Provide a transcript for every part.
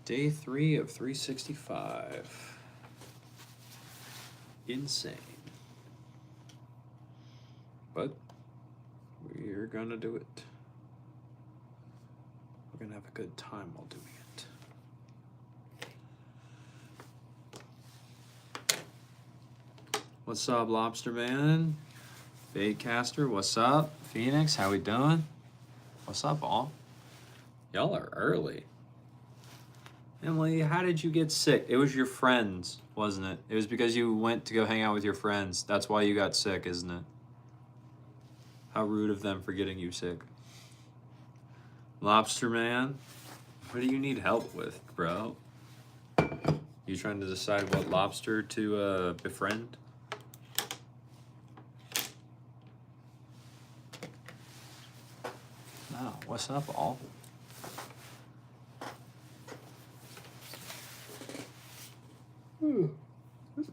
Day 3 of 365. Insane. But we're gonna do it. We're gonna have a good time while doing it. What's up, Lobster Man? Baitcaster, what's up? Phoenix, how we doing? What's up, all? Y'all are early. Emily, how did you get sick? It was your friends, wasn't it? It was because you went to go hang out with your friends. That's why you got sick, isn't it? How rude of them for getting you sick. Lobster Man, what do you need help with, bro? You trying to decide what lobster to befriend? Oh, what's up, all?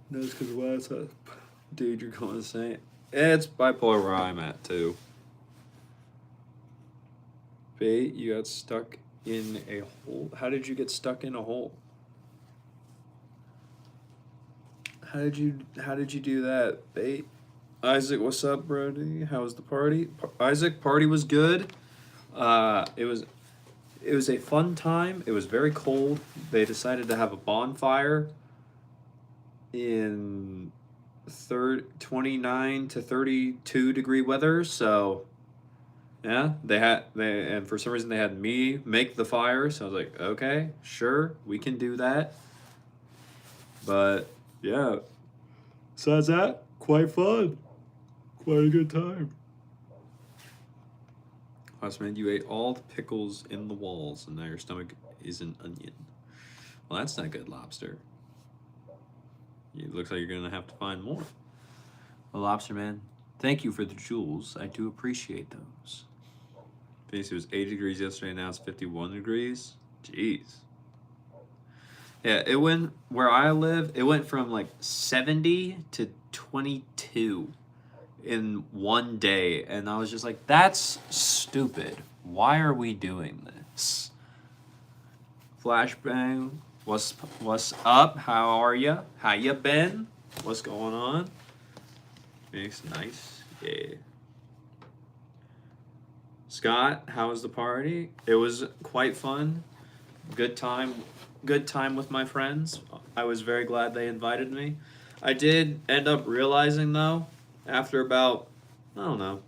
That's because what's up? Dude, you're going to say it. It's bipolar where I'm at, too. Bait, you got stuck in a hole. How did you get stuck in a hole? How did you do that, Bait? Isaac, what's up, Brody? How was the party? Isaac, party was good. It was a fun time. It was very cold. They decided to have a bonfire in 29 to 32 degree weather, so yeah, and for some reason they had me make the fire, so I was like, okay, sure, we can do that. But yeah, besides that, quite fun. Quite a good time. Man, you ate all the pickles in the walls, and now your stomach is an onion. Well, that's not good, Lobster. It looks like you're gonna have to find more. Well, Lobster Man, thank you for the jewels. I do appreciate those. It was 80 degrees yesterday, now it's 51 degrees. Jeez. Yeah, it went, where I live, it went from like 70 to 22 in one day, and I was just like, that's stupid. Why are we doing this? Flashbang, what's up? How are ya? How ya been? What's going on? Phoenix, nice. Yeah. Scott, how was the party? It was quite fun. Good time with my friends. I was very glad they invited me. I did end up realizing, though, after about, I don't know.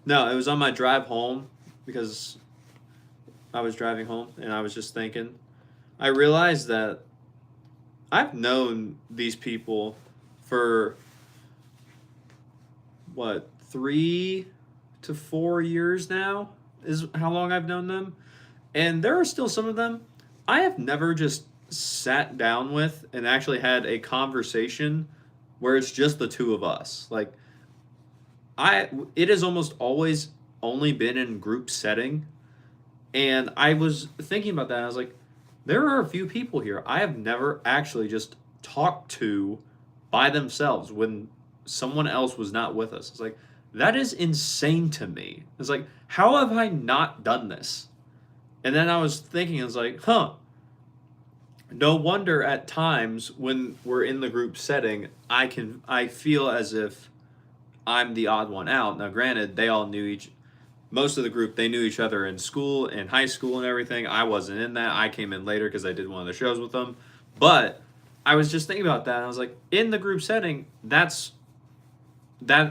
No, it was on my drive home, because I was driving home and I was just thinking. I realized that I've known these people for, what, 3 to 4 years now is how long I've known them. And there are still some of them I have never just sat down with and actually had a conversation where it's just the two of us. Like, it has almost always only been in group setting. And I was thinking about that. And I was like, there are a few people here I have never actually just talked to by themselves when someone else was not with us. It's like, that is insane to me. It's like, how have I not done this? And then I was thinking, I was like, no wonder at times when we're in the group setting, I feel as if I'm the odd one out. Now, granted, most of the group, they knew each other in school, in high school and everything. I wasn't in that. I came in later because I did one of the shows with them. But I was just thinking about that, and I was like, in the group setting, that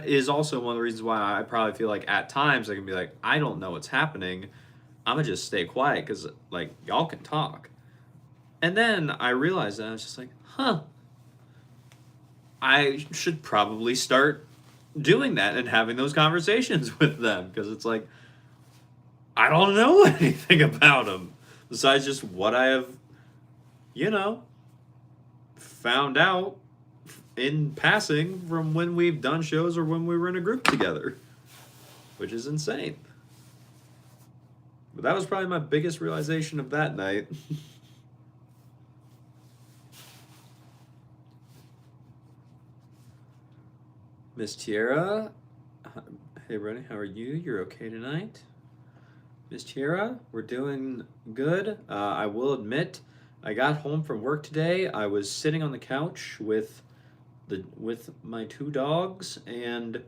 is also one of the reasons why I probably feel like at times I can be like, I don't know what's happening. I'm going to just stay quiet because, like, y'all can talk. And then I realized that I was just like, I should probably start doing that and having those conversations with them, because it's like, I don't know anything about them besides just what I have, found out in passing from when we've done shows or when we were in a group together, which is insane. But that was probably my biggest realization of that night. Miss Tiara, hey, Rennie, how are you? You're okay tonight? Miss Chira, we're doing good. I will admit, I got home from work today. I was sitting on the couch with my two dogs, and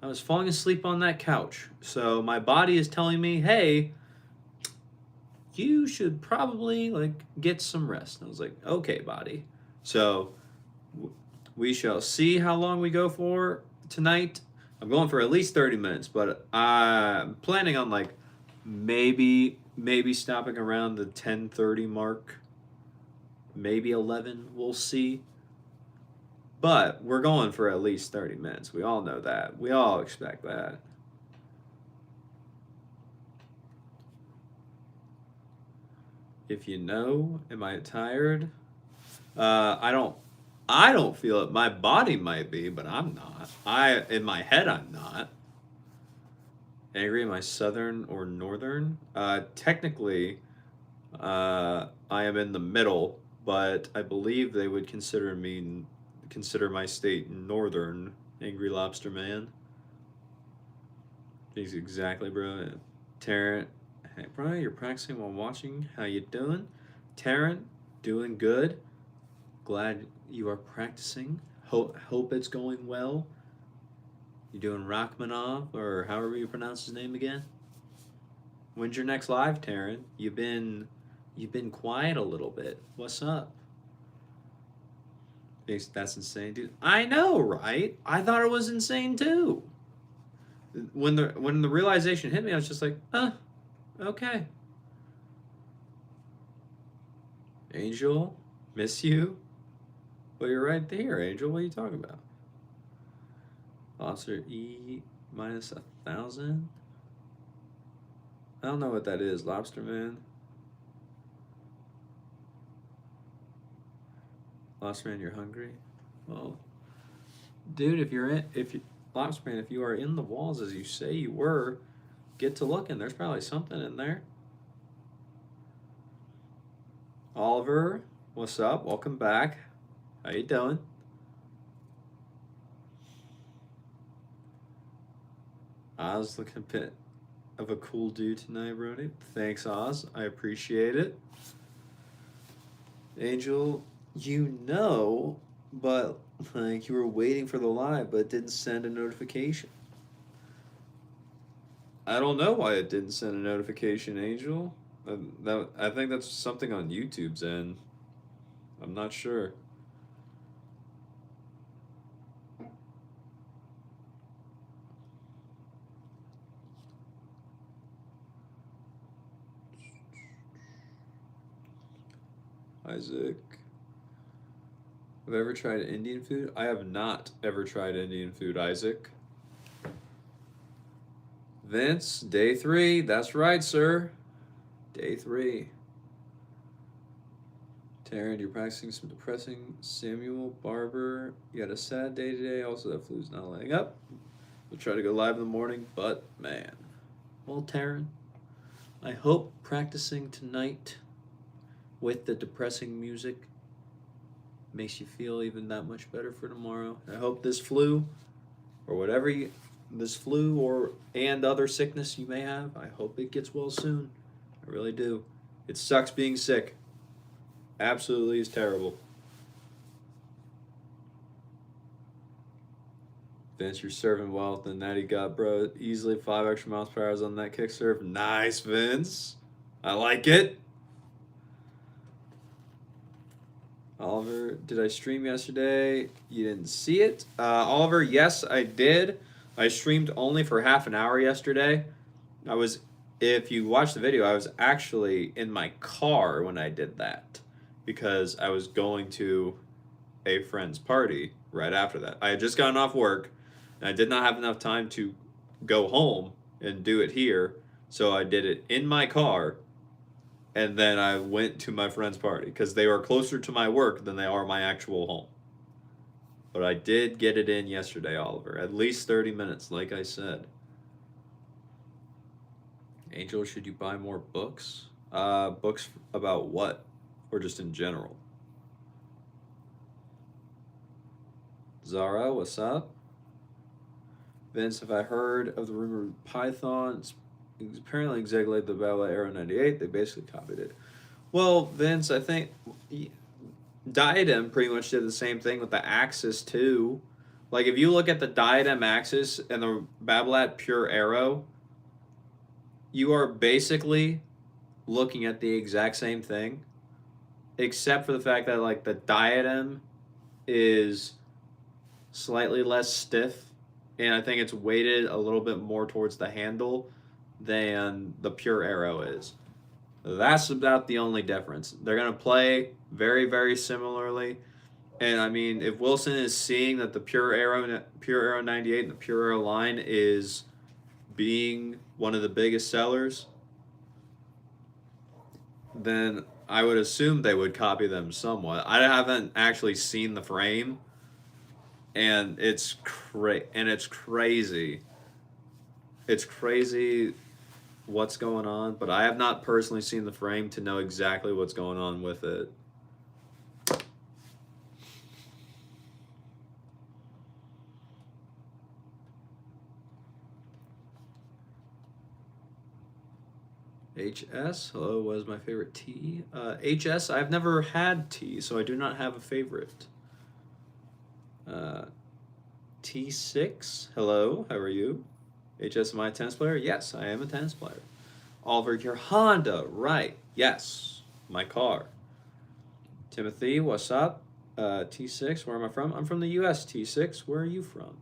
I was falling asleep on that couch. So my body is telling me, "Hey, you should probably like get some rest." And I was like, "Okay, body." So we shall see how long we go for tonight. I'm going for at least 30 minutes, but I'm planning on like maybe stopping around the 10:30 mark, maybe 11. We'll see. But we're going for at least 30 minutes. We all know that. We all expect that. If you know, am I tired? I don't feel it. My body might be, but I'm not. In my head I'm not. Angry, am I southern or northern? Technically, I am in the middle, but I believe they would consider my state northern. Angry Lobster Man. He's exactly, bro. Tarrant, hey, bro, you're practicing while watching. How you doing? Tarrant, doing good. Glad you are practicing. Hope it's going well. You doing Rachmanov, or however you pronounce his name again? When's your next live, Taryn? You've been quiet a little bit. What's up? That's insane, dude. I know, right? I thought it was insane too. When the realization hit me, I was just like, okay. Angel, miss you. Well, you're right there, Angel. What are you talking about? Officer E minus 1,000. I don't know what that is, Lobster Man. Lobster Man, you're hungry? Well, dude, Lobster Man, if you are in the walls as you say you were, get to looking. There's probably something in there. Oliver, what's up? Welcome back. How you doing? Oz looking a bit of a cool dude tonight, Brody. Thanks, Oz. I appreciate it. Angel, but like you were waiting for the live, but it didn't send a notification. I don't know why it didn't send a notification, Angel. I think that's something on YouTube's end. I'm not sure. Isaac. Have I ever tried Indian food? I have not ever tried Indian food, Isaac. Vince, day 3. That's right, sir. Day 3. Taryn, you're practicing some depressing. Samuel Barber, you had a sad day today. Also, that flu's not letting up. We'll try to go live in the morning, but man. Well, Taryn, I hope practicing tonight with the depressing music makes you feel even that much better for tomorrow. I hope this flu or this flu or and other sickness you may have, I hope it gets well soon. I really do. It sucks being sick. Absolutely is terrible. Vince, you're serving well with the natty gut, bro. Easily 5 extra miles per hour on that kick serve. Nice, Vince. I like it. Oliver, did I stream yesterday? You didn't see it? Oliver, yes, I did. I streamed only for half an hour yesterday. If you watch the video, I was actually in my car when I did that because I was going to a friend's party right after that. I had just gotten off work and I did not have enough time to go home and do it here. So I did it in my car and then I went to my friend's party because they were closer to my work than they are my actual home. But I did get it in yesterday, Oliver. At least 30 minutes, like I said. Angel, should you buy more books? Books about what? Or just in general? Zara, what's up? Vince, have I heard of the rumored pythons? apparently exactly like the Battle Arrow 98. They basically copied it. Well, Vince, I think Diadem pretty much did the same thing with the Axis too. Like if you look at the Diadem Axis and the Babolat Pure Arrow, you are basically looking at the exact same thing, except for the fact that like the Diadem is slightly less stiff, and I think it's weighted a little bit more towards the handle than the Pure Arrow is. That's about the only difference. They're gonna play very, very similarly. And I mean, if Wilson is seeing that the Pure Arrow 98 and the Pure Arrow line is being one of the biggest sellers, then I would assume they would copy them somewhat. I haven't actually seen the frame, and it's crazy. It's crazy what's going on, but I have not personally seen the frame to know exactly what's going on with it. HS, hello, what is my favorite tea? HS, I've never had tea, so I do not have a favorite. T6, hello, how are you? HS, am I a tennis player? Yes, I am a tennis player. Oliver, your Honda, right, yes, my car. Timothy, what's up? T6, where am I from? I'm from the US, T6, where are you from?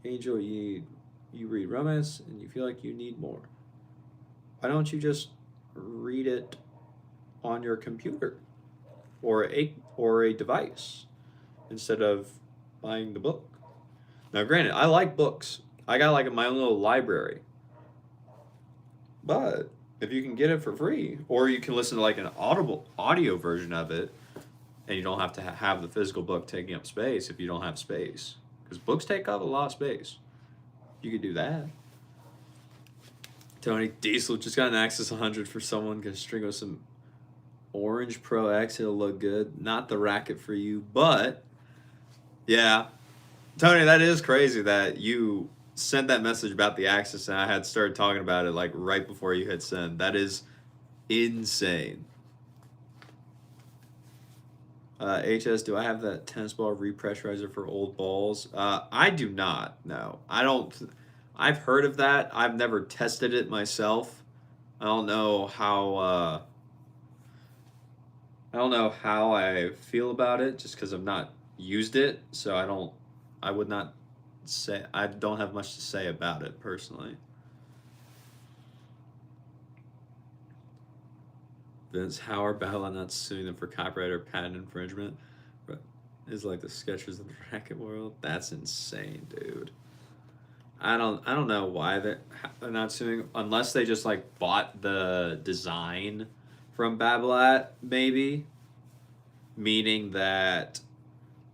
Angel, you read romance and you feel like you need more. Why don't you just read it on your computer or a device instead of buying the book? Now, granted, I like books. I got like my own little library. But if you can get it for free, or you can listen to like an audio version of it, and you don't have to have the physical book taking up space if you don't have space, because books take up a lot of space. You could do that. Tony Diesel just got an Axis 100 for someone. Gonna string with some Orange Pro X. It'll look good. Not the racket for you, but yeah, Tony, that is crazy that you sent that message about the Axis and I had started talking about it like right before you hit send. That is insane. HS, do I have that tennis ball repressurizer for old balls? I do not. No, I don't. I've heard of that. I've never tested it myself. I don't know how. I don't know how I feel about it, just because I've not used it. So I don't. I would not say. I don't have much to say about it personally. Vince Howard battle not suing them for copyright or patent infringement. But is like the Skechers of the racket world. That's insane, dude. I don't know why they're not suing unless they just like bought the design from Babolat, maybe, meaning that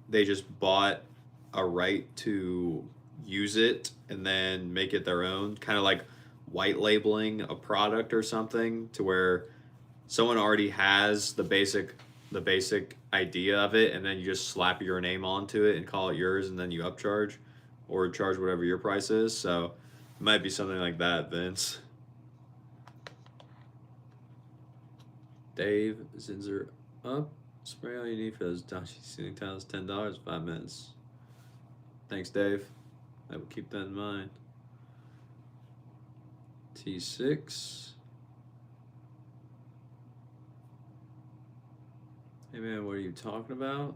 they just bought a right to use it and then make it their own, kind of like white labeling a product or something, to where someone already has the basic idea of it, and then you just slap your name onto it and call it yours, and then you upcharge or charge whatever your price is. So it might be something like that, Vince. Dave Zinzer up. Spray all you need for those Dashi ceiling tiles. $10, 5 minutes. Thanks, Dave. I will keep that in mind. T6. Hey man, what are you talking about?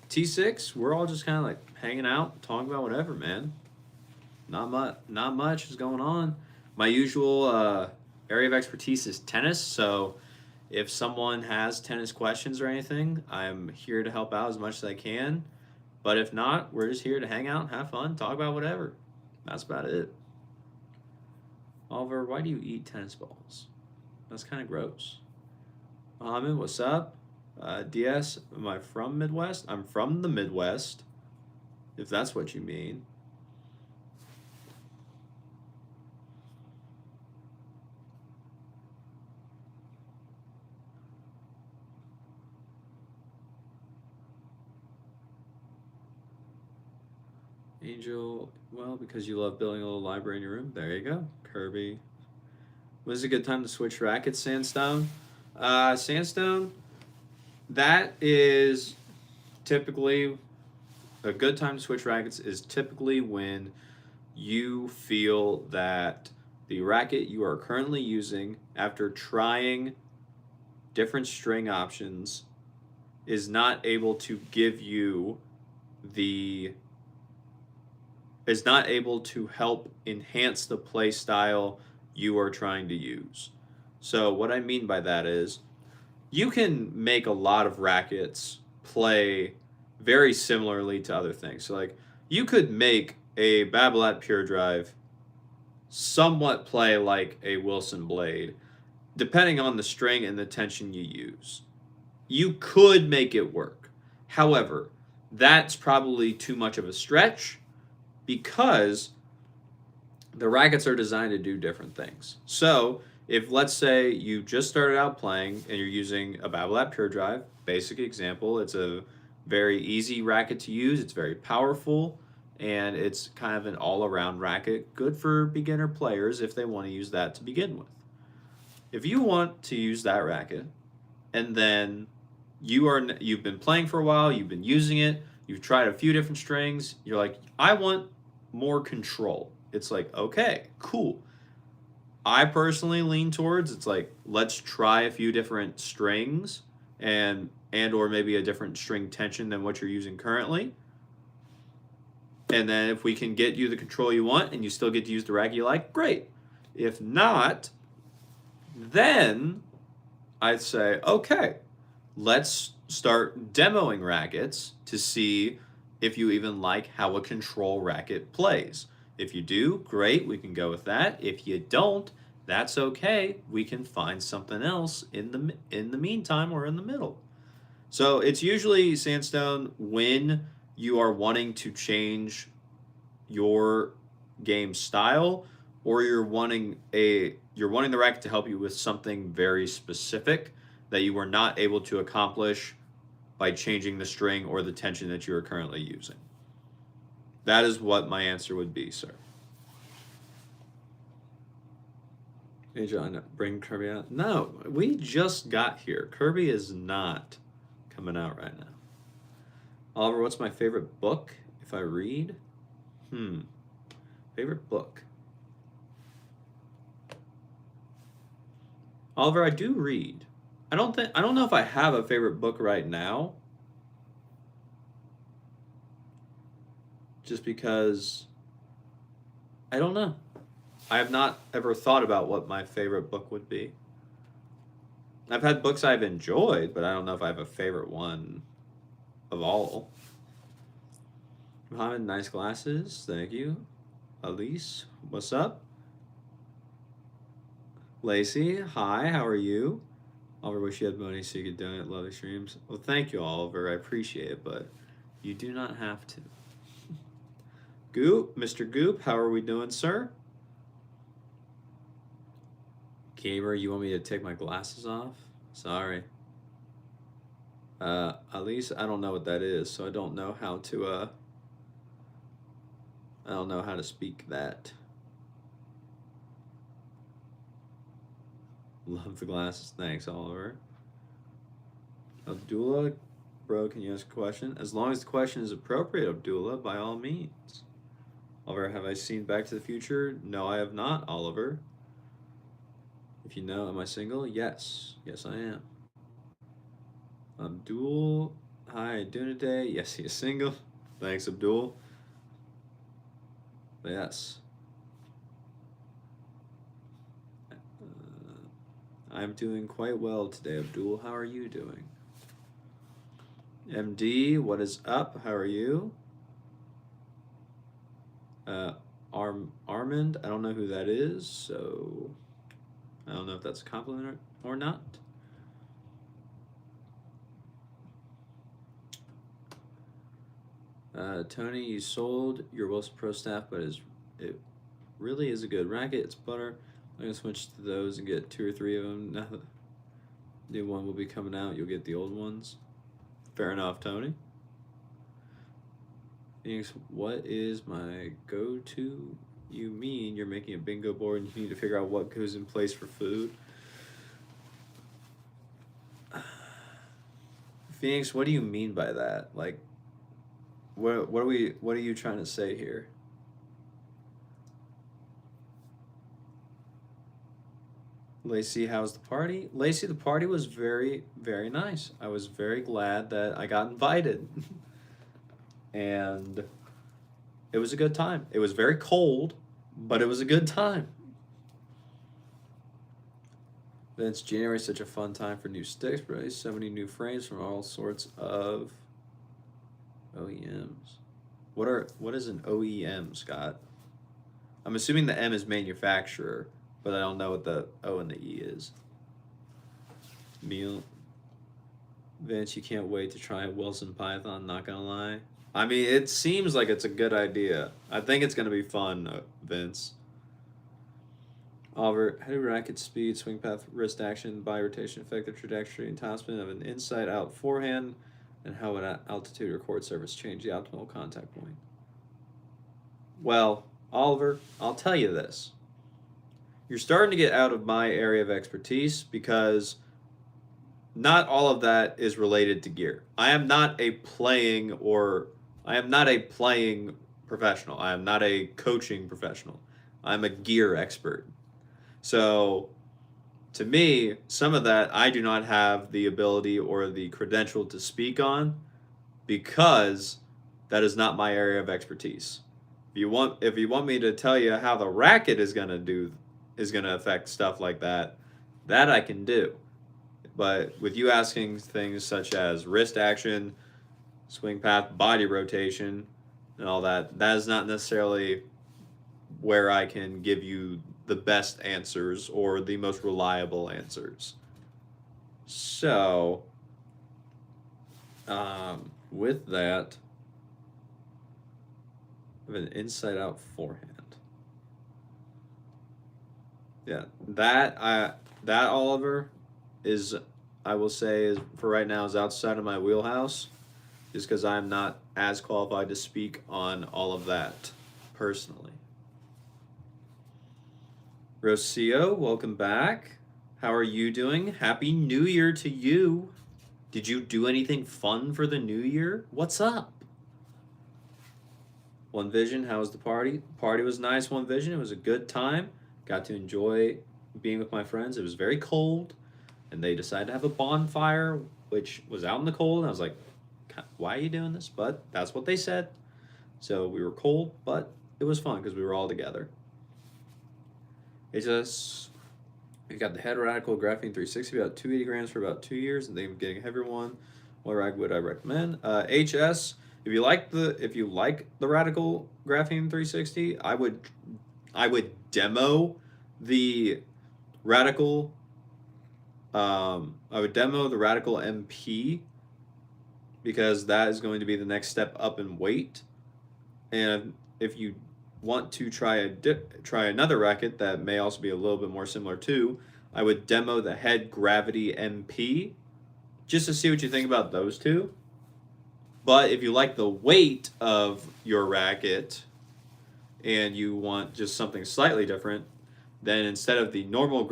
T6, we're all just kind of like hanging out, talking about whatever, man. Not much is going on. My usual area of expertise is tennis, so if someone has tennis questions or anything, I'm here to help out as much as I can. But if not, we're just here to hang out, have fun, talk about whatever. That's about it. Oliver, why do you eat tennis balls? That's kind of gross. Mohammed, what's up? DS, am I from Midwest? I'm from the Midwest, if that's what you mean. Angel, well, because you love building a little library in your room. There you go. Kirby. When is a good time to switch rackets, Sandstone? Sandstone, that is typically a good time to switch rackets is typically when you feel that the racket you are currently using, after trying different string options, is not able to give you the is not able to help enhance the play style you are trying to use. So what I mean by that is you can make a lot of rackets play very similarly to other things. So like you could make a Babolat Pure Drive somewhat play like a Wilson Blade, depending on the string and the tension you use. You could make it work. However, that's probably too much of a stretch because the rackets are designed to do different things. So, if let's say you just started out playing and you're using a Babolat Pure Drive, basic example, it's a very easy racket to use, it's very powerful, and it's kind of an all around racket, good for beginner players if they want to use that to begin with. If you want to use that racket and then you've been playing for a while, you've been using it, you've tried a few different strings, you're like, I want more control. It's like, okay, cool. I personally lean towards it's like let's try a few different strings and or maybe a different string tension than what you're using currently. And then if we can get you the control you want and you still get to use the racket you like, great. If not, then I'd say, okay, let's start demoing rackets to see if you even like how a control racket plays. If you do, great, we can go with that. If you don't, that's okay. We can find something else in the meantime or in the middle. So it's usually Sandstone when you are wanting to change your game style or you're wanting the racket to help you with something very specific that you were not able to accomplish by changing the string or the tension that you are currently using. That is what my answer would be, sir. Hey, John, bring Kirby out. No, we just got here. Kirby is not coming out right now. Oliver, what's my favorite book if I read? Favorite book. Oliver, I do read. I don't know if I have a favorite book right now. Just because I don't know. I have not ever thought about what my favorite book would be. I've had books I've enjoyed, but I don't know if I have a favorite one of all. Mohammed, nice glasses. Thank you. Elise, what's up? Lacey, hi, how are you? Oliver, wish you had money so you could donate. Love the streams. Well, thank you, Oliver. I appreciate it, but you do not have to. Goop, Mr. Goop, how are we doing, sir? Gamer, you want me to take my glasses off? Sorry. Elise, I don't know what that is, so I don't know how to speak that. Love the glasses. Thanks, Oliver. Abdullah, bro, can you ask a question? As long as the question is appropriate, Abdullah, by all means. Oliver, have I seen Back to the Future? No, I have not, Oliver. If you know, am I single? Yes. Yes, I am. Abdul, hi, doing today? Yes, he is single. Thanks, Abdul. Yes. I'm doing quite well today, Abdul. How are you doing? MD, what is up? How are you? Armand, I don't know who that is, so I don't know if that's a compliment or not. Tony, you sold your Wilson Pro staff, but it really is a good racket. It's butter. I'm gonna switch to those and get 2 or 3 of them. Now the new one will be coming out. You'll get the old ones. Fair enough, Tony. Phoenix, what is my go-to? You mean you're making a bingo board and you need to figure out what goes in place for food? Phoenix, what do you mean by that? Like, what are you trying to say here? Lacey, how's the party? Lacey, the party was very, very nice. I was very glad that I got invited. And it was a good time. It was very cold, but it was a good time. Vince, January is such a fun time for new sticks, right? So many new frames from all sorts of OEMs. What is an OEM, Scott? I'm assuming the M is manufacturer, but I don't know what the O and the E is. Meal. Vince, you can't wait to try Wilson Python, not gonna lie. I mean, it seems like it's a good idea. I think it's gonna be fun, Vince. Oliver, how do racket speed, swing path, wrist action, body rotation affect the trajectory and topspin of an inside out forehand? And how would altitude or court surface change the optimal contact point? Well, Oliver, I'll tell you this. You're starting to get out of my area of expertise because not all of that is related to gear. I am not a playing professional. I am not a coaching professional. I'm a gear expert. So to me, some of that I do not have the ability or the credential to speak on because that is not my area of expertise. If you want me to tell you how the racket is going to affect stuff like that, that I can do. But with you asking things such as wrist action, swing path, body rotation, and all that, that is not necessarily where I can give you the best answers or the most reliable answers. So, with that, I have an inside out forehand. Yeah, that Oliver is, I will say, is for right now is outside of my wheelhouse, just because I'm not as qualified to speak on all of that personally. Rocio, welcome back. How are you doing? Happy New Year to you. Did you do anything fun for the new year? What's up? One Vision, how was the party? Party was nice, One Vision. It was a good time. Got to enjoy being with my friends. It was very cold, and they decided to have a bonfire, which was out in the cold. And I was like, why are you doing this? But that's what they said. So we were cold, but it was fun because we were all together. It's just, we got the head radical graphene 360, about 280 grams for about 2 years, and then getting a heavier one. What rag would I recommend? HS. If you like the radical graphene 360, I would demo the radical. I would demo the radical MP because that is going to be the next step up in weight. And if you want to try another racket that may also be a little bit more similar to, I would demo the Head Gravity MP just to see what you think about those two. But if you like the weight of your racket and you want just something slightly different, then instead of the normal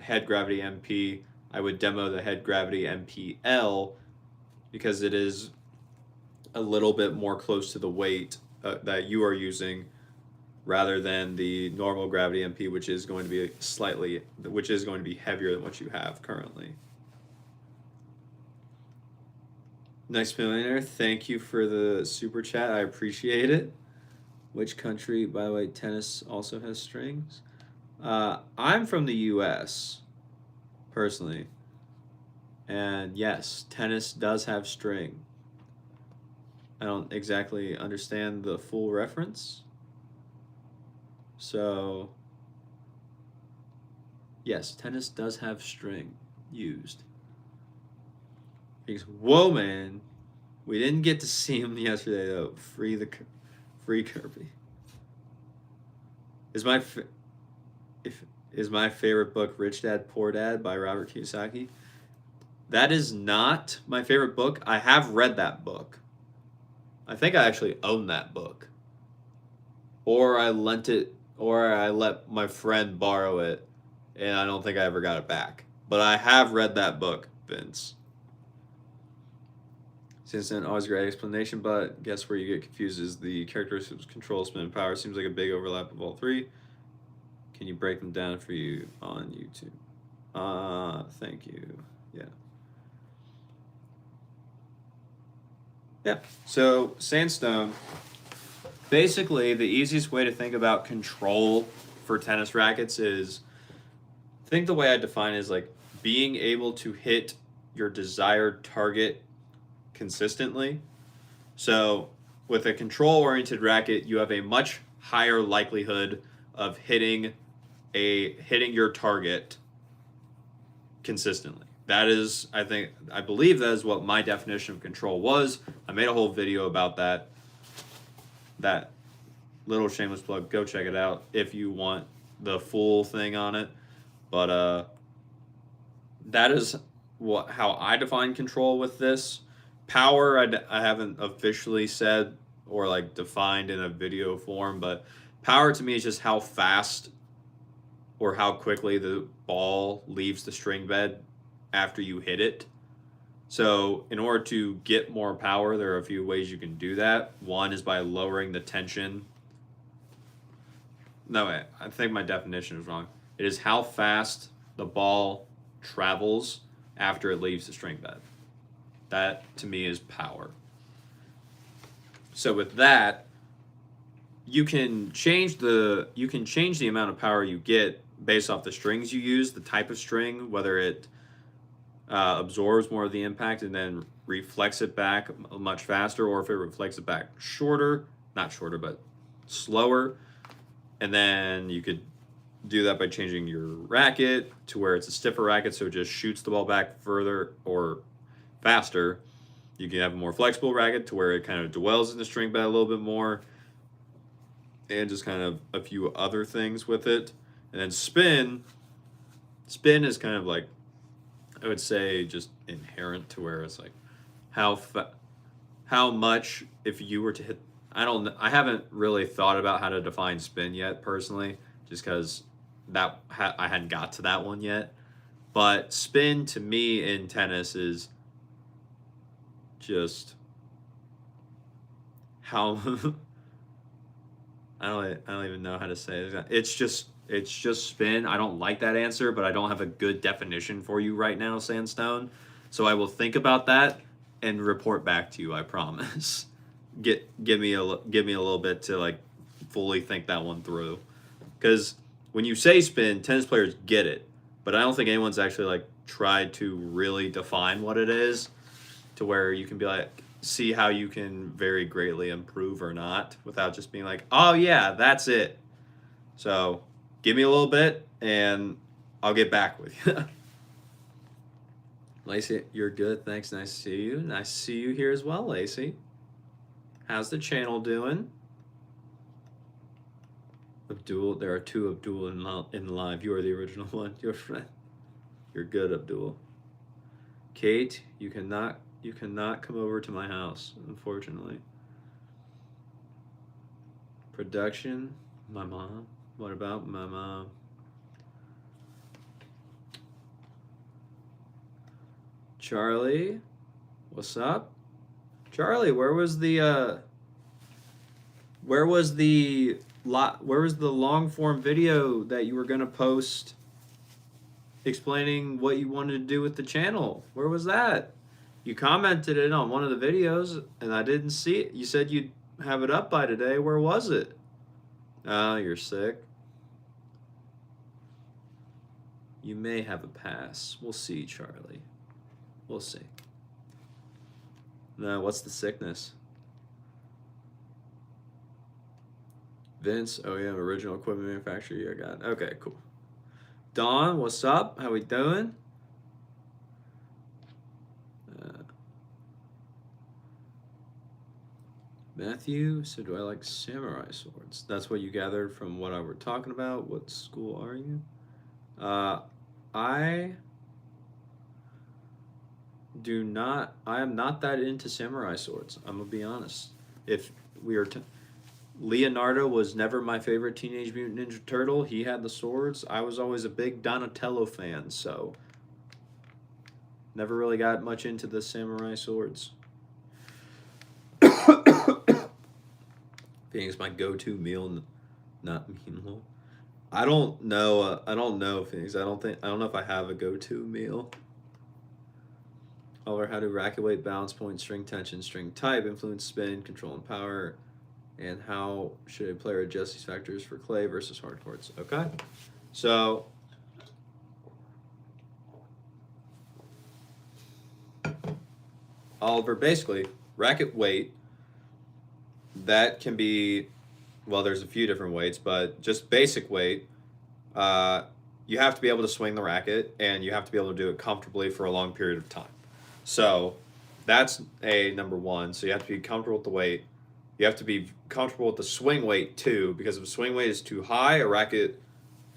Head Gravity MP, I would demo the Head Gravity MPL because it is a little bit more close to the weight that you are using rather than the normal Gravity MP, which is going to be heavier than what you have currently. Next Millionaire, thank you for the super chat. I appreciate it. Which country, by the way, tennis also has strings? I'm from the U.S., personally. And yes, tennis does have string. I don't exactly understand the full reference. So, yes, tennis does have string used. He goes, whoa, man. We didn't get to see him yesterday, though. Free Kirby. Is my favorite book Rich Dad Poor Dad by Robert Kiyosaki? That is not my favorite book. I have read that book. I think I actually own that book, or I lent it, or I let my friend borrow it, and I don't think I ever got it back. But I have read that book, Vince. Since then, always great explanation, but guess where you get confused is the characteristics, control, spin, and power. Seems like a big overlap of all three. Can you break them down for you on YouTube? Thank you. Yeah. Yeah. So Sandstone, basically the easiest way to think about control for tennis rackets is, I think the way I define it is like being able to hit your desired target consistently. So with a control oriented racket, you have a much higher likelihood of hitting your target consistently. That is, I believe that is what my definition of control was. I made a whole video about that. That little shameless plug, go check it out if you want the full thing on it. But that is how I define control with this. Power, I haven't officially said or like defined in a video form, but power to me is just how fast or how quickly the ball leaves the string bed after you hit it. So, in order to get more power, there are a few ways you can do that. One is by lowering the tension. No, wait, I think my definition is wrong. It is how fast the ball travels after it leaves the string bed. That to me is power. So with that, you can change the amount of power you get based off the strings you use, the type of string, whether it absorbs more of the impact and then reflects it back much faster, or if it reflects it back not shorter, but slower. And then you could do that by changing your racket to where it's a stiffer racket, so it just shoots the ball back further or faster. You can have a more flexible racket to where it kind of dwells in the string bed a little bit more, and just kind of a few other things with it. And then spin is kind of like, I would say, just inherent to where it's like how much if you were to hit. I haven't really thought about how to define spin yet personally, just because I hadn't got to that one yet. But spin to me in tennis is just how I don't even know how to say it. It's just spin. I don't like that answer, but I don't have a good definition for you right now, Sandstone. So I will think about that and report back to you. I promise. Give me a little bit to like fully think that one through, because when you say spin, tennis players get it, but I don't think anyone's actually like tried to really define what it is, to where you can be like, see how you can very greatly improve or not without just being like, oh yeah, that's it. So give me a little bit and I'll get back with you. Lacey, you're good. Thanks. Nice to see you. Nice to see you here as well, Lacey. How's the channel doing? Abdul, there are two Abdul in live. You are the original one. Your friend. You're good, Abdul. Kate, you cannot come over to my house, unfortunately. Production, my mom. What about my mom? Charlie, what's up? Charlie, where was the long form video that you were gonna post explaining what you wanted to do with the channel? Where was that? You commented it on one of the videos and I didn't see it. You said you'd have it up by today. Where was it? Oh, you're sick. You may have a pass. We'll see, Charlie. We'll see. No, what's the sickness? Vince, oh yeah, original equipment manufacturer. Yeah, got it. Okay, cool. Don, what's up? How we doing? Matthew, so do I like samurai swords? That's what you gathered from what I were talking about. What school are you? I am not that into samurai swords. I'm gonna be honest. if we were Leonardo was never my favorite Teenage Mutant Ninja Turtle. He had the swords. I was always a big Donatello fan, so never really got much into the samurai swords. Phoenix, my go-to meal, not meal. I don't know. I don't know, Phoenix. I don't know if I have a go-to meal. However, how do racket weight, balance point, string tension, string type, influence, spin, control, and power, and how should a player adjust these factors for clay versus hard courts? Okay, so Oliver, basically, racket weight, that can be, well, there's a few different weights, but just basic weight, you have to be able to swing the racket, and you have to be able to do it comfortably for a long period of time. So that's a number one. So you have to be comfortable with the weight. You have to be comfortable with the swing weight too, because if the swing weight is too high, a racket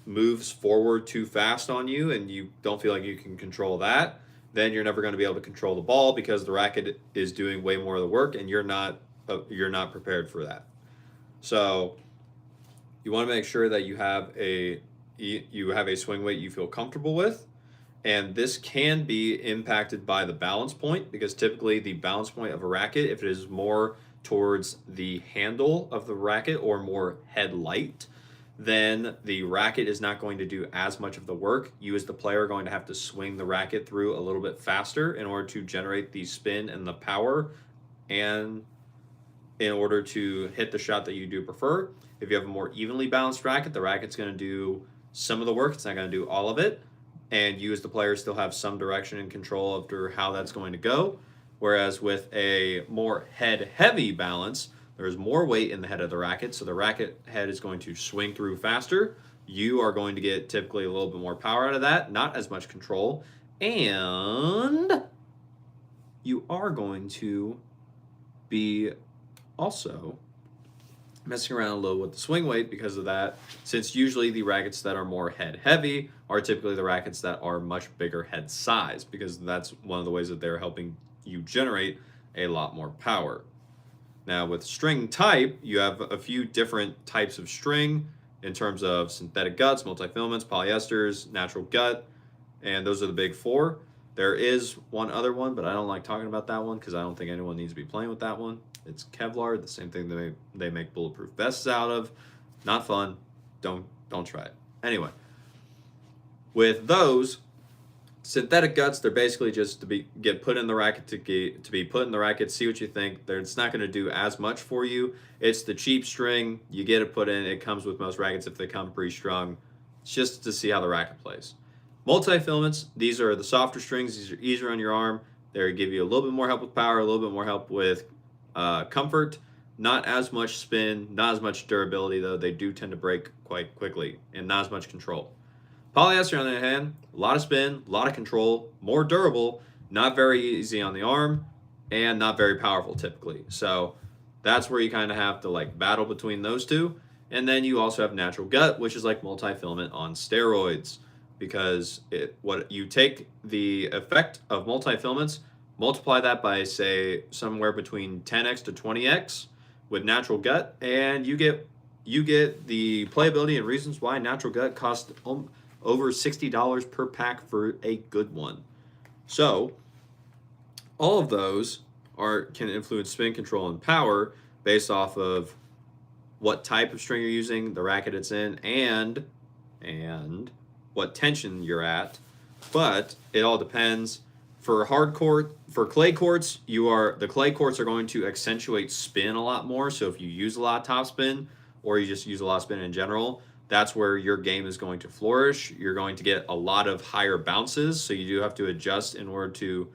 moves forward too fast on you and you don't feel like you can control that, then you're never going to be able to control the ball because the racket is doing way more of the work and you're not prepared for that. So you want to make sure that you have a swing weight you feel comfortable with. And this can be impacted by the balance point, because typically the balance point of a racket, if it is more towards the handle of the racket or more head light, then the racket is not going to do as much of the work. You as the player are going to have to swing the racket through a little bit faster in order to generate the spin and the power, and in order to hit the shot that you do prefer. If you have a more evenly balanced racket, the racket's going to do some of the work. It's not going to do all of it. And you as the player still have some direction and control over how that's going to go. Whereas with a more head-heavy balance, there's more weight in the head of the racket, so the racket head is going to swing through faster. You are going to get typically a little bit more power out of that, not as much control, and you are going to be also messing around a little with the swing weight because of that, since usually the rackets that are more head heavy are typically the rackets that are much bigger head size, because that's one of the ways that they're helping you generate a lot more power. Now with string type, you have a few different types of string in terms of synthetic guts, multifilaments, polyesters, natural gut, and those are the big four. There is one other one, but I don't like talking about that one because I don't think anyone needs to be playing with that one. It's Kevlar, the same thing they make bulletproof vests out of. Not fun. Don't try it. Anyway, with those synthetic guts, they're basically just to get put in the racket, to be put in the racket. See what you think. It's not going to do as much for you. It's the cheap string. You get it put in. It comes with most rackets if they come pre-strung. It's just to see how the racket plays. Multi-filaments, these are the softer strings. These are easier on your arm. They give you a little bit more help with power, a little bit more help with comfort. Not as much spin, not as much durability, though. They do tend to break quite quickly, and not as much control. Polyester, on the other hand, a lot of spin, a lot of control, more durable, not very easy on the arm, and not very powerful typically. So that's where you kind of have to battle between those two. And then you also have natural gut, which is like multi-filament on steroids, because you take the effect of multi-filaments, multiply that by, say, somewhere between 10x to 20x with natural gut, and you get the playability and reasons why natural gut costs over $60 per pack for a good one. So all of those can influence spin, control, and power based off of what type of string you're using, the racket it's in, and what tension you're at. But it all depends. For clay courts, the clay courts are going to accentuate spin a lot more. So if you use a lot of topspin, or you just use a lot of spin in general, that's where your game is going to flourish. You're going to get a lot of higher bounces, so you do have to adjust in order to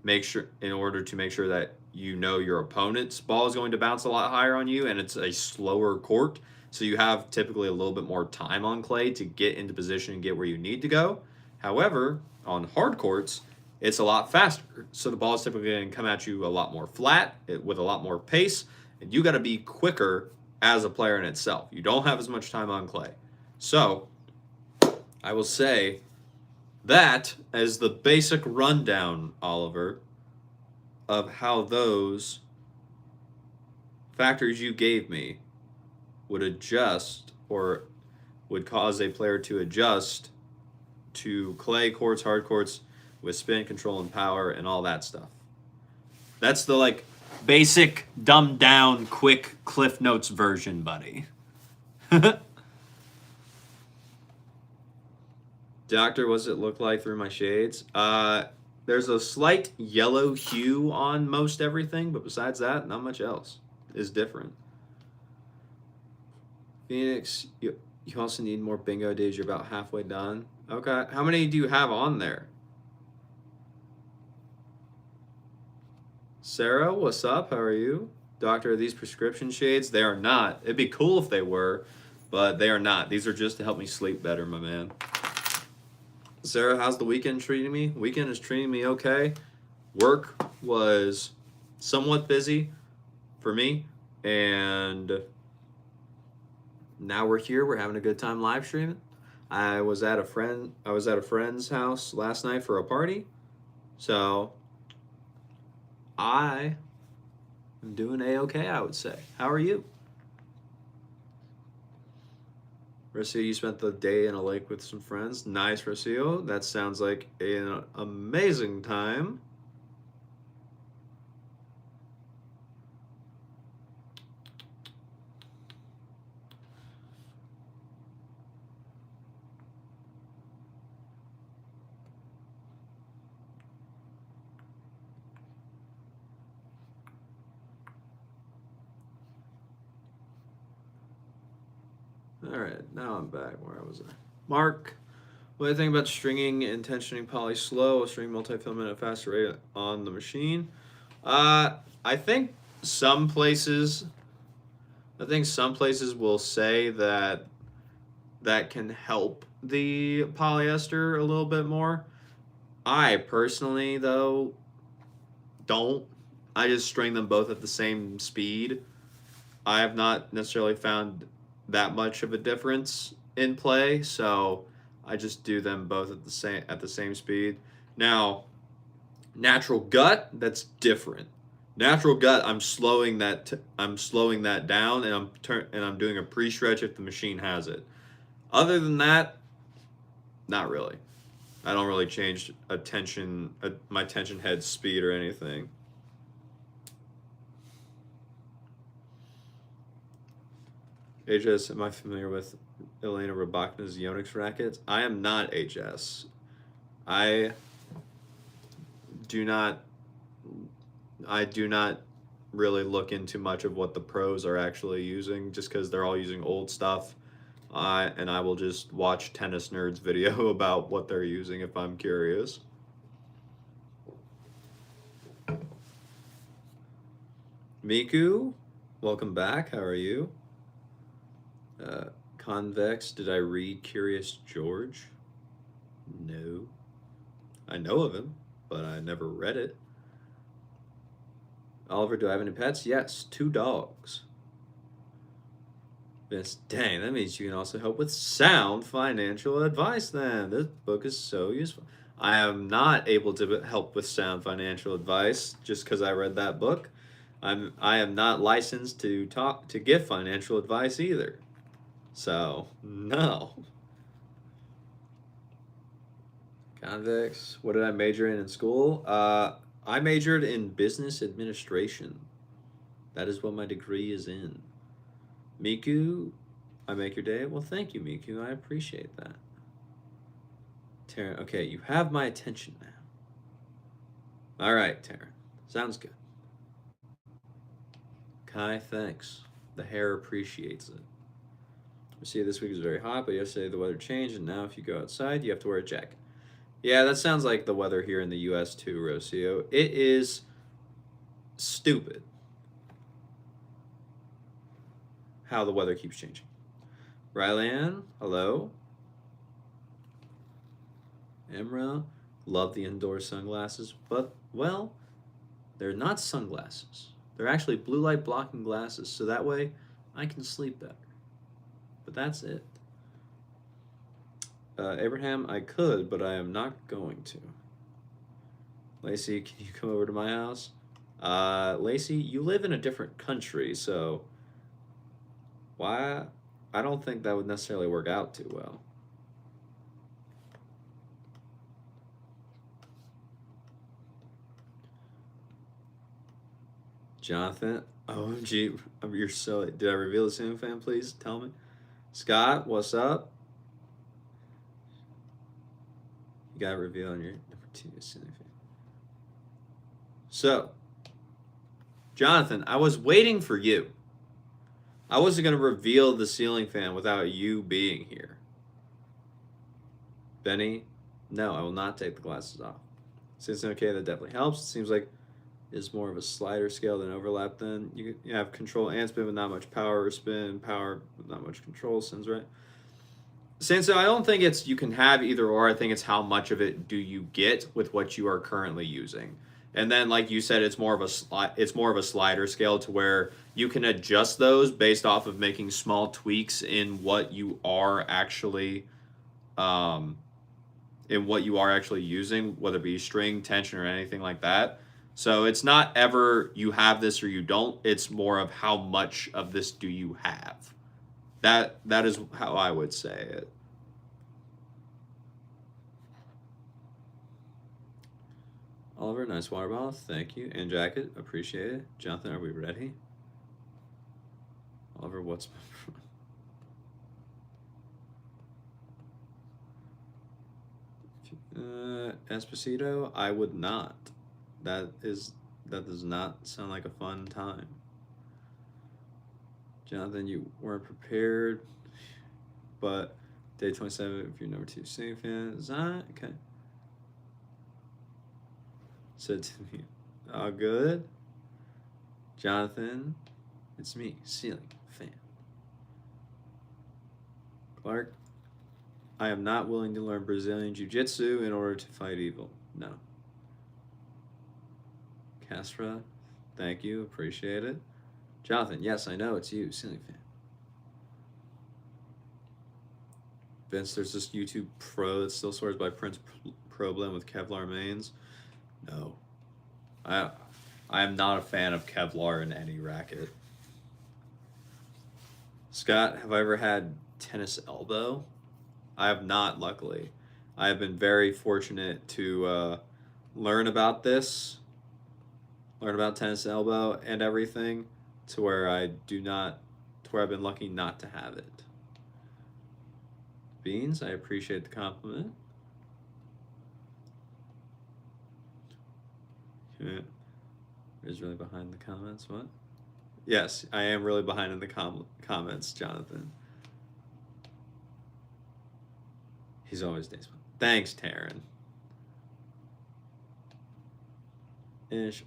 make sure that your opponent's ball is going to bounce a lot higher on you, and it's a slower court. So you have typically a little bit more time on clay to get into position and get where you need to go. However, on hard courts, it's a lot faster. So the ball is typically going to come at you a lot more flat, with a lot more pace, and you got to be quicker as a player in itself. You don't have as much time on clay. So I will say that as the basic rundown, Oliver, of how those factors you gave me would adjust or would cause a player to adjust to clay courts, hard courts with spin, control, and power and all that stuff. That's the like basic, dumbed down, quick Cliff Notes version, buddy. Doctor, what's it look like through my shades? There's a slight yellow hue on most everything, but besides that, not much else is different. Phoenix, you also need more bingo days. You're about halfway done. Okay. How many do you have on there? Sarah, what's up? How are you? Doctor, are these prescription shades? They are not. It'd be cool if they were, but they are not. These are just to help me sleep better, my man. Sarah, how's the weekend treating me? Weekend is treating me okay. Work was somewhat busy for me, and now we're here. We're having a good time live streaming. I was at a friend's house last night for a party, so I am doing a-okay, I would say. How are you? Rocio, you spent the day in a lake with some friends. Nice, Rocio. That sounds like an amazing time. All right, now I'm back. Where was I? Mark, what do you think about stringing and tensioning poly slow, stringing multi-filament at a faster rate on the machine? I think some places, will say that that can help the polyester a little bit more. I personally, though, don't. I just string them both at the same speed. I have not necessarily found that much of a difference in play, so I just do them both at the same speed. Now, natural gut, that's different. Natural gut, I'm slowing that down, and I'm doing a pre-stretch if the machine has it. Other than that, not really. I don't really change my tension head speed or anything. HS, am I familiar with Elena Rybakina's Yonex rackets? I am not HS. I do not really look into much of what the pros are actually using, just because they're all using old stuff. And I will just watch Tennis Nerds video about what they're using if I'm curious. Miku, welcome back. How are you? Convex, did I read Curious George? No. I know of him, but I never read it. Oliver, do I have any pets? Yes, 2 dogs. Vince, dang, that means you can also help with sound financial advice then. This book is so useful. I am not able to help with sound financial advice just because I read that book. I am not licensed to give financial advice either. So, no. Convex, what did I major in school? I majored in business administration. That is what my degree is in. Miku, I make your day. Well, thank you, Miku. I appreciate that. Taryn, okay, you have my attention now. All right, Taryn. Sounds good. Kai, thanks. The hair appreciates it. We see this week is very hot, but yesterday the weather changed, and now if you go outside, you have to wear a jacket. Yeah, that sounds like the weather here in the U.S. too, Rocio. It is stupid how the weather keeps changing. Rylan, hello. Emra, love the indoor sunglasses, but, well, they're not sunglasses. They're actually blue light blocking glasses, so that way I can sleep better. But that's it. Abraham, I could, but I am not going to. Lacey, can you come over to my house? Lacey, you live in a different country, so why? I don't think that would necessarily work out too well. Jonathan, OMG, you're so. Did I reveal the ceiling fan? Please tell me. Scott, what's up? You got to reveal on your number 2 ceiling fan. So, Jonathan, I was waiting for you. I wasn't going to reveal the ceiling fan without you being here. Benny, no, I will not take the glasses off. Since okay, that definitely helps. It seems like it's more of a slider scale than overlap. Then you have control and spin, but not much power, or spin power, but not much control. Sounds right. So I don't think it's you can have either or. I think it's how much of it do you get with what you are currently using. And then, like you said, it's more of a slider scale to where you can adjust those based off of making small tweaks um, in what you are actually using, whether it be string, tension, or anything like that. So it's not ever you have this or you don't. It's more of how much of this do you have. That is how I would say it. Oliver, nice water bottle. Thank you. And jacket, appreciate it. Jonathan, are we ready? Oliver, what's Esposito? I would not. That does not sound like a fun time. Jonathan, you weren't prepared, but day 27, if you're number 2 ceiling fan, is that okay? Said to me, all good. Jonathan, it's me, ceiling fan. Clark, I am not willing to learn Brazilian Jiu-Jitsu in order to fight evil. No. Castra, thank you, appreciate it. Jonathan, yes, I know, it's you, ceiling fan. Vince, there's this YouTube pro that still swears by Prince Problem with Kevlar mains. No. I am not a fan of Kevlar in any racket. Scott, have I ever had tennis elbow? I have not, luckily. I have been very fortunate to learn about tennis elbow and everything, to where I've been lucky not to have it. Beans, I appreciate the compliment. Yeah. Is really behind the comments. What? Yes, I am really behind in the comments, Jonathan. He's always days. Thanks, Taryn. Ish.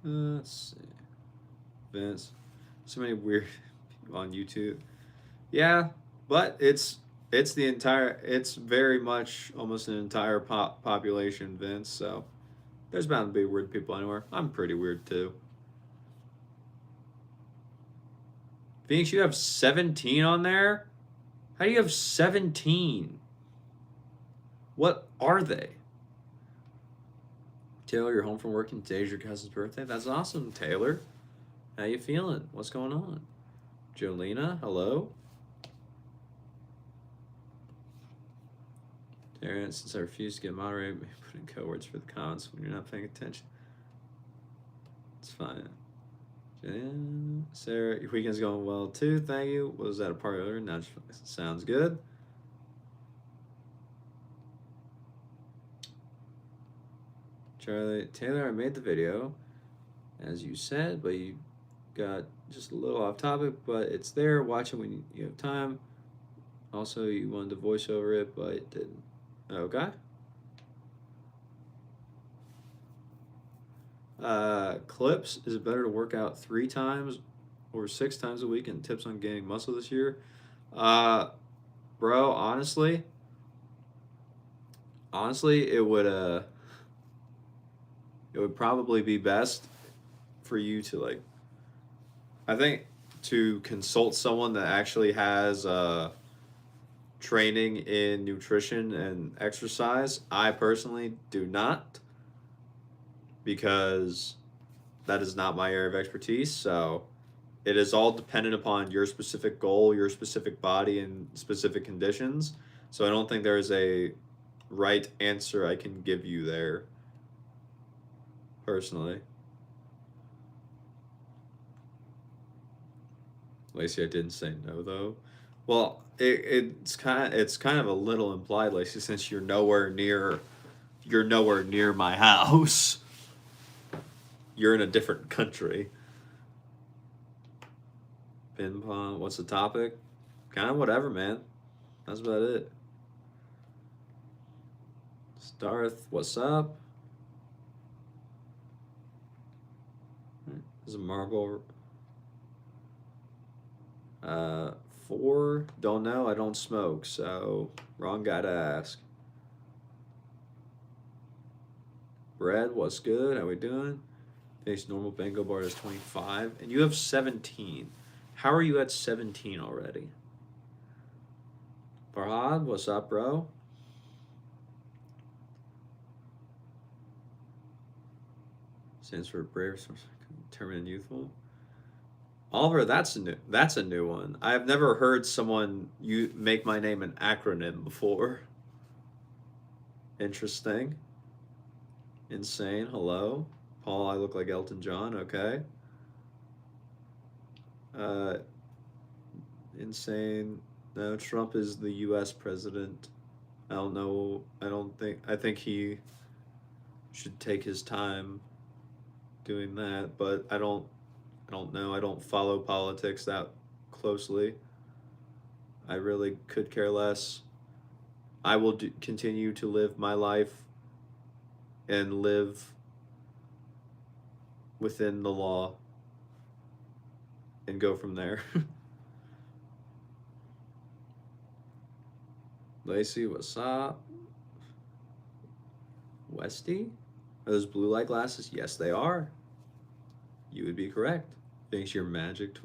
Let's see. Vince. So many weird people on YouTube. Yeah, but it's very much almost an entire population, Vince. So there's bound to be weird people anywhere. I'm pretty weird too. Phoenix, you have 17 on there? How do you have 17? What are they? Taylor, you're home from work and today's your cousin's birthday? That's awesome, Taylor. How you feeling? What's going on? Jolena, hello? Darren, since I refuse to get moderated, put in code words for the comments when you're not paying attention. It's fine. Sarah, your weekend's going well too. Thank you. Was that a party earlier? No, sounds good. Charlie, Taylor, I made the video, as you said, but you got just a little off topic, but it's there. Watch it when you have time. Also, you wanted to voice over it, but it didn't. Okay. Clips, is it better to work out 3 times or 6 times a week, and tips on gaining muscle this year? Bro, honestly, it would probably be best for you to I think to consult someone that actually has training in nutrition and exercise. I personally do not, because that is not my area of expertise. So it is all dependent upon your specific goal, your specific body, and specific conditions. So I don't think there is a right answer I can give you there, personally. Lacey, I didn't say no though. Well, it's kind of a little implied, Lacey, since you're nowhere near my house. You're in a different country. Ping pong. What's the topic? Kind of whatever, man. That's about it. Starth, what's up? Is a marble. 4. Don't know. I don't smoke, so wrong guy to ask. Brad, what's good? How we doing? Face normal bingo bar is 25, and you have 17. How are you at 17 already? Farhad, what's up, bro? Stands for brave, determined, and youthful. Oliver, that's a new one. I've never heard someone you make my name an acronym before. Interesting. Insane. Hello, Paul. I look like Elton John. Okay. Uh, insane. No, Trump is the U.S. president. I don't know. I think he should take his time doing that, but I don't know. I don't follow politics that closely. I really could care less. I will continue to live my life and live within the law and go from there. Lacey, what's up? Westy? Are those blue light glasses? Yes, they are. You would be correct. Thanks your magic.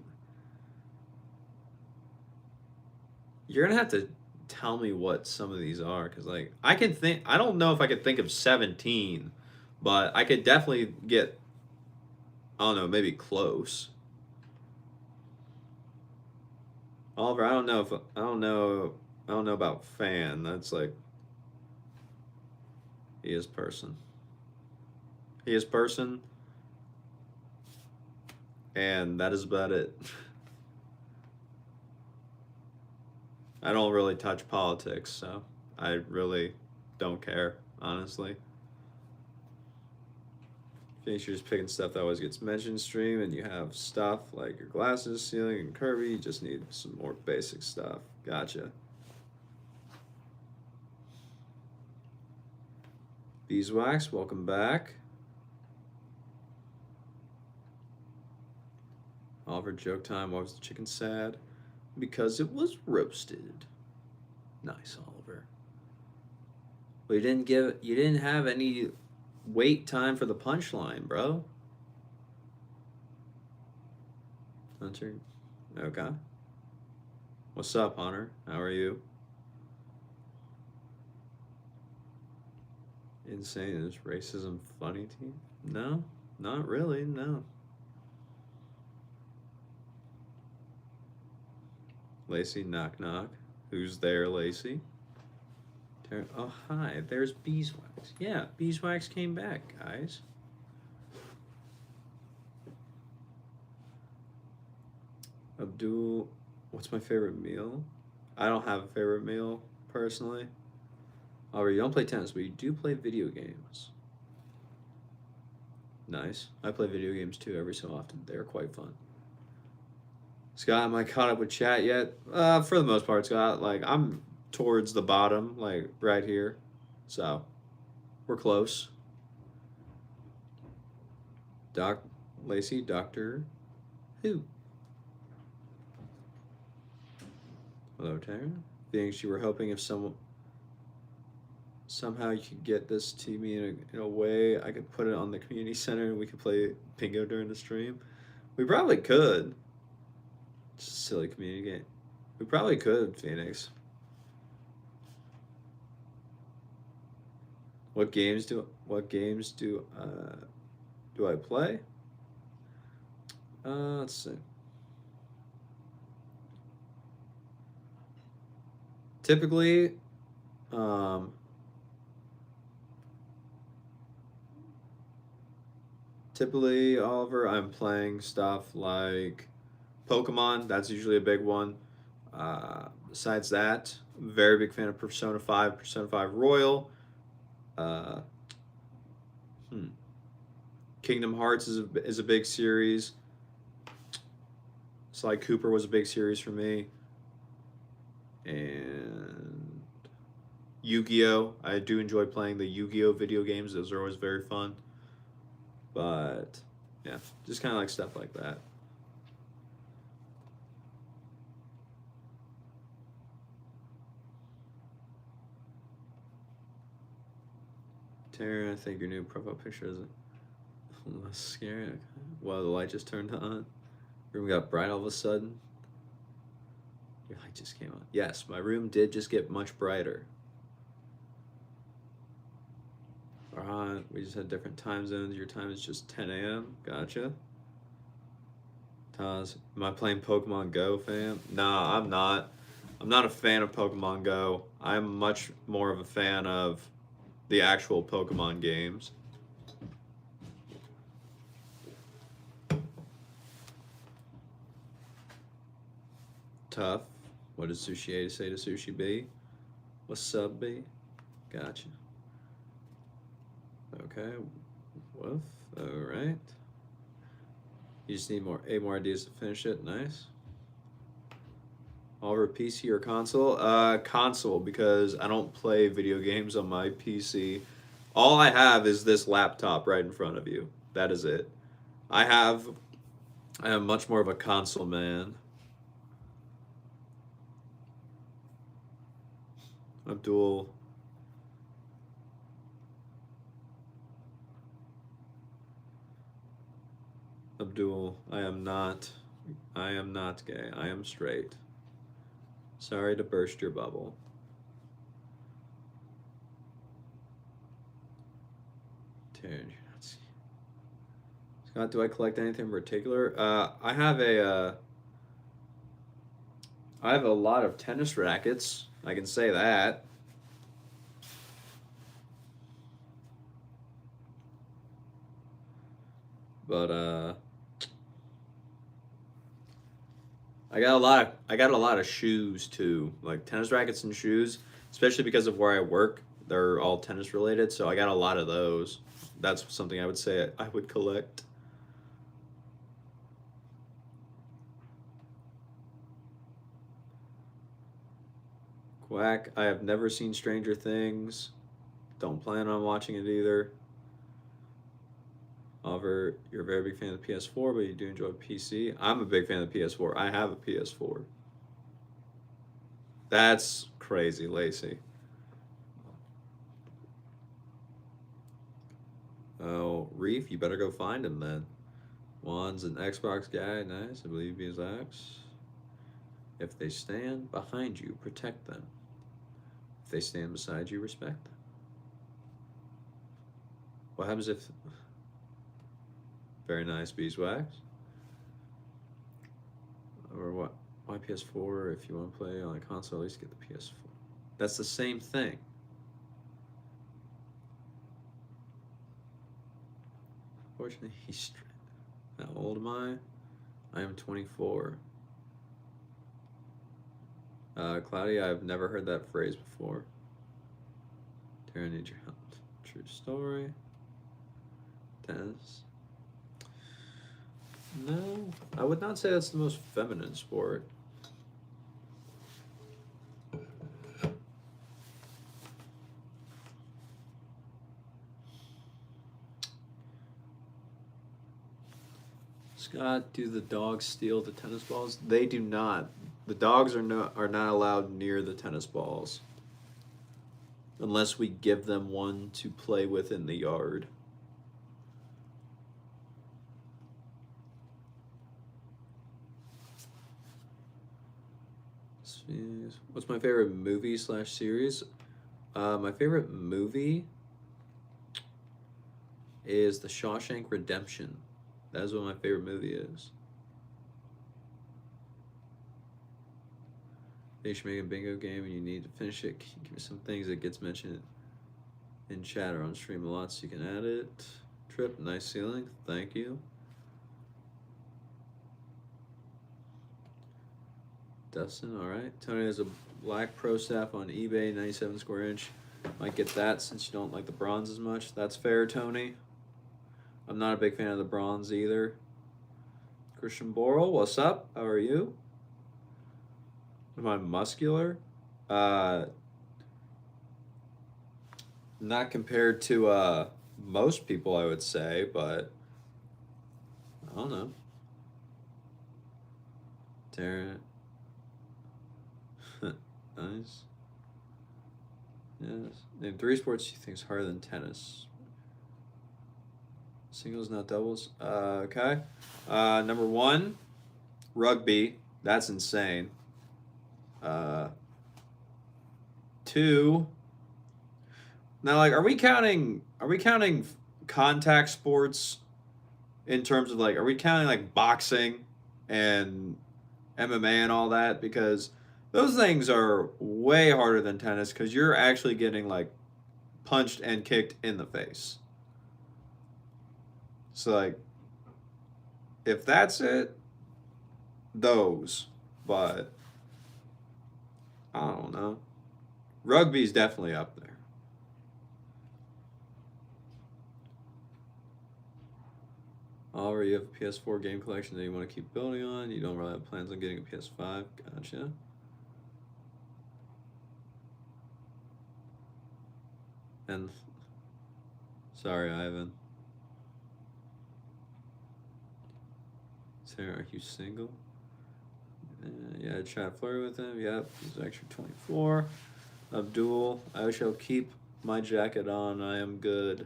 You're gonna have to tell me what some of these are, because like I can think. I don't know if I could think of 17, but I could definitely get. I don't know, maybe close. Oliver, I don't know if I don't know. I don't know about fan. That's like he is person. He is person, and that is about it. I don't really touch politics, so I really don't care, honestly. Think you're just picking stuff that always gets mentioned stream, and you have stuff like your glasses, ceiling, and Kirby. You just need some more basic stuff. Gotcha. Beeswax, welcome back. Oliver, joke time. Why was the chicken sad? Because it was roasted. Nice, Oliver. But you didn't have any wait time for the punchline, bro. Hunter. Okay. What's up, Hunter? How are you? Insane. Is racism funny to you? No, not really, no. Lacey, knock knock. Who's there, Lacey? Oh, hi. There's Beeswax. Yeah, Beeswax came back, guys. Abdul, what's my favorite meal? I don't have a favorite meal, personally. However, you don't play tennis, but you do play video games. Nice. I play video games too every so often. They're quite fun. Scott, am I caught up with chat yet? For the most part, Scott. Like, I'm towards the bottom, like, right here. So, we're close. Lacey, Doctor Who? Hello, Tara. Thinks you were hoping if somehow you could get this to me in a way I could put it on the community center and we could play bingo during the stream. We probably could. Just a silly community game. We probably could, Phoenix. Do I play? Let's see. Typically, um, Oliver, I'm playing stuff like Pokemon. That's usually a big one. Besides that, very big fan of Persona 5, Persona 5 Royal. Uh, hmm. Kingdom Hearts is a big series. Sly Cooper was a big series for me. And Yu-Gi-Oh! I do enjoy playing the Yu-Gi-Oh! Video games. Those are always very fun. But, yeah, just kind of like stuff like that. Tara, I think your new profile picture is less scary. Okay. Well, the light just turned on. Room got bright all of a sudden. Your light just came on. Yes, my room did just get much brighter. Alright, we just had different time zones. Your time is just 10 a.m. Gotcha. Taz, am I playing Pokemon Go, fam? Nah, I'm not. I'm not a fan of Pokemon Go. I'm much more of a fan of the actual Pokemon games. Tough. What does Sushi A say to Sushi B? What's up, B? Gotcha. Okay. Woof. Alright. You just need more ideas to finish it. Nice. Oliver, PC or console? Console, because I don't play video games on my PC. All I have is this laptop right in front of you. That is it. I am much more of a console man. Abdul. Abdul, I am not gay. I am straight. Sorry to burst your bubble. Dude, Scott, do I collect anything in particular? I have a lot of tennis rackets. I can say that. But I got a lot of shoes too, like tennis rackets and shoes, especially because of where I work. They're all tennis related, so I got a lot of those. That's something I would say I would collect. Quack, I have never seen Stranger Things. Don't plan on watching it either. Oliver, you're a very big fan of the PS4, but you do enjoy PC. I'm a big fan of the PS4. I have a PS4. That's crazy, Lacey. Oh, Reef, you better go find him then. Juan's an Xbox guy. Nice. I believe he is X. If they stand behind you, protect them. If they stand beside you, respect them. What happens if... Very nice, Beeswax. Or what? Why PS4? If you want to play on a console, at least get the PS4. That's the same thing. Fortunately, he's straight. How old am I? I am 24. Claudia, I've never heard that phrase before. Tara needs your help. True story. Tennis. No, I would not say that's the most feminine sport. Scott, do the dogs steal the tennis balls? They do not. The dogs are not allowed near the tennis balls unless we give them one to play with in the yard. What's my favorite movie / series? My favorite movie is The Shawshank Redemption. That is what my favorite movie is. You should make a bingo game and you need to finish it. Give me some things that gets mentioned in chat or on stream a lot so you can add it. Trip, nice ceiling. Thank you. Dustin, all right. Tony has a black Pro Staff on eBay, 97 square inch. Might get that since you don't like the bronze as much. That's fair, Tony. I'm not a big fan of the bronze either. Christian Borrell, what's up? How are you? Am I muscular? Not compared to most people, I would say, but I don't know. Darren. Nice. Yes. Name 3 sports you think is harder than tennis. Singles, not doubles. Okay. Number 1, rugby. That's insane. 2. Now, like, are we counting contact sports in terms of like, are we counting like boxing and MMA and all that? Because those things are way harder than tennis because you're actually getting like punched and kicked in the face. So like, if that's it, those. But I don't know. Rugby's definitely up there. Oliver, you have a PS4 game collection that you want to keep building on. You don't really have plans on getting a PS5. Gotcha. And sorry, Ivan. Sarah, are you single? Yeah, I tried to flirt with him. Yep, he's actually 24. Abdul, I shall keep my jacket on. I am good.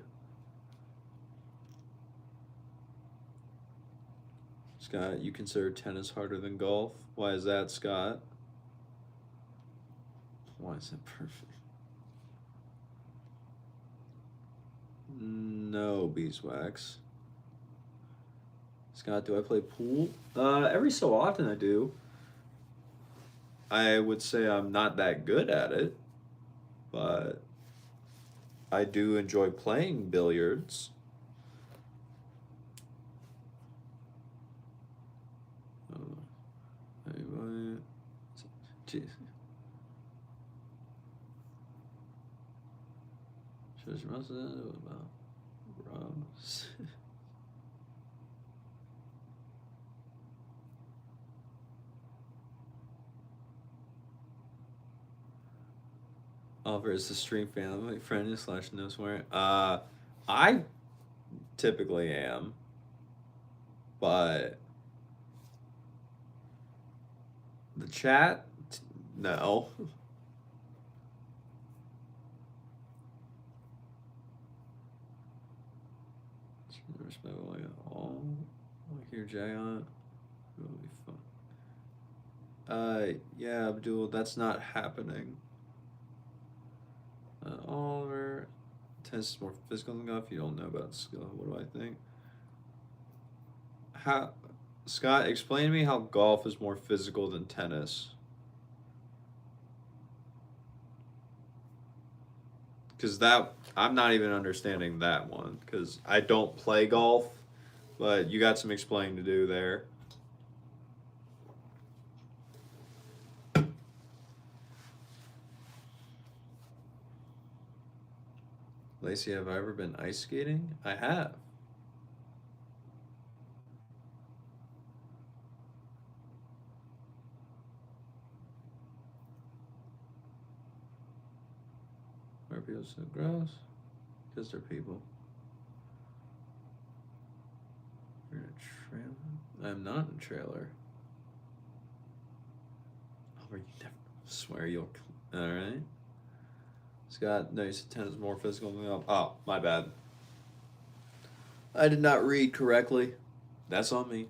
Scott, you consider tennis harder than golf? Why is that, Scott? Why is that perfect? No, beeswax. Scott, do I play pool? Every so often I do. I would say I'm not that good at it, but I do enjoy playing billiards. Jeez. Oliver is the stream family friendly / no swearing. I typically am, but the chat, no. Like all like your Jay on it. It'll be fun. Yeah, Abdul, that's not happening. Oliver, tennis is more physical than golf. You don't know about skill. What do I think? How, Scott, explain to me how golf is more physical than tennis. Because that, I'm not even understanding that one. Because I don't play golf, but you got some explaining to do there. Lacey, have I ever been ice skating? I have. Why are people so gross? Because they're people. You're in a trailer? I'm not in a trailer. Oh, you never swear you'll. Alright. Scott, no, you said tennis is more physical than golf. Oh, my bad. I did not read correctly. That's on me.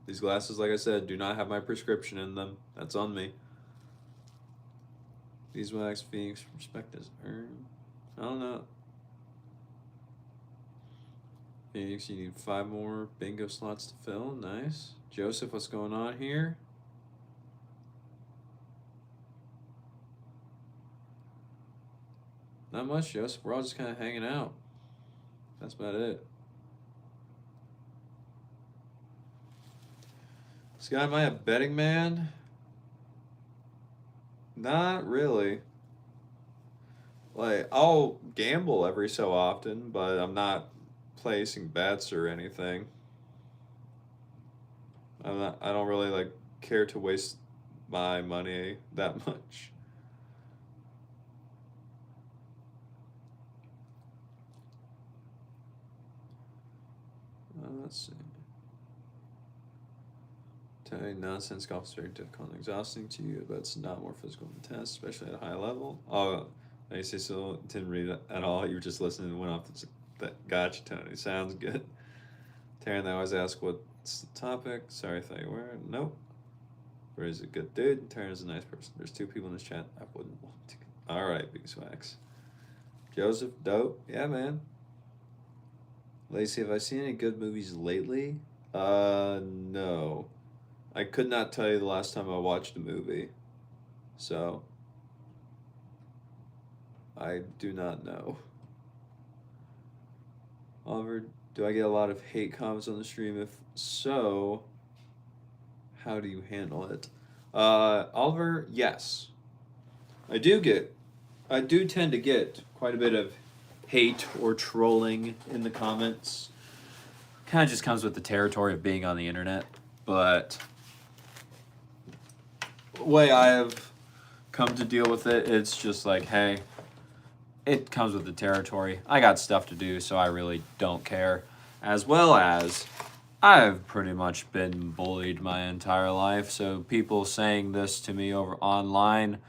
These glasses, like I said, do not have my prescription in them. That's on me. These wax Phoenix respect is earned. I don't know. Phoenix, you need 5 more bingo slots to fill. Nice. Joseph, what's going on here? Not much, Joseph. We're all just kind of hanging out. That's about it. Scott, am I a betting man? Not really. Like, I'll gamble every so often, but I'm not placing bets or anything. I don't really like care to waste my money that much. Let's see. Telling nonsense golf is very difficult and exhausting to you, but it's not more physical intense, especially at a high level. Oh, I say so. Didn't read it at all. You were just listening and went off. That gotcha, Tony. Sounds good. Taryn, they always ask what's the topic. Sorry, I thought you were. Nope. Ray's a good dude. Taryn is a nice person. There's 2 people in this chat I wouldn't want to. All right, Beeswax. Joseph, dope. Yeah, man. Lacey, have I seen any good movies lately? No. I could not tell you the last time I watched a movie. So, I do not know. Oliver, do I get a lot of hate comments on the stream? If so, how do you handle it? Oliver, yes. I do tend to get quite a bit of hate or trolling in the comments. Kind of just comes with the territory of being on the internet. But the way I have come to deal with it, it's just like, hey, it comes with the territory. I got stuff to do, so I really don't care. As well as I've pretty much been bullied my entire life, so people saying this to me over online,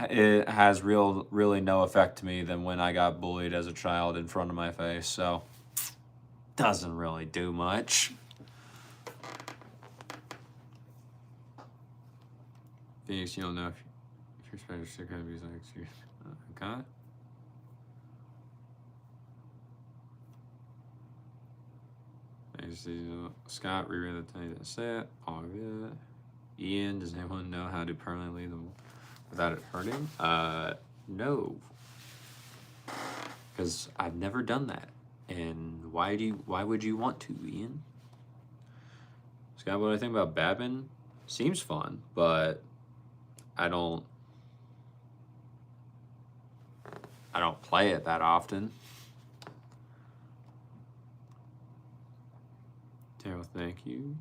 it has really no effect to me than when I got bullied as a child in front of my face, so doesn't really do much. Phoenix, you don't know if you're supposed to kind of be like, okay. Scott, reread the thing that said. Oh, yeah. Ian, does anyone know how to permanently leave them without it hurting? No. Because I've never done that. And why would you want to, Ian? Scott, what do I think about badminton? Seems fun, but I don't play it that often. Daryl, thank you.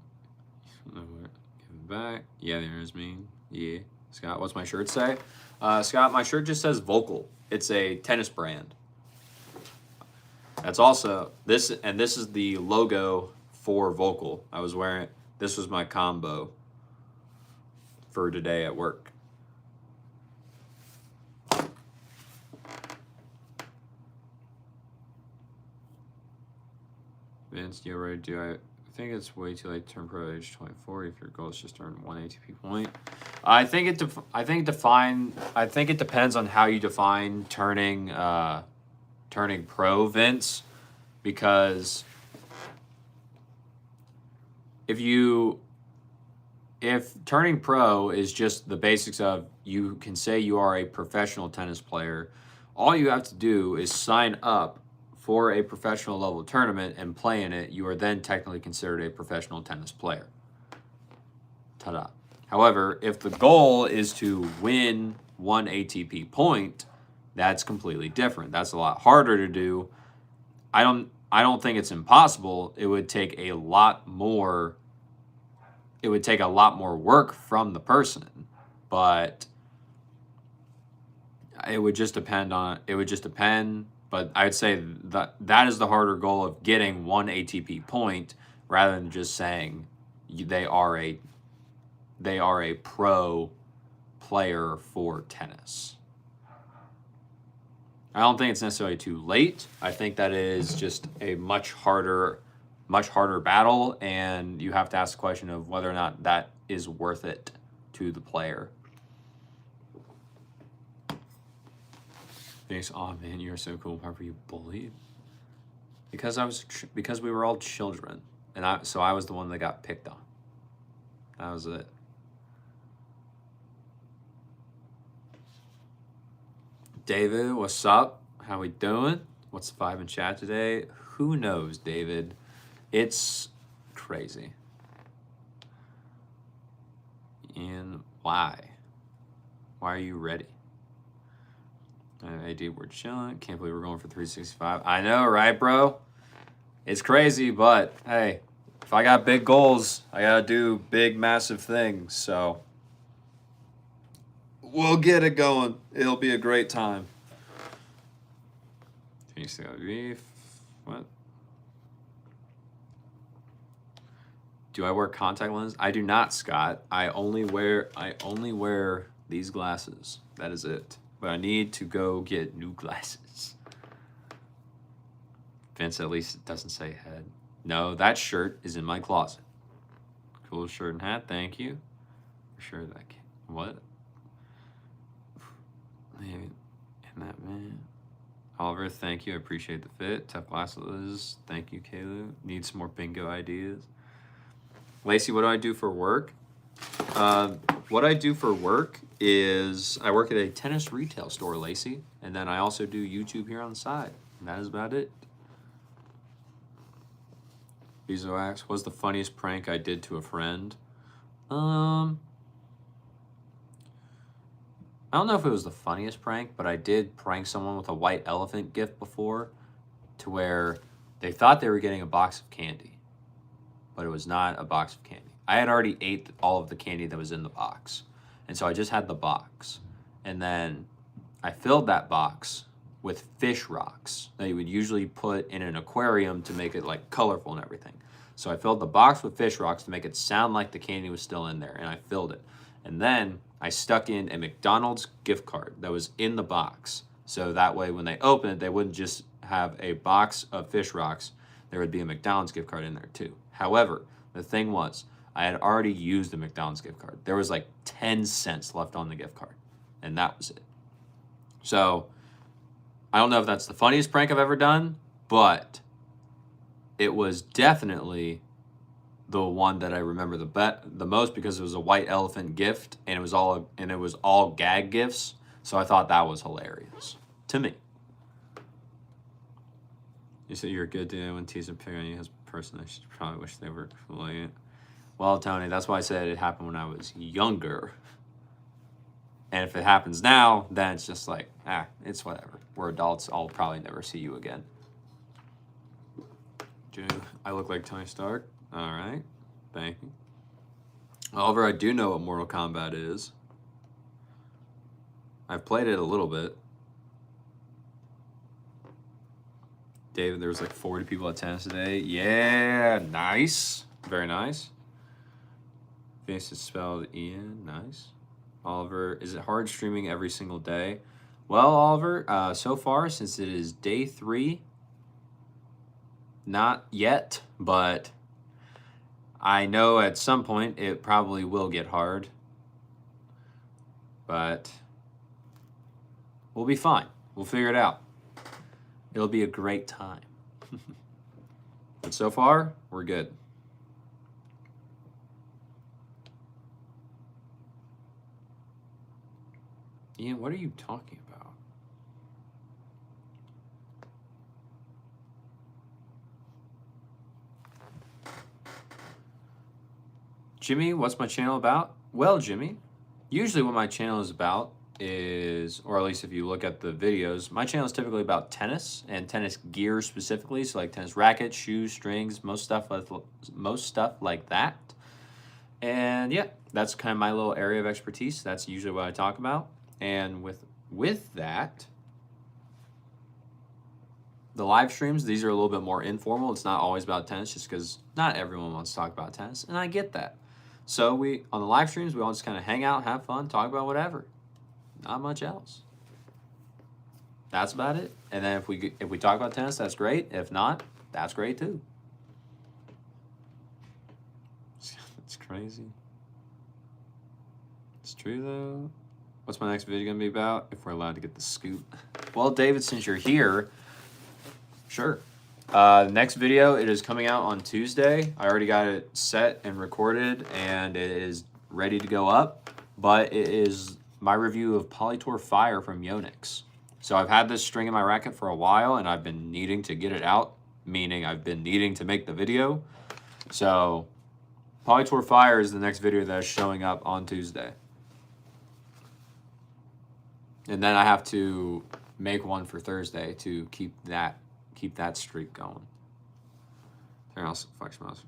Give it back. Yeah, there's me. Yeah. Scott, what's my shirt say? Scott, my shirt just says Vocal. It's a tennis brand. That's also this, and this is the logo for Vocal. I was wearing, this was my combo for today at work. Vince, you already do I think it's way too late to turn pro at age 24 if your goal is just to earn 1 ATP point. I think it depends on how you define turning pro, Vince, because if turning pro is just the basics of you can say you are a professional tennis player, all you have to do is sign up for a professional level tournament and play in it. You are then technically considered a professional tennis player. Ta-da. However, if the goal is to win 1 ATP point, that's completely different. That's a lot harder to do. I don't think it's impossible. It would take a lot more work from the person, but it would just depend. But I'd say that is the harder goal of getting 1 ATP point rather than just saying they are a pro player for tennis. I don't think it's necessarily too late. I think that is just a much harder battle, and you have to ask the question of whether or not that is worth it to the player. Thanks. Oh man, you're so cool. Why were you bullied? Because we were all children, and I was the one that got picked on. That was it. David, what's up? How we doing? What's the vibe in chat today? Who knows, David? It's crazy. And why? Why are you ready? AD, we're chilling. Can't believe we're going for 365. I know, right, bro? It's crazy, but hey, if I got big goals, I gotta do big, massive things. So we'll get it going. It'll be a great time. What? Do I wear contact lenses? I do not, Scott. I only wear these glasses. That is it. But I need to go get new glasses. Vince, at least it doesn't say head. No, that shirt is in my closet. Cool shirt and hat, thank you. For sure that what? Maybe in that man. Oliver, thank you. I appreciate the fit. Tough glasses. Thank you, Caleb. Need some more bingo ideas. Lacey, what do I do for work? What I do for work is I work at a tennis retail store, Lacey, and then I also do YouTube here on the side. And that is about it. Bezo asks, what's the funniest prank I did to a friend? I don't know if it was the funniest prank, but I did prank someone with a white elephant gift before, to where they thought they were getting a box of candy, but it was not a box of candy. I had already ate all of the candy that was in the box, and so I just had the box. And then I filled that box with fish rocks that you would usually put in an aquarium to make it like colorful and everything. So I filled the box with fish rocks to make it sound like the candy was still in there, and I filled it. And then I stuck in a McDonald's gift card that was in the box. So that way when they opened it, they wouldn't just have a box of fish rocks. There would be a McDonald's gift card in there too. However, the thing was, I had already used the McDonald's gift card. There was like 10 cents left on the gift card, and that was it. So I don't know if that's the funniest prank I've ever done, but it was definitely the one that I remember the most, because it was a white elephant gift, and it was all gag gifts. So I thought that was hilarious to me. You said you're a good dude when teasing pick on you as a person. I should probably wish they were like. Well, Tony, that's why I said it happened when I was younger. And if it happens now, then it's just like, it's whatever. We're adults. I'll probably never see you again. I look like Tony Stark. All right. Thank you. Oliver, I do know what Mortal Kombat is. I've played it a little bit. David, there was like 40 people at tennis today. Yeah, nice. Very nice. Face is spelled Ian. Nice. Oliver, is it hard streaming every single day? Well, Oliver, so far, since it is day 3, not yet, but I know at some point it probably will get hard. But we'll be fine. We'll figure it out. It'll be a great time. But so far, we're good. Ian, what are you talking about? Jimmy, what's my channel about? Well, Jimmy, usually what my channel is about is, or at least if you look at the videos, my channel is typically about tennis and tennis gear specifically. So like tennis rackets, shoes, strings, most stuff like that. And yeah, that's kind of my little area of expertise. That's usually what I talk about. And with that, the live streams, these are a little bit more informal. It's not always about tennis, just because not everyone wants to talk about tennis, and I get that. So on the live streams, we all just kind of hang out, have fun, talk about whatever. Not much else. That's about it. And then if we talk about tennis, that's great. If not, that's great too. It's crazy. It's true though. What's my next video gonna be about? If we're allowed to get the scoop. Well, David, since you're here, sure. Next video, it is coming out on Tuesday. I already got it set and recorded, and it is ready to go up. But it is my review of Polytour Fire from Yonex. So I've had this string in my racket for a while, and I've been needing to get it out, meaning I've been needing to make the video. So Polytour Fire is the next video that is showing up on Tuesday. And then I have to make one for Thursday to keep that streak going. Turn off flex mouse.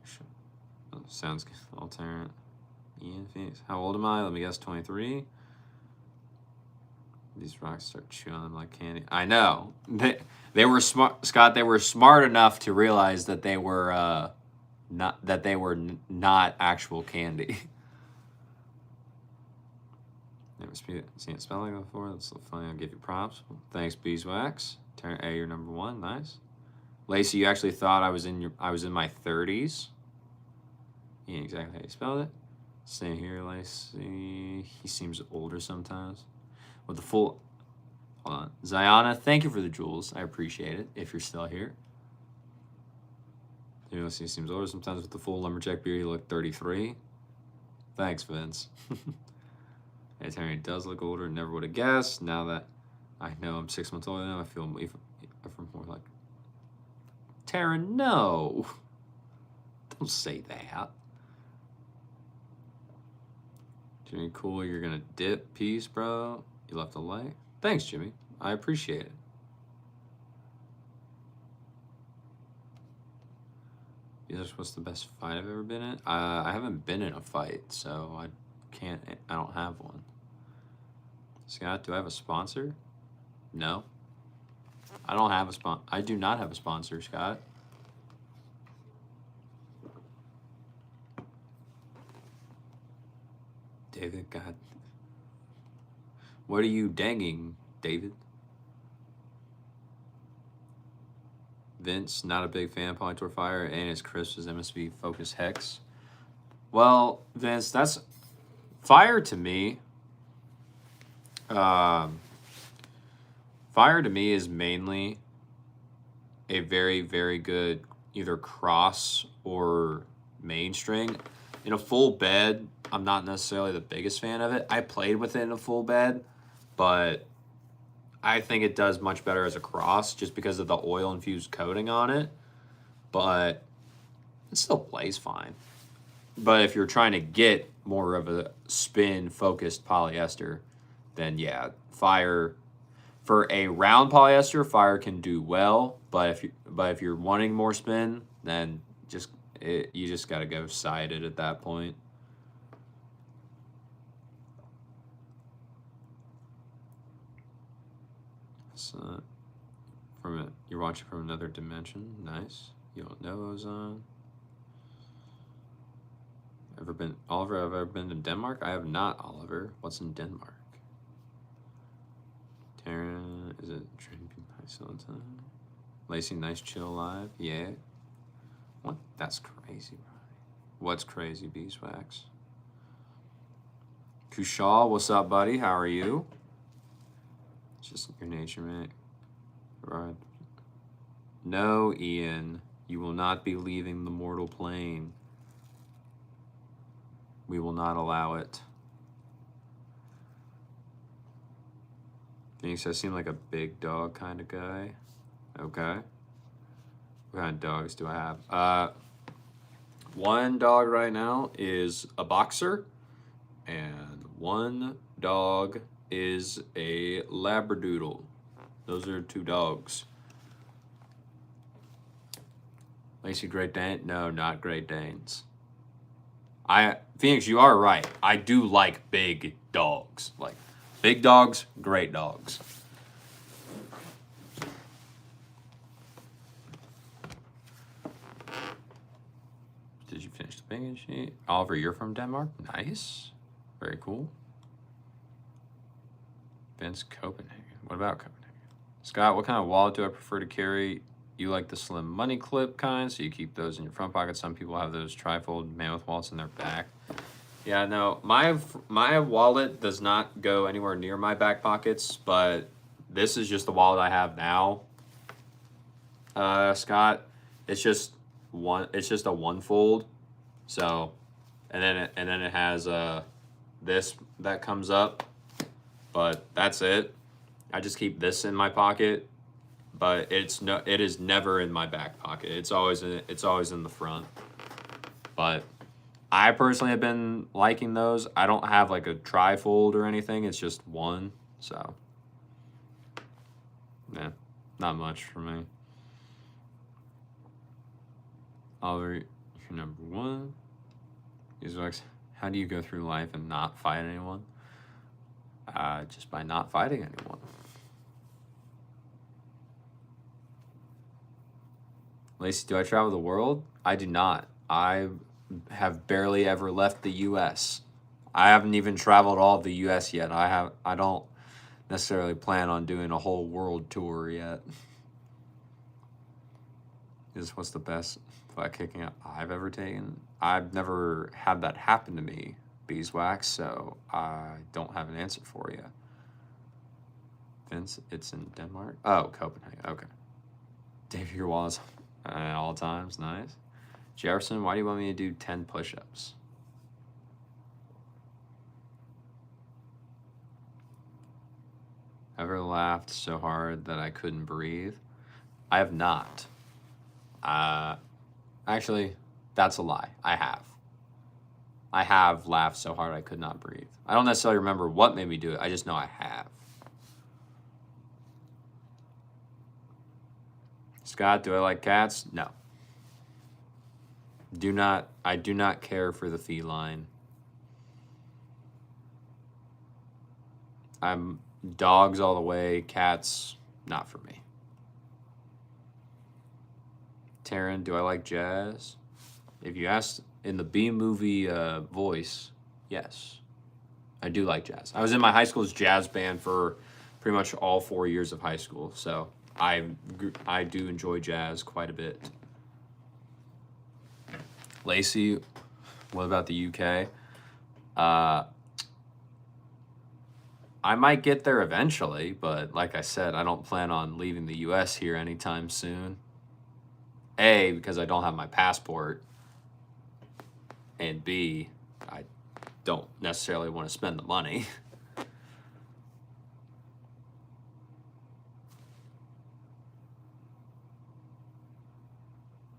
Sounds good. Alternate. Ian Phoenix. How old am I? Let me guess, 23. These rocks start chewing them like candy. I know. They were smart, Scott. They were smart enough to realize that they were not actual candy. Never seen it spell like that before. That's so funny. I'll give you props. Thanks, Beeswax. Turn A, you're number 1. Nice. Lacey, you actually thought I was in my 30s. Yeah, exactly how you spelled it. Same here, Lacey. He seems older sometimes. With the full, hold on. Ziana, thank you for the jewels. I appreciate it. If you're still here. You know, he seems older sometimes with the full lumberjack beard. You look 33. Thanks, Vince. Terry does look older. Never would have guessed. Now that I know I'm 6 months older now, I feel more like Taryn. No, don't say that. Jimmy, cool. You're gonna dip. Peace, bro. You left a like. Thanks, Jimmy. I appreciate it. What's the best fight I've ever been in? I haven't been in a fight, so I don't have one. Scott, do I have a sponsor? No. I don't have a sponsor. I do not have a sponsor, Scott. David, God. What are you danging, David? Vince, not a big fan of Polytour Fire, and as crisp as MSB Focus Hex. Well, Vince, that's Fire to me. Fire to me is mainly a very, very good either cross or main string. In a full bed, I'm not necessarily the biggest fan of it. I played with it in a full bed, but I think it does much better as a cross just because of the oil-infused coating on it. But it still plays fine. But if you're trying to get more of a spin-focused polyester, then yeah, Fire for a round polyester, Fire can do well. But if you're wanting more spin, then you just got to go sided at that point. So, you're watching from another dimension. Nice. You don't know Ozone. Oliver, have I ever been to Denmark? I have not, Oliver. What's in Denmark? Taryn, is it drinking nice all the time? Lacey, nice chill live. Yeah. What? That's crazy, bro. What's crazy, Beeswax? Kushal, what's up, buddy? How are you? It's just your nature, mate. Right. No, Ian, you will not be leaving the mortal plane. We will not allow it. Phoenix, I seem like a big dog kind of guy. Okay. What kind of dogs do I have? One dog right now is a boxer, and one dog is a Labradoodle. Those are 2 dogs. Lacey, Great Dane? No, not Great Danes. Phoenix, you are right. I do like big dogs. Like, big dogs, great dogs. Did you finish the bacon sheet? Oliver, you're from Denmark? Nice. Very cool. Vince, Copenhagen. What about Copenhagen? Scott, what kind of wallet do I prefer to carry? You like the slim money clip kind, so you keep those in your front pocket. Some people have those trifold mammoth wallets in their back. Yeah, no, my wallet does not go anywhere near my back pockets, but this is just the wallet I have now. Scott, It's just one. It's just a one fold. So, and then it has this that comes up, but that's it. I just keep this in my pocket, but it is never in my back pocket. It's always in the front. But I personally have been liking those. I don't have like a tri-fold or anything. It's just one. So, yeah, not much for me. Oliver, you're number one. Beeswax, how do you go through life and not fight anyone? Just by not fighting anyone. Lacey, do I travel the world? I do not. I have barely ever left the U.S. I haven't even traveled all of the U.S. yet. I don't necessarily plan on doing a whole world tour yet. What's the best butt kicking I've ever taken? I've never had that happen to me, Beeswax, so I don't have an answer for you. Vince, it's in Denmark? Oh, Copenhagen, okay. David, your wall is at all times, nice. Jefferson, why do you want me to do 10 push-ups? Ever laughed so hard that I couldn't breathe? I have not. Actually, that's a lie. I have. I have laughed so hard I could not breathe. I don't necessarily remember what made me do it. I just know I have. Scott, do I like cats? No. I do not care for the feline. I'm dogs all the way, cats, not for me. Taryn, do I like jazz? If you asked in the B movie voice, yes. I do like jazz. I was in my high school's jazz band for pretty much all 4 years of high school, so I do enjoy jazz quite a bit. Lacey, what about the UK? I might get there eventually, but like I said, I don't plan on leaving the US here anytime soon. A, because I don't have my passport, and B, I don't necessarily want to spend the money.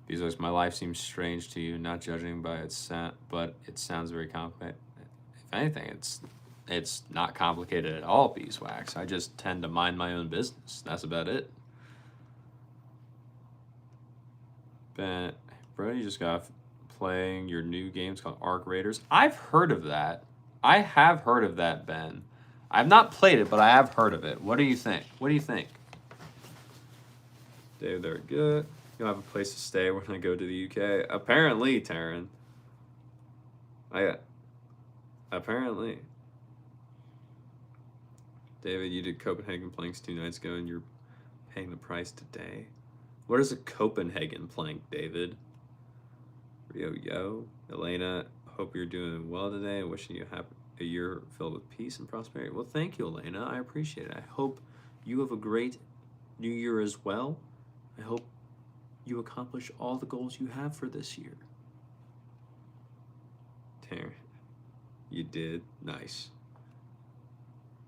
Because my life seems strange to you, not judging by its but it sounds very complicated. If anything, it's not complicated at all, Beeswax. I just tend to mind my own business. That's about it. Ben, bro, you just got playing your new games called Arc Raiders. I've heard of that. I have heard of that, Ben. I've not played it, but I have heard of it. What do you think? What do you think? Dave, they're good. You'll have a place to stay when I go to the UK. Apparently, Taryn. Apparently. David, you did Copenhagen planks 2 nights ago and you're paying the price today. What is a Copenhagen plank, David? Yo. Elena, hope you're doing well today and wishing you a year filled with peace and prosperity. Well, thank you, Elena. I appreciate it. I hope you have a great new year as well. I hope you accomplish all the goals you have for this year. Taryn, you did. Nice.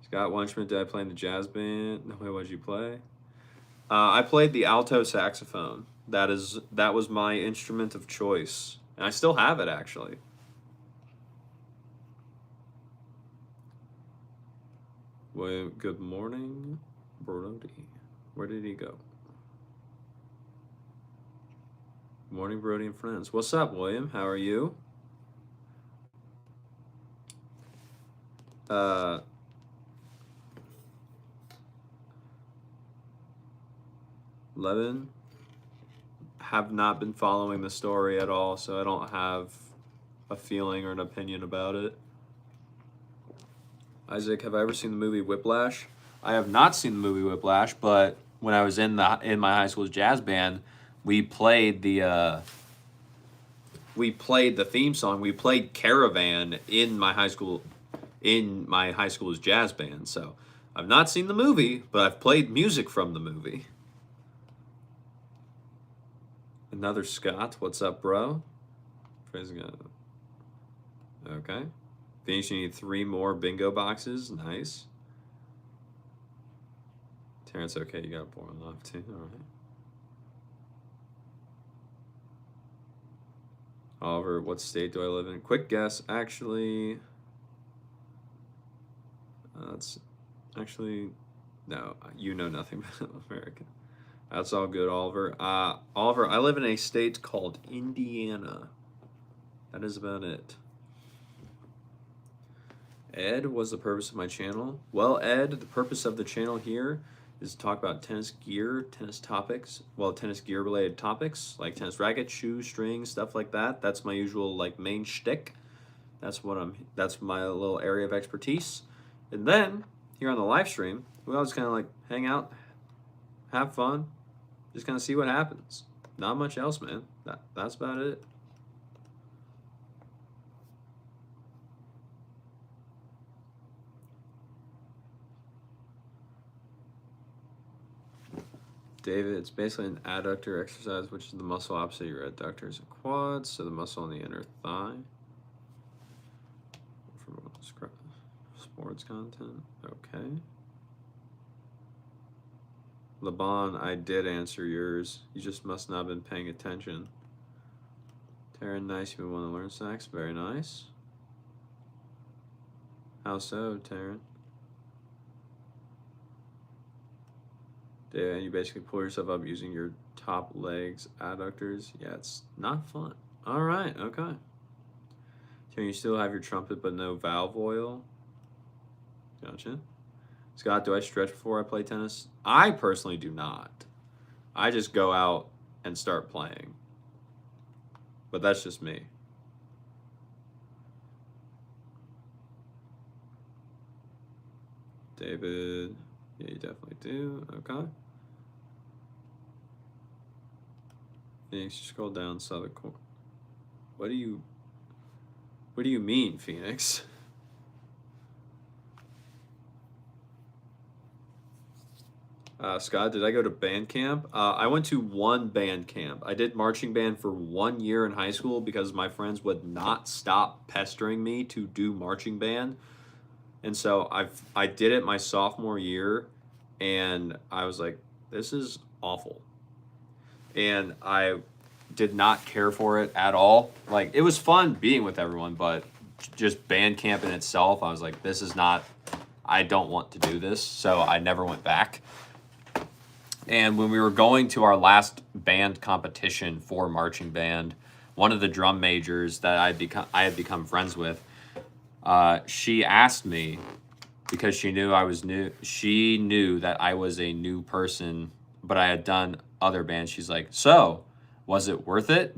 Scott Wunschman, did I play in the jazz band? No way, what did you play? I played the alto saxophone. That was my instrument of choice. And I still have it, actually. Well, good morning, Brody. Where did he go? Good morning, Brody and friends. What's up, William? How are you? Levin, have not been following the story at all, so I don't have a feeling or an opinion about it. Isaac, have I ever seen the movie Whiplash? I have not seen the movie Whiplash, but when I was in my high school's jazz band, we played the theme song. We played Caravan in my high school's jazz band. So I've not seen the movie, but I've played music from the movie. Another Scott. What's up, bro? Praise God. Okay. Phoenix, you need 3 more bingo boxes. Nice. Terrence, okay, you got a board love too. All right. Oliver, what state do I live in? Quick guess. Actually, that's actually no. You know nothing about America. That's all good, Oliver. Oliver, I live in a state called Indiana. That is about it. Ed, what's the purpose of my channel? Well, Ed, the purpose of the channel here is to talk about tennis gear, tennis topics, tennis gear related topics like tennis rackets, shoes, strings, stuff like that. That's my usual like main shtick. That's my little area of expertise. And then here on the live stream, we always kind of like hang out, have fun, just kind of see what happens. Not much else, man. That's about it. David, it's basically an adductor exercise, which is the muscle opposite your adductors and quads, so the muscle on the inner thigh. For sports content, okay. Laban, I did answer yours. You just must not have been paying attention. Taryn, nice. You want to learn sex? Very nice. How so, Taryn? Yeah, you basically pull yourself up using your top legs adductors. Yeah, it's not fun. All right, okay. Taryn, you still have your trumpet but no valve oil? Gotcha. Scott, do I stretch before I play tennis? I personally do not. I just go out and start playing. But that's just me. David, yeah, you definitely do. Okay. Phoenix, you scroll down, southern corner. What do you mean, Phoenix? Scott, did I go to band camp? I went to one band camp. I did marching band for 1 year in high school because my friends would not stop pestering me to do marching band. And so I did it my sophomore year, and I was like, this is awful. And I did not care for it at all. Like, it was fun being with everyone, but just band camp in itself, I was like, this is not, I don't want to do this. So I never went back. And when we were going to our last band competition for marching band, one of the drum majors that I had become friends with, she asked me, because she knew I was new, she knew that I was a new person, but I had done other bands. She's like, so was it worth it?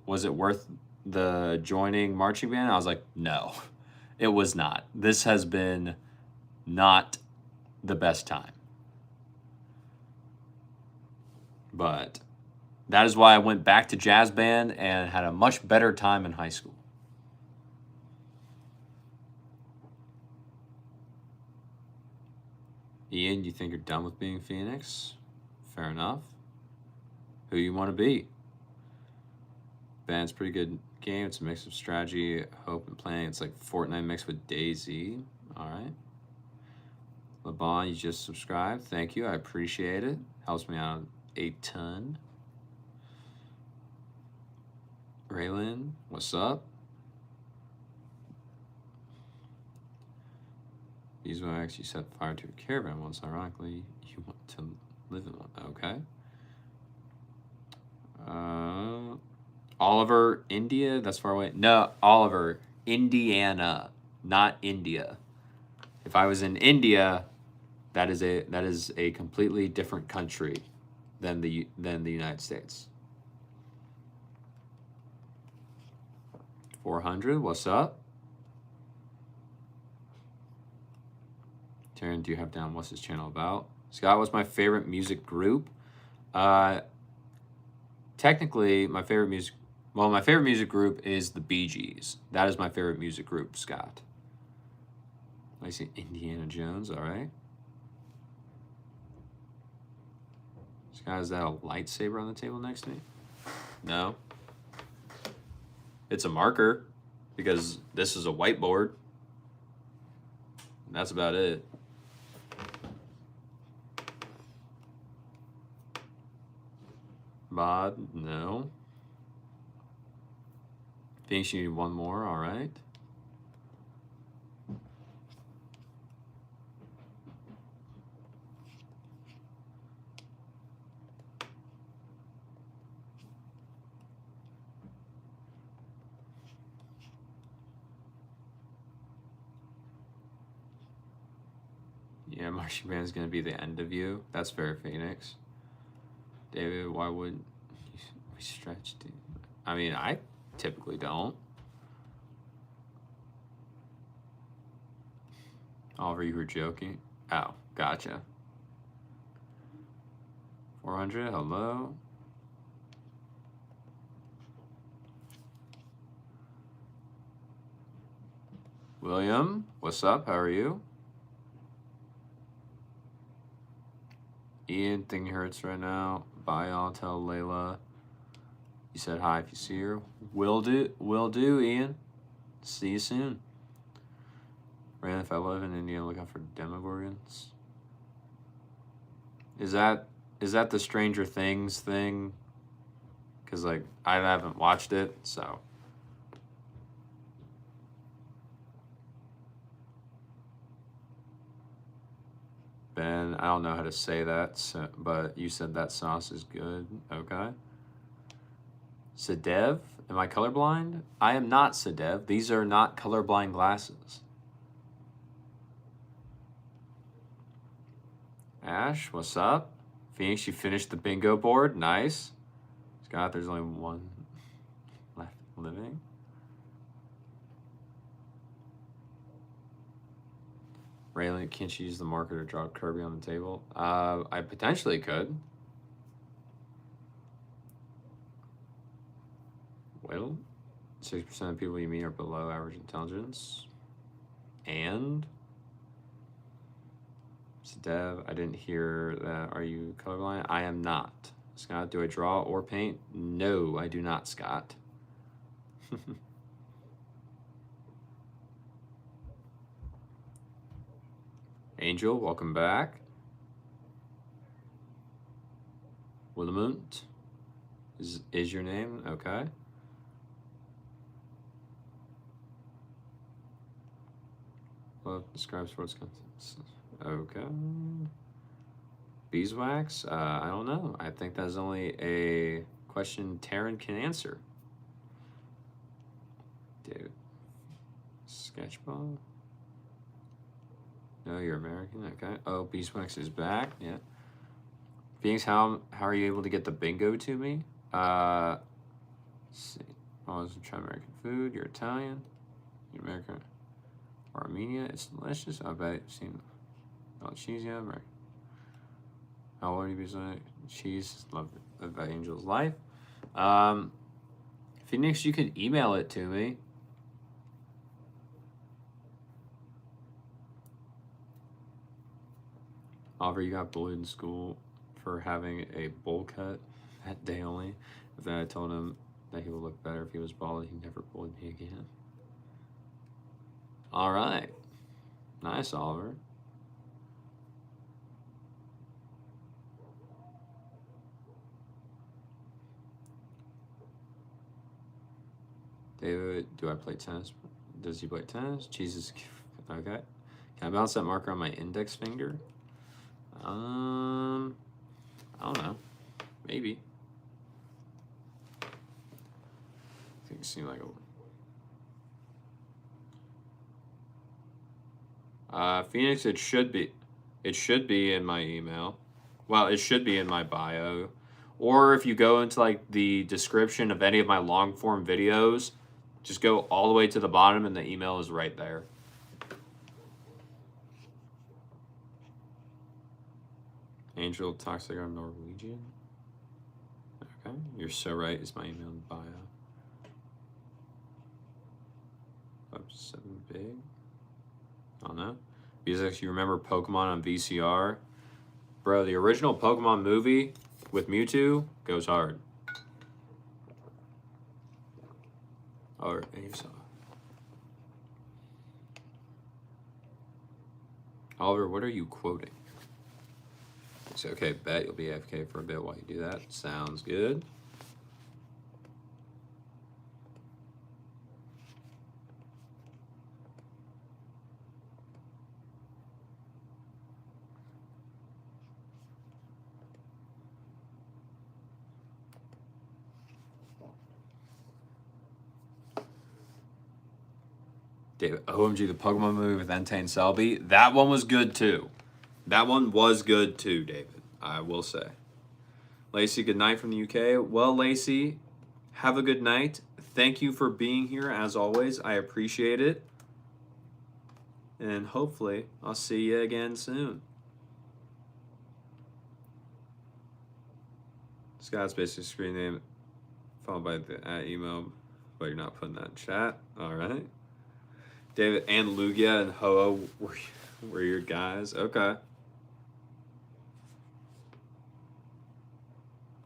Was it worth the joining marching band? I was like, no, it was not. This has been not the best time. But that is why I went back to jazz band and had a much better time in high school. Ian, you think you're done with being Phoenix? Fair enough. Who you want to be? Band's pretty good game. It's a mix of strategy, hope, and planning. It's like Fortnite mixed with DayZ. All right. LeBon, you just subscribed. Thank you. I appreciate it. Helps me out a ton. Raylan, what's up? These will actually set fire to a caravan once. Ironically, you want to live in one. Okay. Oliver, India? That's far away. No, Oliver, Indiana, not India. If I was in India, that is a completely different country than the United States. 400, what's up? Taryn, do you have down what's his channel about? Scott, what's my favorite music group? Technically, my favorite music group is the Bee Gees. That is my favorite music group, Scott. I see Indiana Jones, all right. Scott, is that a lightsaber on the table next to me? No. It's a marker because this is a whiteboard. That's about it. Bod, no. Think you need one more, all right. Yeah, Marching Band's gonna be the end of you. That's fair, Phoenix. David, why wouldn't we stretch? I mean, I typically don't. Oliver, you were joking. Oh, gotcha. 400, hello. William, what's up? How are you? Ian, thing hurts right now. Bye, I'll tell Layla. You said hi if you see her. Will do, Ian. See you soon. Rand, if I live in India, look out for Demogorgons. Is that the Stranger Things thing? Because, like, I haven't watched it, so. Ben, I don't know how to say that, so, but you said that sauce is good. Okay. Sadev, am I colorblind? I am not, Sadev. These are not colorblind glasses. Ash, what's up? Phoenix, you finished the bingo board. Nice. Scott, there's only one left living. Raylan, can't you use the marker to draw Kirby on the table? I potentially could. Well, 6% of people you meet are below average intelligence. And Dev, I didn't hear that. Are you colorblind? I am not. Scott, do I draw or paint? No, I do not, Scott. Angel, welcome back. Willamont is your name? Okay. Well, describe sports contents. Okay. Beeswax? I don't know. I think that's only a question Taryn can answer. Dude. Sketchball? No, you're American. Okay. Oh, Beeswax is back. Yeah. Phoenix, how are you able to get the bingo to me? Let's see. Oh, let's try American food. You're Italian. You're American. Or Armenia. It's delicious. I bet you've seen. Oh, cheese, yeah, American. How old are you? Beside cheese, love about Angel's life. Phoenix, you could email it to me. Oliver, you got bullied in school for having a bowl cut that day only. But then I told him that he would look better if he was bald. He never bullied me again. All right. Nice, Oliver. David, do I play tennis? Does he play tennis? Jesus. Okay. Can I bounce that marker on my index finger? I don't know. Maybe. I think it seemed like a... Phoenix, it should be in my email. Well, it should be in my bio. Or if you go into like the description of any of my long form videos, just go all the way to the bottom and the email is right there. Angel Toxic are Norwegian. Okay, you're so right. It's my email in bio. 7 big. I don't know. Because you remember Pokemon on VCR? Bro, the original Pokemon movie with Mewtwo goes hard. Or Asa. Oliver, what are you quoting? It's okay, bet you'll be AFK for a bit while you do that. Sounds good. David, OMG, the Pokemon movie with Entei and Selby. That one was good too. That one was good too, David. I will say. Lacey, good night from the UK. Well, Lacey, have a good night. Thank you for being here as always. I appreciate it. And hopefully, I'll see you again soon. Scott's basically screen name followed by the email, but you're not putting that in chat. All right. David and Lugia and Ho were your guys. Okay.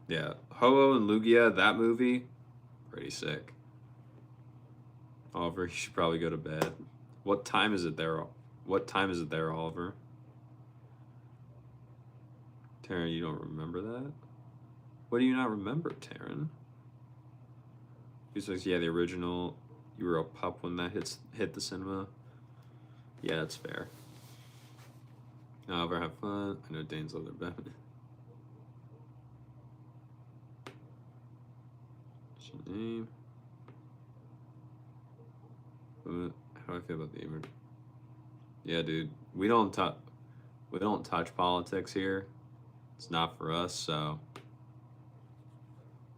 Yeah, Ho and Lugia, that movie, pretty sick. Oliver, you should probably go to bed. What time is it there? What time is it there, Oliver? Taryn, you don't remember that? What do you not remember, Taryn? He says, yeah, the original. You were a pup when that hit the cinema. Yeah, that's fair. Oliver, have fun. I know Dane's love their bed. What's your name? How do I feel about the image? Yeah, dude, we don't touch politics here. It's not for us, so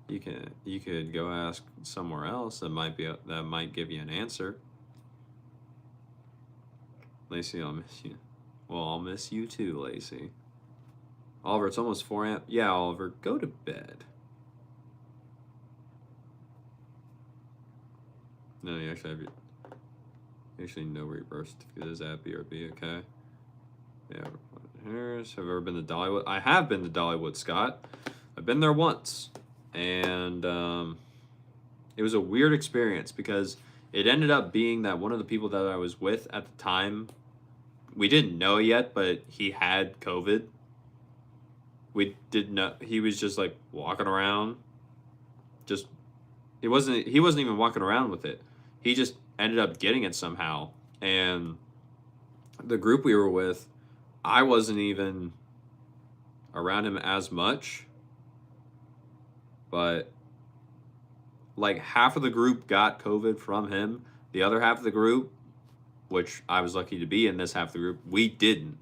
you could go ask somewhere else that might give you an answer. Lacey, I'll miss you. Well, I'll miss you too, Lacey. Oliver, it's almost 4 a.m. Yeah, Oliver, go to bed. No, you actually know where your birth certificate is at, BRB, okay? Yeah, have you ever been to Dollywood? I have been to Dollywood, Scott. I've been there once. And it was a weird experience because it ended up being that one of the people that I was with at the time, we didn't know yet, but he had COVID. We didn't know. He was just like walking around. He wasn't even walking around with it. He just ended up getting it somehow. And the group we were with, I wasn't even around him as much. But like half of the group got COVID from him. The other half of the group, which I was lucky to be in this half of the group, we didn't,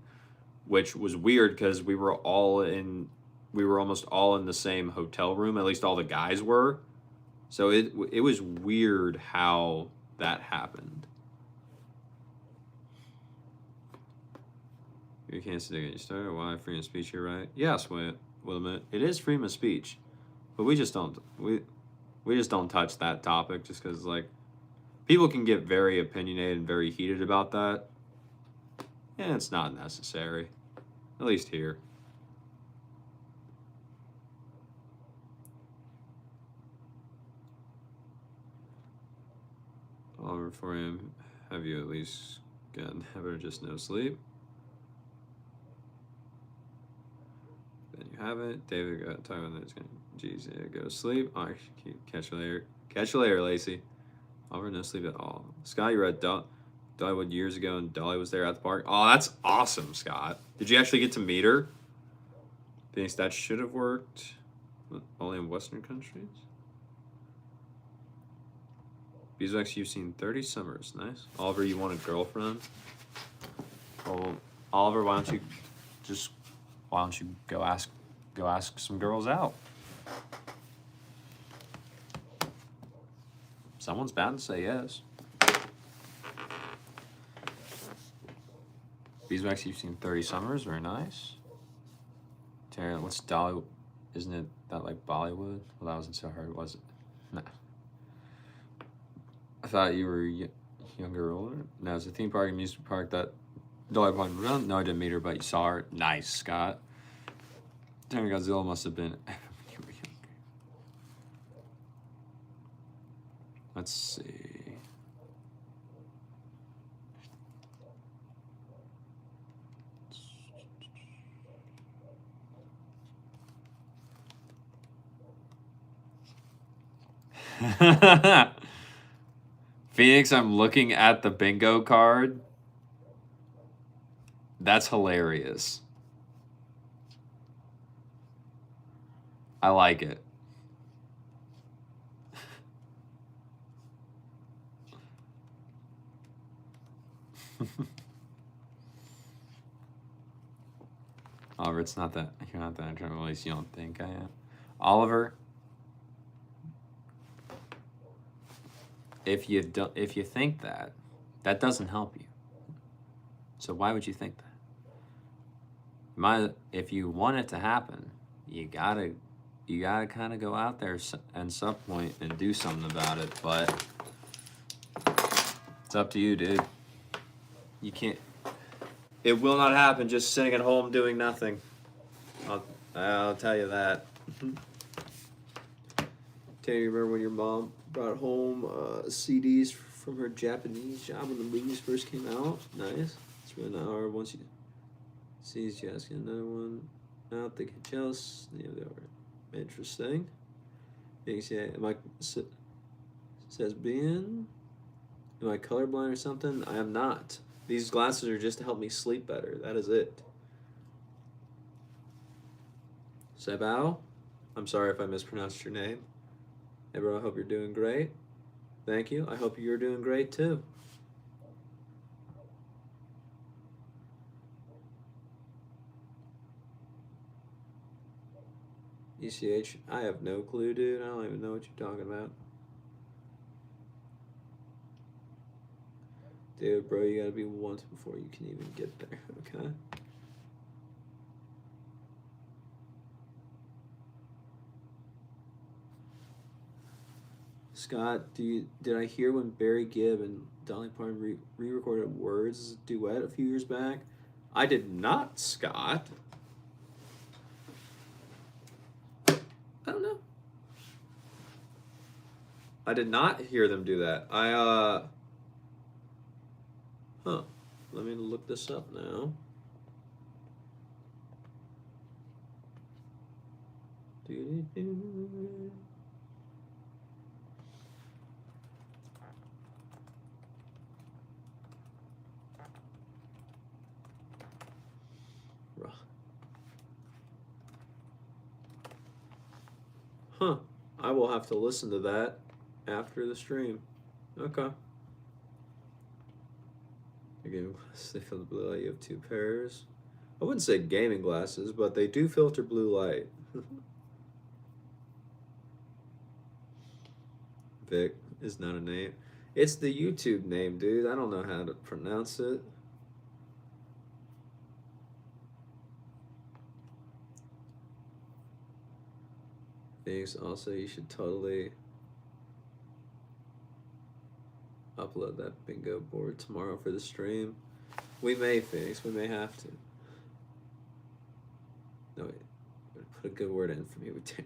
which was weird because we were almost all in the same hotel room. At least all the guys were. So it was weird how that happened. You can't say get you started. Why freedom of speech? You're right. Yes, Willamette. It is freedom of speech. But we just don't touch that topic just because like people can get very opinionated and very heated about that. And it's not necessary. At least here. Oliver, 4 a.m. Have you at least gotten ever just no sleep? Then you haven't. David got talking about it's gonna. Jeez, yeah, go to sleep. All right, catch you later. Catch you later, Lacey. Oliver, no sleep at all. Scott, you were at Dollywood years ago, and Dolly was there at the park. Oh, that's awesome, Scott. Did you actually get to meet her? Thinks that should have worked only in Western countries. Beeswax, you've seen 30 summers. Nice. Oliver, you want a girlfriend? Well, Oliver, why don't you go ask some girls out? Someone's bound to say yes. Beeswax, you've seen 30 summers. Very nice. Taryn, what's Dollywood? Isn't it that like Bollywood? Well, that wasn't so hard, was it? Nah. I thought you were younger or older. No, it's a theme park, amusement park that Dolly Parton run. No, I didn't meet her, but you saw her. Nice, Scott. Taryn Godzilla must have been when you were younger. Let's see. Phoenix, I'm looking at the bingo card. That's hilarious. I like it. Oliver, it's not that you're not that introvert. At least you don't think I am. Oliver, if you think that, that doesn't help you. So why would you think that? If you want it to happen, you gotta kind of go out there and some point and do something about it. But it's up to you, dude. You can't. It will not happen just sitting at home doing nothing. I'll tell you that. Tanny, remember when your mom brought home CDs from her Japanese job when the movies first came out? Nice. It's really not hard once you see you asking another one out. They get jealous. Yeah, they are interesting. Thanks, yeah. Says being. Am I colorblind or something? I am not. These glasses are just to help me sleep better. That is it. Sebao, I'm sorry if I mispronounced your name. Hey bro, I hope you're doing great. Thank you. I hope you're doing great too. ECH, I have no clue, dude. I don't even know what you're talking about. Dude, bro, you gotta be once before you can even get there, okay? Scott, did I hear when Barry Gibb and Dolly Parton re-recorded Words as a duet a few years back? I did not, Scott. I don't know. I did not hear them do that. Let me look this up now. Huh. I will have to listen to that after the stream. Okay. Gaming glasses, they filter blue light. You have two pairs. I wouldn't say gaming glasses, but they do filter blue light. Vic is not a name. It's the YouTube name, dude. I don't know how to pronounce it. Thanks. Also, you should totally upload that bingo board tomorrow for the stream. We may, Phoenix. We may have to. No, wait. Put a good word in for me with Darren.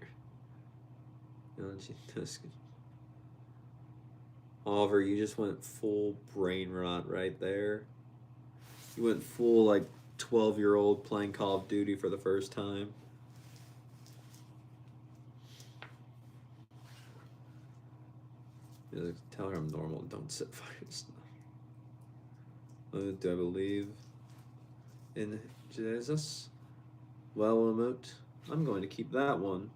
Oliver, you just went full brain rot right there. You went full, like, 12-year-old playing Call of Duty for the first time. Tell her I'm normal. Don't set fires. Do I believe in Jesus? Well, Emote, I'm going to keep that one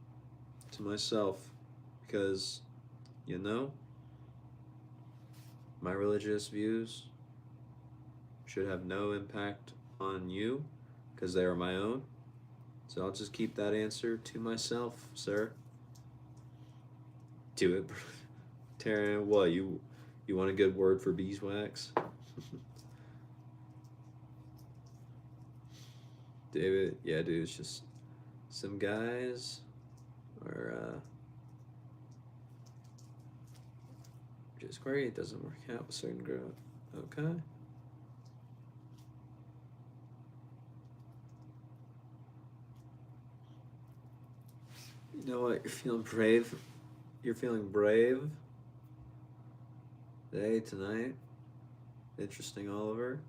to myself because, you know, my religious views should have no impact on you because they are my own. So I'll just keep that answer to myself, sir. Do it, bro. Taryn, what, you want a good word for beeswax? David, yeah, dude, it's just some guys are just great. It doesn't work out with certain growth. Okay. You know what? You're feeling brave. You're feeling brave. Today, tonight. Interesting, Oliver.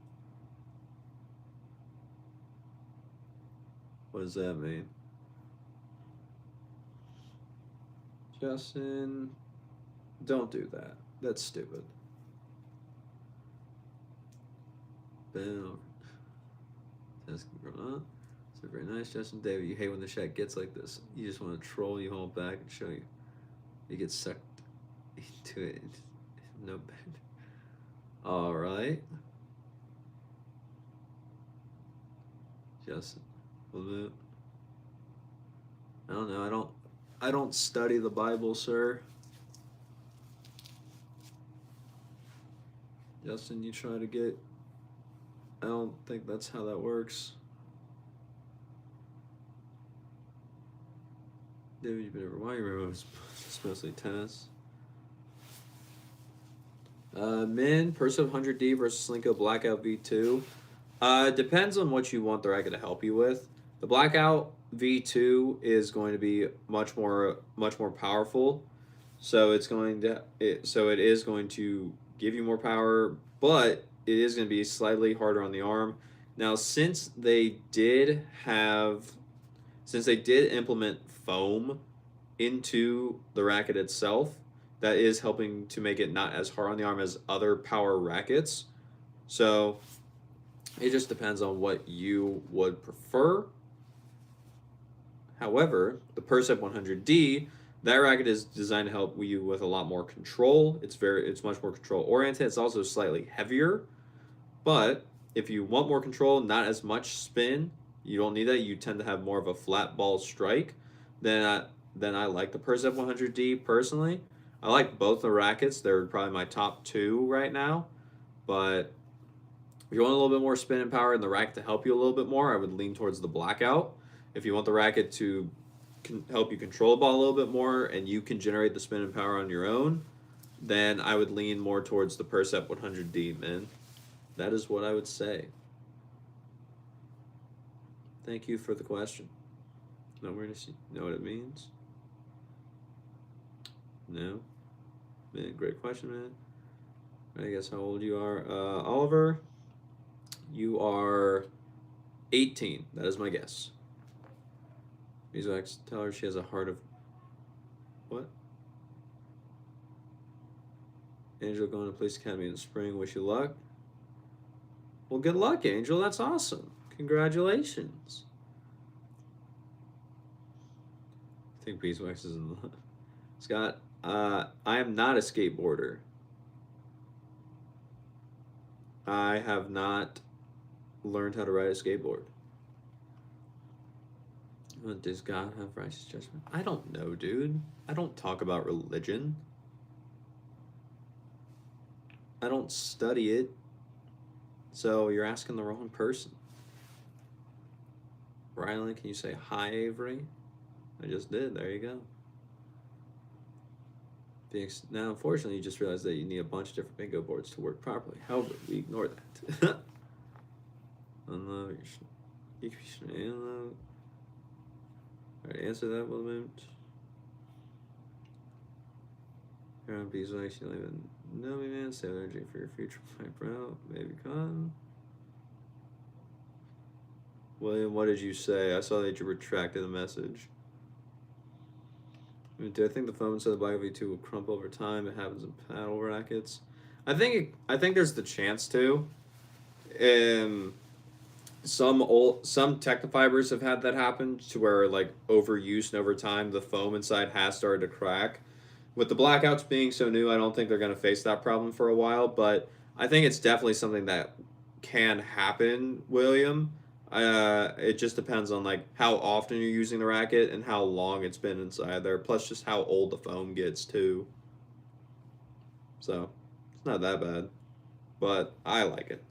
What does that mean? Justin, don't do that. That's stupid. Boom. That's grown up. So very nice, Justin. David, you hate when the chat gets like this. You just want to troll, you hold back and show you. You get sucked into it. No bad. All right. Justin, a little bit. I don't know. I don't study the Bible, sir. Justin, you try to get. I don't think that's how that works. David, you've been over. Why you remember it's mostly tennis? Men, Percival 100D versus Slinko Blackout V2. Depends on what you want the racket to help you with. The Blackout V2 is going to be much more powerful. So it is going to give you more power, but it is going to be slightly harder on the arm. Now, since they did implement foam into the racket itself, that is helping to make it not as hard on the arm as other power rackets. So it just depends on what you would prefer. However, the Percept 100D, that racket is designed to help you with a lot more control. It's much more control oriented. It's also slightly heavier. But if you want more control, not as much spin, you don't need that. You tend to have more of a flat ball strike. Then I like the Percept 100D personally. I like both the rackets. They're probably my top two right now. But if you want a little bit more spin and power and the racket to help you a little bit more, I would lean towards the Blackout. If you want the racket to help you control the ball a little bit more and you can generate the spin and power on your own, then I would lean more towards the Percept 100D, man. That is what I would say. Thank you for the question. Know what it means? No? Man, great question, man. I guess how old you are. Oliver, you are 18. That is my guess. Beeswax, tell her she has a heart of... What? Angel going to Police Academy in the spring. Wish you luck. Well, good luck, Angel. That's awesome. Congratulations. I think Beeswax is in the... Scott, I am not a skateboarder. I have not learned how to ride a skateboard. Does God have righteous judgment? I don't know, dude. I don't talk about religion. I don't study it. So you're asking the wrong person. Rylan, can you say hi, Avery? I just did. There you go. Now, unfortunately, you just realized that you need a bunch of different bingo boards to work properly. However, we ignore that. Unlove your... Alright, answer that one moment. Your own bees like you even know me, man. Save energy for your future. My bro, maybe con. William, what did you say? I saw that you retracted the message. Do I think the foam inside the Black V2 will crumple over time? It happens in paddle rackets. I think there's the chance to. Some Technofibers have had that happen to where like overuse and over time the foam inside has started to crack. With the blackouts being so new, I don't think they're going to face that problem for a while, but I think it's definitely something that can happen, William. It just depends on like how often you're using the racket and how long it's been inside there, plus just how old the foam gets too. So it's not that bad, but I like it.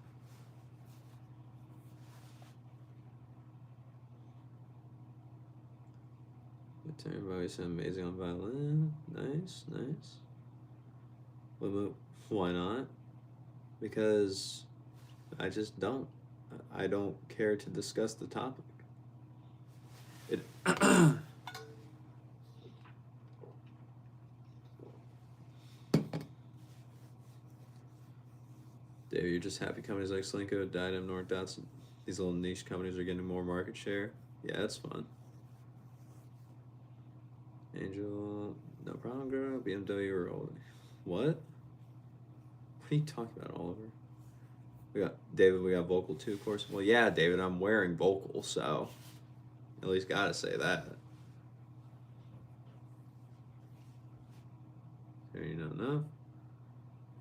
Everybody's amazing on violin. Nice, nice. Why not? Because I just don't. I don't care to discuss the topic. just happy companies like Slinko, Dynam, North Dots, these little niche companies are getting more market share? Yeah, that's fun. Angel, no problem, girl. BMW or old. What? What are you talking about, Oliver? We got David. We got vocal too, of course. Well, yeah, David. I'm wearing vocal, so at least gotta say that. There you don't know.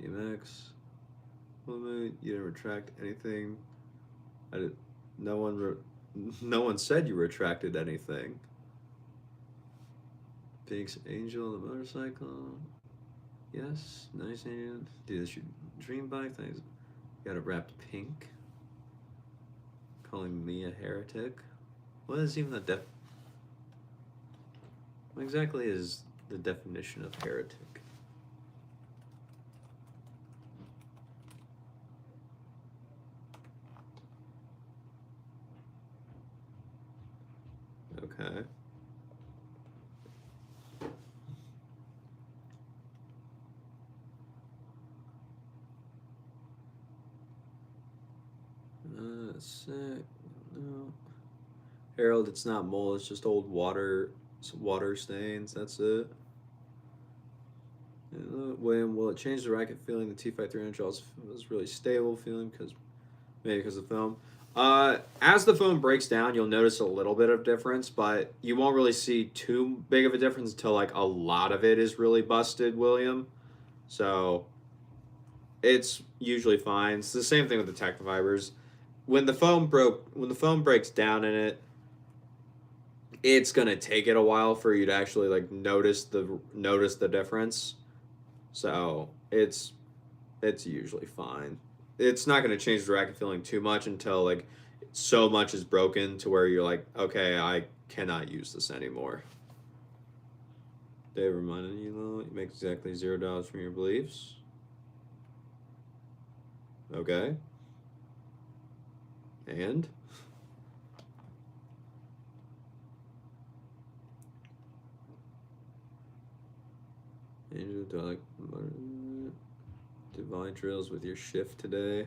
DMX. Well, you didn't retract anything. I did. No one. No one said you retracted anything. Phoenix Angel, the motorcycle. Yes, nice and dude, this your dream bike. Thanks. Got it wrapped pink. Calling me a heretic. What is even the what exactly is the definition of heretic? Okay. Sick. No. Harold, it's not mold. It's just old water stains. That's it. William, will it change the racket feeling? The T5300 also was really stable feeling maybe because of the foam. As the foam breaks down, you'll notice a little bit of difference, but you won't really see too big of a difference until like a lot of it is really busted, William. So it's usually fine. It's the same thing with the Tecnofibers. When the foam breaks down in it, it's gonna take it a while for you to actually like notice the difference. So it's usually fine. It's not gonna change the racket feeling too much until like so much is broken to where you're like, okay, I cannot use this anymore. Dave reminded you though, you make exactly $0 from your beliefs. Okay. And Angel, do I like divine drills with your shift today?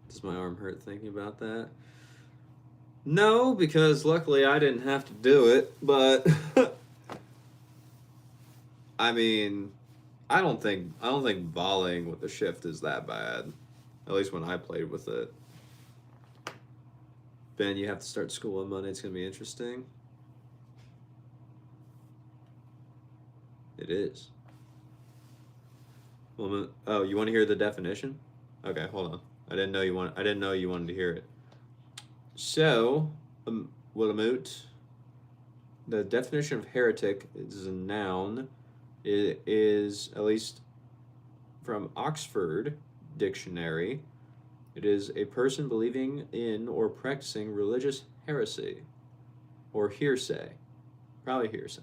Does my arm hurt thinking about that? No, because luckily I didn't have to do it, but I mean, I don't think volleying with the shift is that bad. At least when I played with it. Ben, you have to start school on Monday. It's gonna be interesting. It is. Well, oh, you want to hear the definition? Okay, hold on. I didn't know you wanted to hear it. So, Willamute, the definition of heretic is a noun. It is, at least from Oxford Dictionary, it is a person believing in or practicing religious heresy or hearsay. Probably hearsay.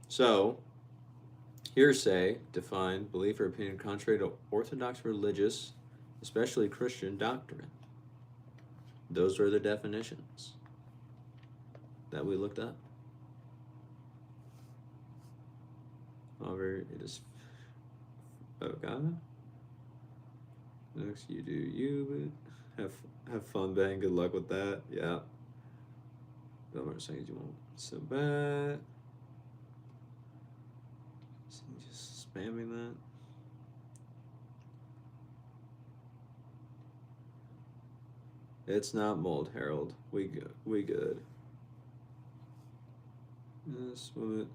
So, hearsay, defined, belief or opinion contrary to orthodox religious, especially Christian doctrine. Those are the definitions that we looked up. However, it is okay. Next, you do you, but have fun, Ben. Good luck with that. Yeah. Don't remember saying you won't so bad. Just spamming that. It's not mold, Harold. We good. This woman,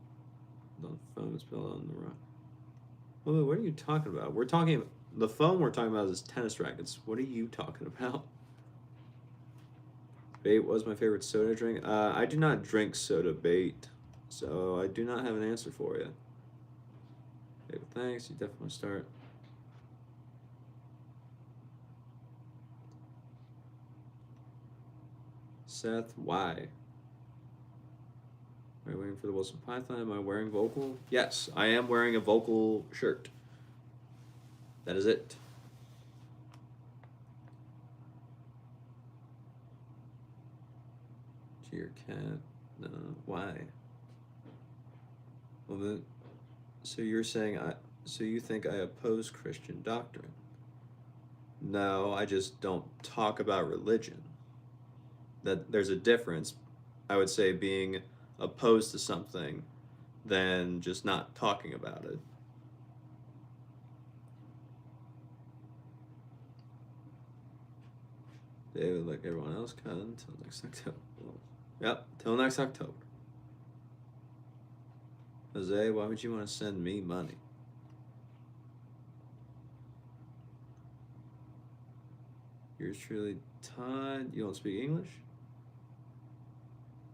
the foam is spelled on the rock. Well, what are you talking about? The foam we're talking about is tennis rackets. What are you talking about? Bait was my favorite soda drink. I do not drink soda bait, so I do not have an answer for you. David, thanks. You definitely start. Seth, why? Are you waiting for the Wilson Python? Am I wearing vocal? Yes, I am wearing a vocal shirt. That is it. To your cat? No. Why? Well, then, so you're saying so you think I oppose Christian doctrine? No, I just don't talk about religion. That there's a difference, I would say, being opposed to something than just not talking about it. David, like everyone else, can until next October. Well, yep, till next October. Jose, why would you want to send me money? Yours truly, Todd. You don't speak English?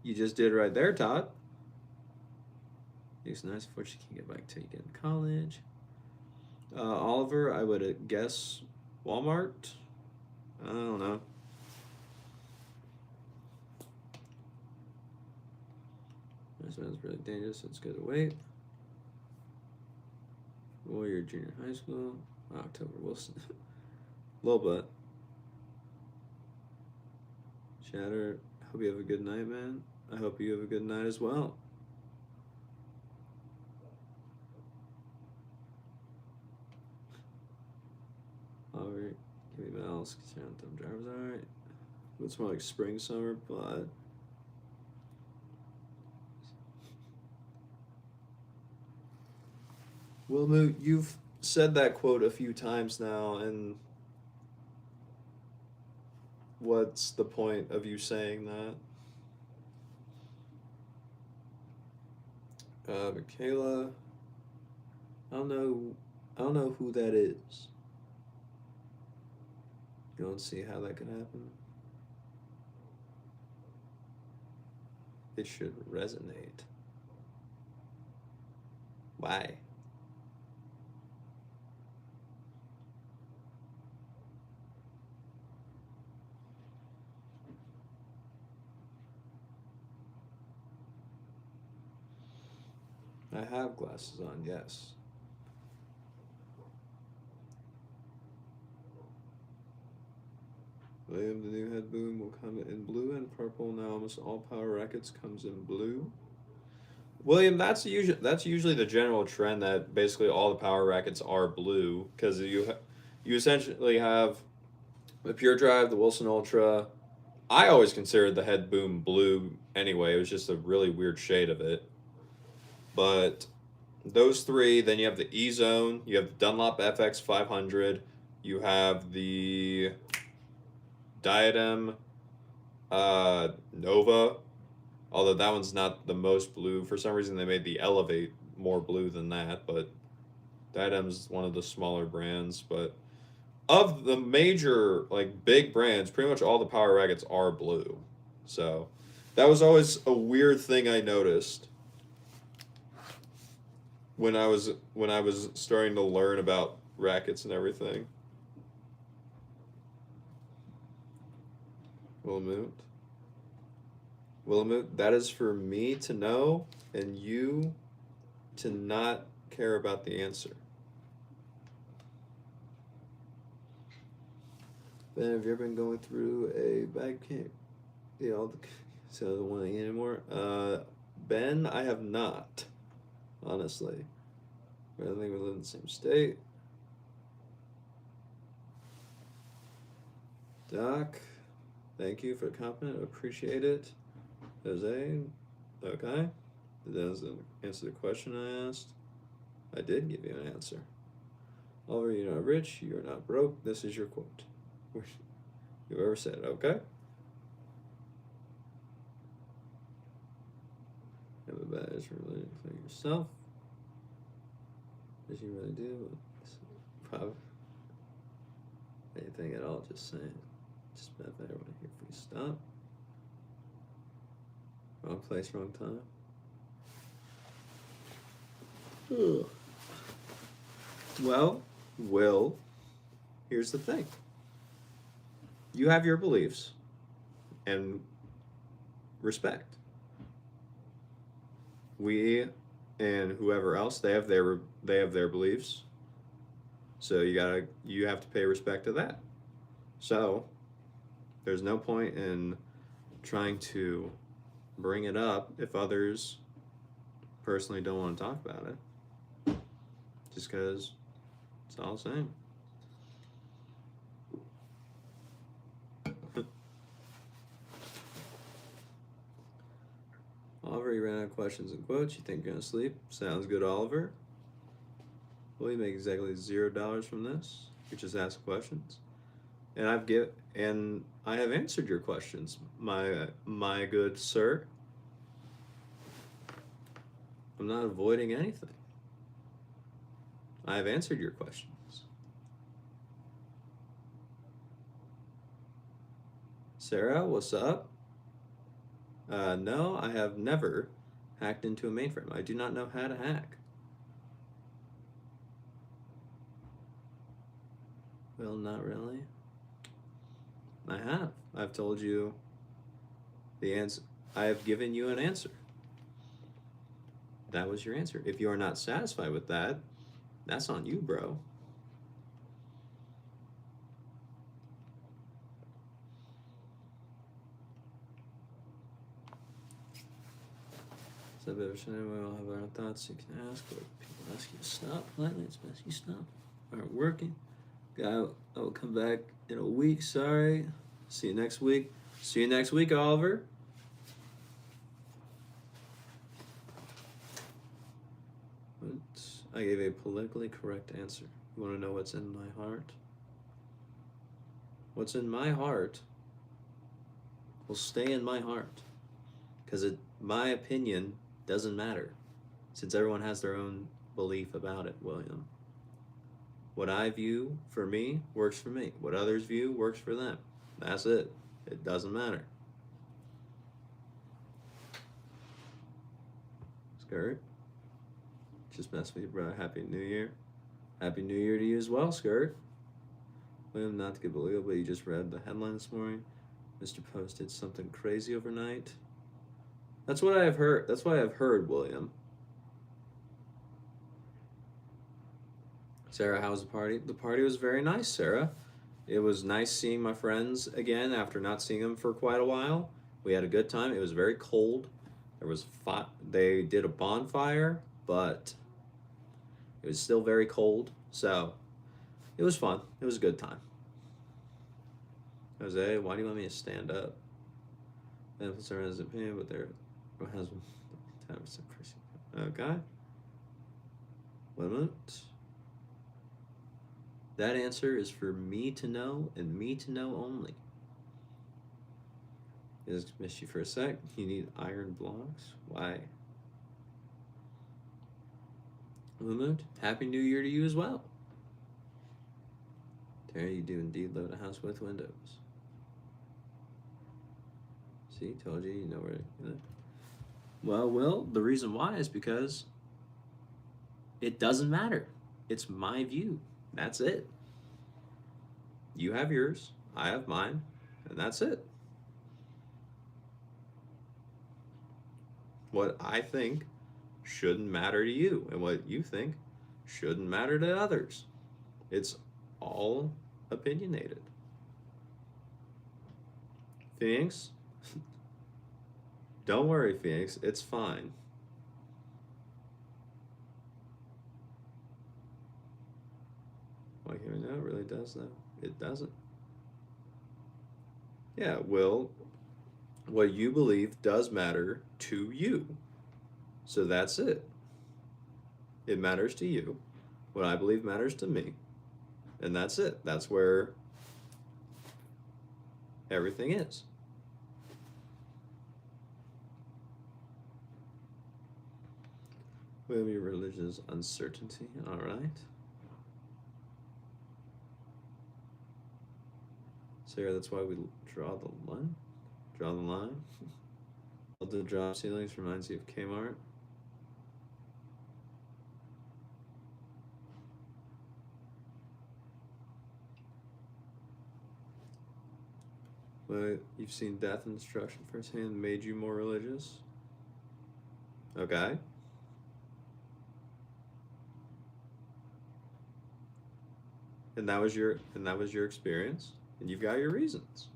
You just did right there, Todd. It's nice for you can get back till you get in college. Oliver, I would guess Walmart. I don't know. This one's really dangerous, so it's good to wait. Warrior Junior High School. October Wilson. Little bit. Shatter. Hope you have a good night, man. I hope you have a good night as well. Alright, give me else. Dumb drivers, alright. It's more like spring, summer, but. Wilmoot, you've said that quote a few times now, and what's the point of you saying that? Michaela, I don't know. I don't know who that is. You don't see how that could happen. It should resonate. Why? I have glasses on, yes. William, the new head boom will come in blue and purple. Now almost all power rackets comes in blue. William, that's usually the general trend that basically all the power rackets are blue because you essentially have the Pure Drive, the Wilson Ultra. I always considered the head boom blue anyway. It was just a really weird shade of it. But those three, then you have the E Zone, you have the Dunlop FX 500, you have the Diadem Nova, although that one's not the most blue. For some reason, they made the Elevate more blue than that, but Diadem's one of the smaller brands. But of the major, like, big brands, pretty much all the power rackets are blue. So that was always a weird thing I noticed when I was starting to learn about rackets and everything. Willamute. Willamute, that is for me to know and you to not care about the answer. Ben, have you ever been going through a bag camp? You know, so I don't want to eat anymore. Ben, I have not, honestly. I don't think we live in the same state. Doc, thank you for the compliment. Appreciate it. Jose, okay. That doesn't answer the question I asked. I did give you an answer. Oliver, you're not rich, you're not broke. This is your quote. You ever said, okay? Have a badge for yourself. As you really do. Probably anything at all, just saying. Just bet that everyone here for you. Stop. Wrong place, wrong time. Ugh. Well, Will, here's the thing. You have your beliefs and respect. We and whoever else, they have their beliefs. So you have to pay respect to that. So there's no point in trying to bring it up if others personally don't want to talk about it. Just because it's all the same. Oliver, you ran out of questions and quotes. You think you're gonna sleep? Sounds good, Oliver. Will you make exactly $0 from this? You just ask questions, and I have answered your questions, my good sir. I'm not avoiding anything. I have answered your questions. Sarah, what's up? No, I have never hacked into a mainframe. I do not know how to hack. Well, not really. I have. I've told you the answer. I have given you an answer. That was your answer. If you are not satisfied with that, that's on you, bro. So, we all have our thoughts. You can ask, but people ask you to stop politely. It's best you stop. Aren't working. I will come back in a week. Sorry. See you next week. See you next week, Oliver. But I gave a politically correct answer. You want to know what's in my heart? What's in my heart will stay in my heart. Because my opinion doesn't matter. Since everyone has their own belief about it, William. What I view for me works for me. What others view works for them. That's it. It doesn't matter. Skirt. Just mess with you, bro. Happy New Year. Happy New Year to you as well, Skirt. William, not to get believable, but you just read the headline this morning. Mr. Post did something crazy overnight. That's what I have heard. That's what I have heard, William. Sarah, how was the party? The party was very nice, Sarah. It was nice seeing my friends again after not seeing them for quite a while. We had a good time. It was very cold. There was they did a bonfire, but it was still very cold. So it was fun. It was a good time. Jose, why do you want me to stand up? Benefits are as opinion, but their husband 10% person. Okay. One minute. That answer is for me to know and me to know only. Just missed you for a sec. You need iron blocks. Why? Lumut, Happy New Year to you as well. Terry, you do indeed live in a house with windows. See, told you, you know where to. Well, Will, the reason why is because it doesn't matter. It's my view. That's it. You have yours, I have mine, and that's it. What I think shouldn't matter to you, and what you think shouldn't matter to others. It's all opinionated. Phoenix? Don't worry, Phoenix, it's fine. Why can't we know? It really does, though. It doesn't. Yeah, Will, what you believe does matter to you. So that's it. It matters to you. What I believe matters to me. And that's it. That's where everything is. Will be religious uncertainty. All right. Sarah, that's why we draw the line. Draw the line. The drop ceilings reminds you of Kmart. But you've seen death and destruction firsthand made you more religious. Okay. And that was your experience, and you've got your reasons.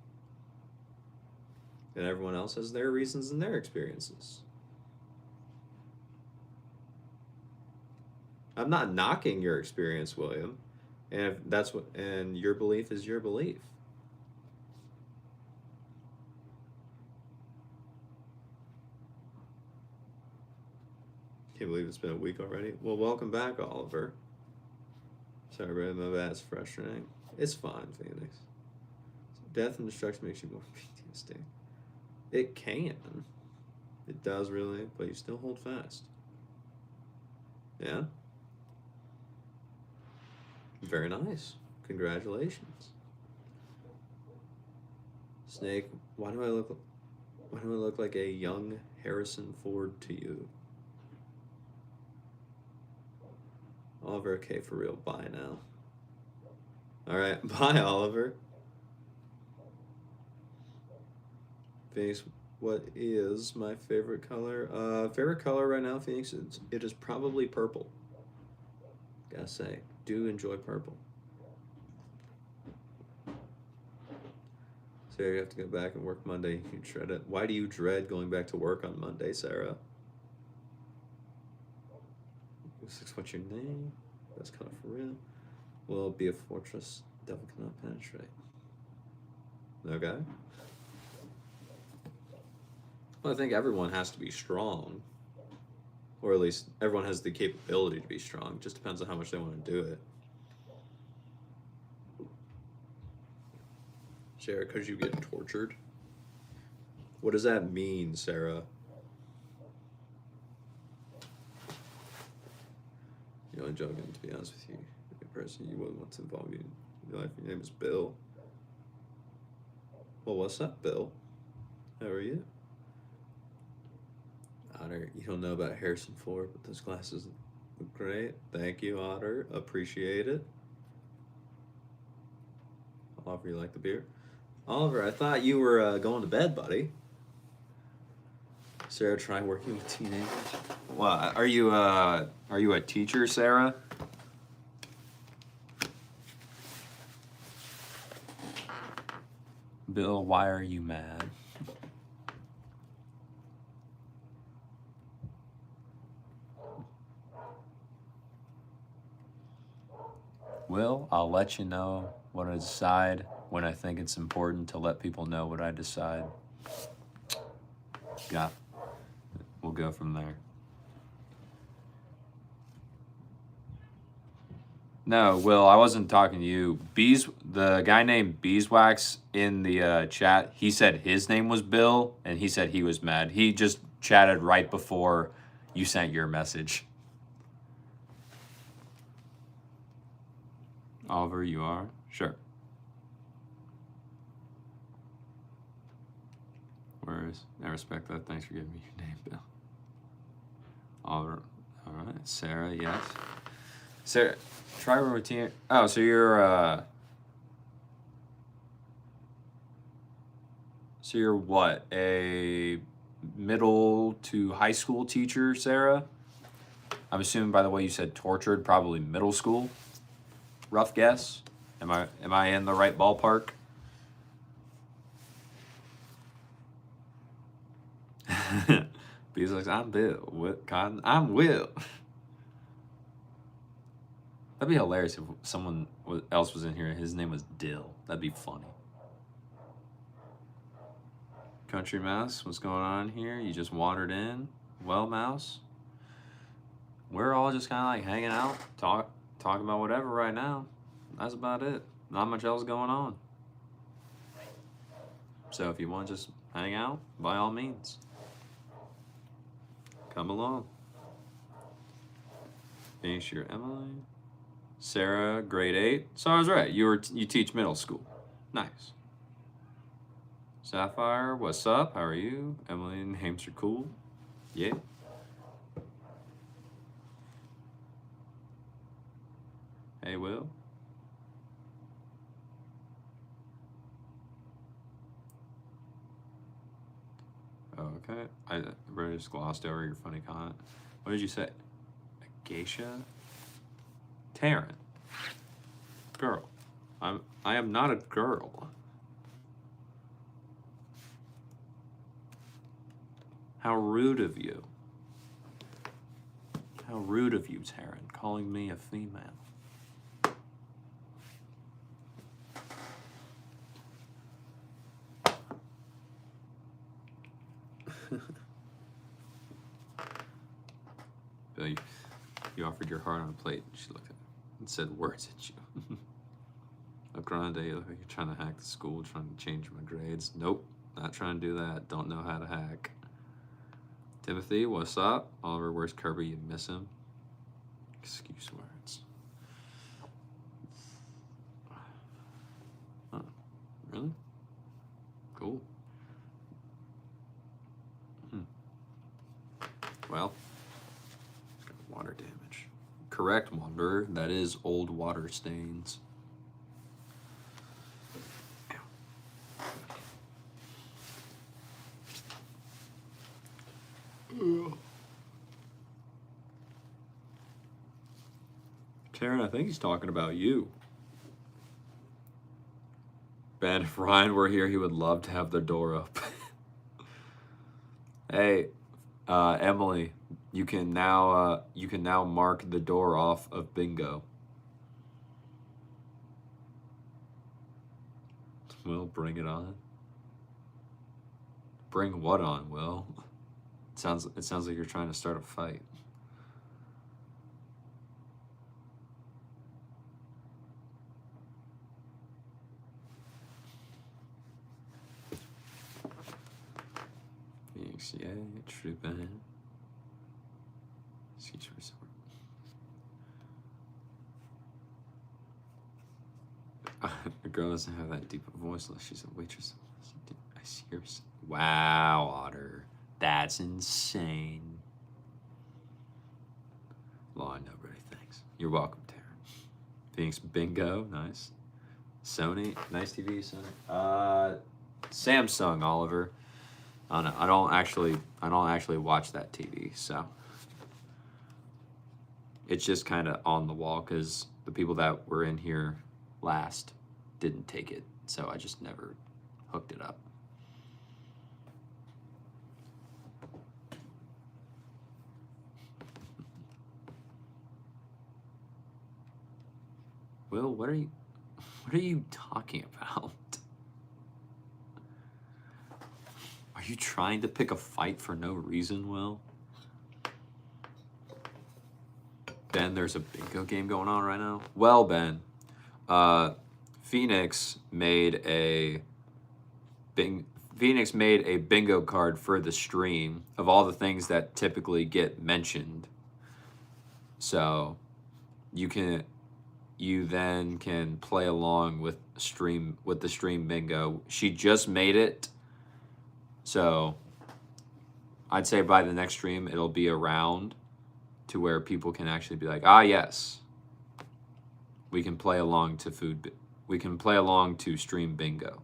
And everyone else has their reasons and their experiences. I'm not knocking your experience, William. And if that's what and your belief is your belief. Can't believe it's been a week already. Well, welcome back, Oliver. Sorry, bro, my bad's frustrating. It's fine, Phoenix. Death and destruction makes you more PTSD. It can. It does really, but you still hold fast. Yeah? Very nice. Congratulations. Snake, why do I look like a young Harrison Ford to you? Oliver, okay, for real. Bye now. Alright, bye, Oliver. Phoenix, what is my favorite color? Favorite color right now, Phoenix, it is probably purple. Gotta say, do enjoy purple. Sarah, you have to go back and work Monday. You dread it. Why do you dread going back to work on Monday, Sarah? What's your name? That's kind of for real. Will it be a fortress devil cannot penetrate? Okay. Well, I think everyone has to be strong. Or at least everyone has the capability to be strong. It just depends on how much they want to do it. Sarah, because you get tortured? What does that mean, Sarah? You're only joking, to be honest with you. The person you wouldn't want to involve you in your life, your name is Bill. Well, what's up, Bill? How are you? Otter, you don't know about Harrison Ford, but those glasses look great. Thank you, Otter. Appreciate it. Oliver, you like the beer? Oliver, I thought you were going to bed, buddy. Sarah, try working with teenagers. Well, are you a teacher, Sarah? Bill, why are you mad? Will, I'll let you know what I decide when I think it's important to let people know what I decide. Yeah, we'll go from there. No, Will, I wasn't talking to you. The guy named Beeswax in the chat, he said his name was Bill, and he said he was mad. He just chatted right before you sent your message. Oliver, you are? Sure. I respect that. Thanks for giving me your name, Bill. Oliver, all right. Sarah, yes. Sarah, try routine. Oh, so you're what? A middle to high school teacher, Sarah? I'm assuming by the way you said tortured, probably middle school. Rough guess. Am I in the right ballpark? Bees like, I'm Bill. What Cotton? I'm Will. That'd be hilarious if someone else was in here and his name was Dill. That'd be funny. Country Mouse, what's going on here? You just wandered in. Well, Mouse, we're all just kind of like hanging out, talking about whatever right now. That's about it. Not much else going on. So if you want to just hang out, by all means, come along. Finish your Emily. Sarah, grade 8. So I was right. You teach middle school. Nice. Sapphire, what's up? How are you? Emily, names are cool. Yeah. Hey, Will. Okay. I really just glossed over your funny comment. What did you say? A geisha? Taryn. Girl. I am not a girl. How rude of you. How rude of you, Taryn, calling me a female. Bill, you offered your heart on a plate. She looked at it and said words at you. Oh, Grande, you look like you're trying to hack the school, trying to change my grades. Nope, not trying to do that. Don't know how to hack. Timothy, what's up? Oliver, where's Kirby? You miss him? Excuse words. Huh. Really? Cool. Well, it's got water damage. Correct, Wanderer. That is old water stains. Taryn, I think he's talking about you. Ben, if Ryan were here, he would love to have the door up. Hey, Emily, you can now mark the door off of bingo. Will, bring it on. Bring what on, Will? It sounds like you're trying to start a fight. Phoenix, yeah, trooping. Excuse resort. The girl doesn't have that deep a voice unless she's a waitress. I see her. Wow, Otter. That's insane. Law, nobody thanks. You're welcome, Taryn. Phoenix Bingo, nice. Sony, nice TV, Sony. Samsung, Oliver. I don't know. I don't actually watch that TV, so it's just kind of on the wall because the people that were in here last didn't take it, so I just never hooked it up. Will, what are you talking about? Are you trying to pick a fight for no reason, Will? Ben, there's a bingo game going on right now. Well, Ben, Phoenix made a bingo card for the stream of all the things that typically get mentioned. So you then can play along with the stream bingo. She just made it. So I'd say by the next stream it'll be around to where people can actually be like, ah, yes, we can play along to we can play along to stream bingo.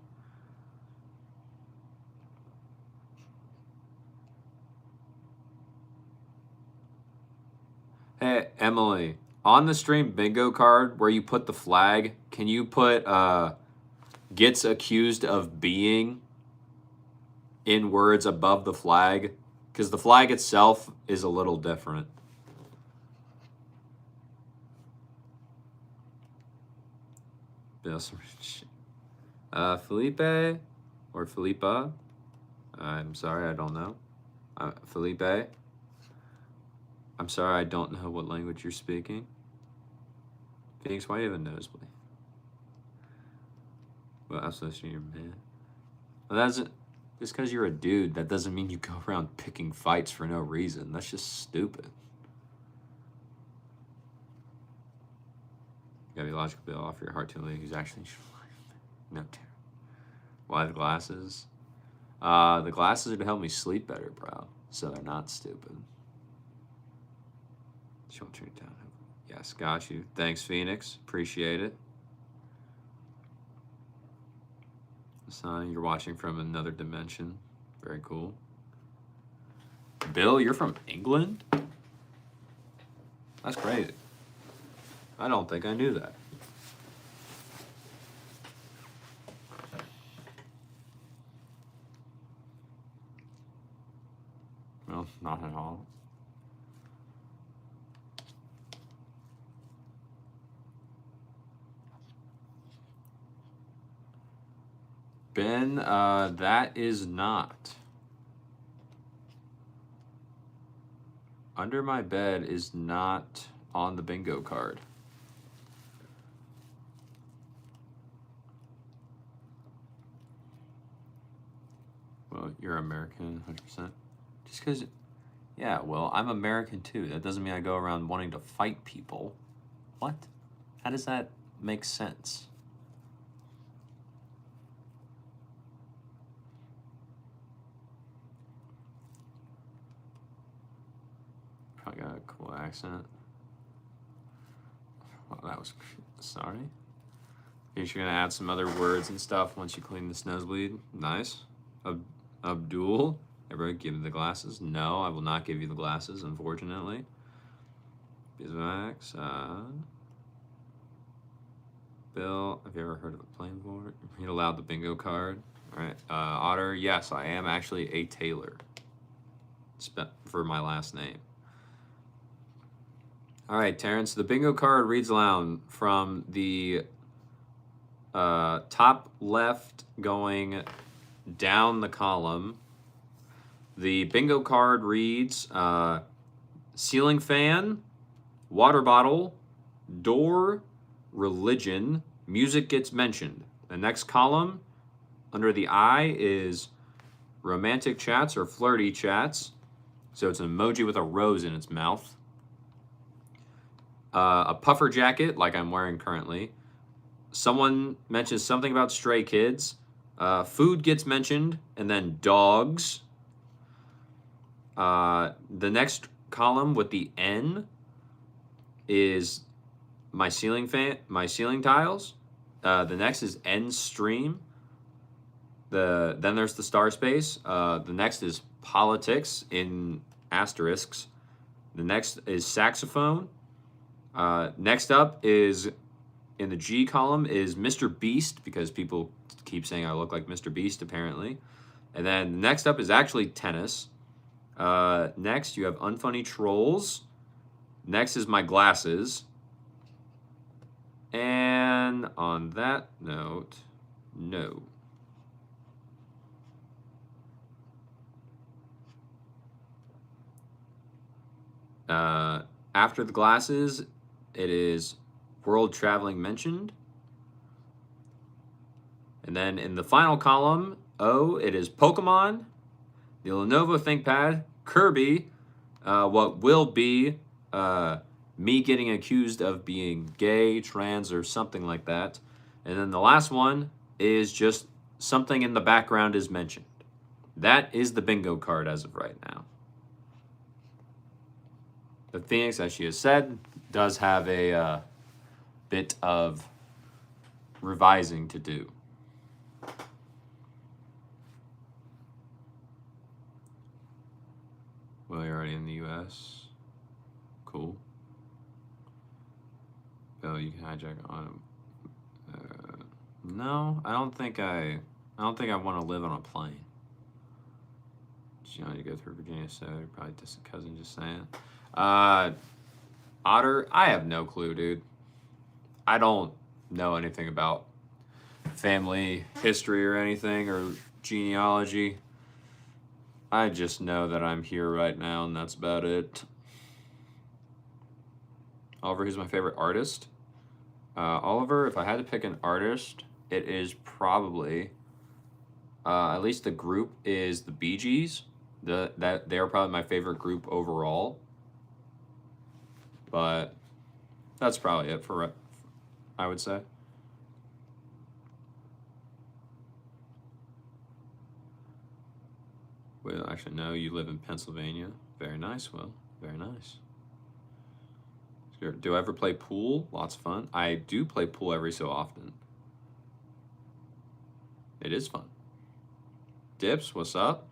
Hey, Emily, on the stream bingo card where you put the flag, can you put gets accused of being in words above the flag? Because the flag itself is a little different. Felipe or Felipa? I'm sorry, I don't know. Felipe? I'm sorry, I don't know what language you're speaking. Phoenix, why do you have a nosebleed? Well, I'm supposed to be your man. Well, that's just because you're a dude, that doesn't mean you go around picking fights for no reason. That's just stupid. You gotta be logical, Bill. Offer your heart to a lady who's actually no terror. Why the glasses? The glasses are to help me sleep better, bro. So they're not stupid. She won't turn it down. Yes, got you. Thanks, Phoenix. Appreciate it. Son, you're watching from another dimension. Very cool. Bill, you're from England? That's crazy. I don't think I knew that. Well, not at all. Ben, that is not. Under my bed is not on the bingo card. Well, you're American, 100%. Just because, yeah, well, I'm American too. That doesn't mean I go around wanting to fight people. What? How does that make sense? Probably got a cool accent. Well, that was sorry. You're gonna add some other words and stuff once you clean this nosebleed. Nice. Abdul, everybody give me the glasses. No, I will not give you the glasses, unfortunately. Beeswax, Bill, have you ever heard of a plain board? Read aloud the bingo card. All right, Otter, yes, I am actually a Taylor. For my last name. All right, Terrence, the bingo card reads aloud from the top left going down the column. The bingo card reads ceiling fan, water bottle, door, religion, music gets mentioned. The next column under the I is romantic chats or flirty chats. So it's an emoji with a rose in its mouth. A puffer jacket, like I'm wearing currently. Someone mentions something about stray kids. Food gets mentioned, and then dogs. The next column with the N is my ceiling tiles. The next is N stream. Then there's the star space. The next is politics in asterisks. The next is saxophone. Next up is, in the G column, is Mr. Beast, because people keep saying I look like Mr. Beast, apparently. And then next up is actually tennis. Next, you have unfunny trolls. Next is my glasses. And on that note, no. After the glasses, it is world traveling mentioned. And then in the final column, O, it is Pokemon, the Lenovo ThinkPad, Kirby, what will be me getting accused of being gay, trans, or something like that. And then the last one is just something in the background is mentioned. That is the bingo card as of right now. The Phoenix, as she has said, does have a bit of revising to do. Well, you're already in the U.S. Cool. Bill, you can hijack on. No, I don't think I want to live on a plane. You know, you go through Virginia, so you're probably distant cousin. Just saying. Otter, I have no clue, dude. I don't know anything about family history or anything or genealogy. I just know that I'm here right now, and that's about it. Oliver, who's my favorite artist? Oliver, if I had to pick an artist, it is probably, at least the group is the Bee Gees. That they are probably my favorite group overall. But that's probably it for, I would say. Well, actually, no, you live in Pennsylvania. Very nice, Will. Very nice. Do I ever play pool? Lots of fun. I do play pool every so often. It is fun. Dips, what's up?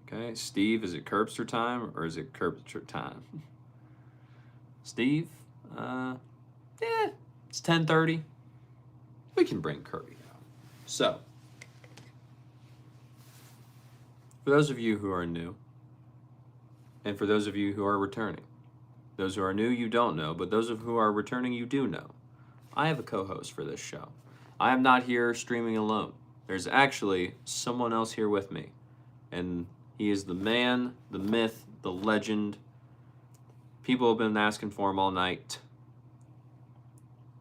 Okay, Steve, is it Curbster time or is it Curbster time? Steve, it's 10:30. We can bring Kirby out. So, for those of you who are new, and for those of you who are returning, those who are new, you don't know, but those of who are returning, you do know. I have a co-host for this show. I am not here streaming alone. There's actually someone else here with me, and he is the man, the myth, the legend, People have been asking for him all night.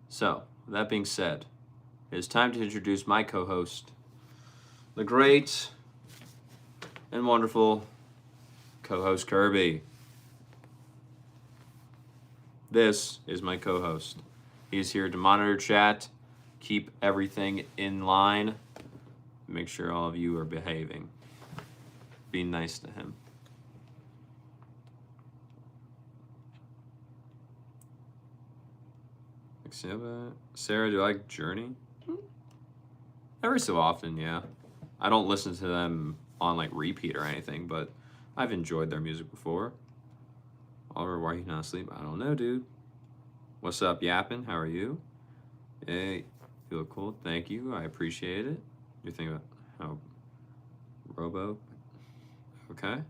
So, with that being said, it is time to introduce my co-host, the great and wonderful co-host Kirby. This is my co-host. He's here to monitor chat, keep everything in line, make sure all of you are behaving. Be nice to him. Sarah, do you like Journey? Every so often, yeah. I don't listen to them on like repeat or anything, but I've enjoyed their music before. Oliver, why are you not asleep? I don't know, dude. What's up, Yappin? How are you? Hey, you look cool. Thank you. I appreciate it. You're thinking about how Robo? Okay.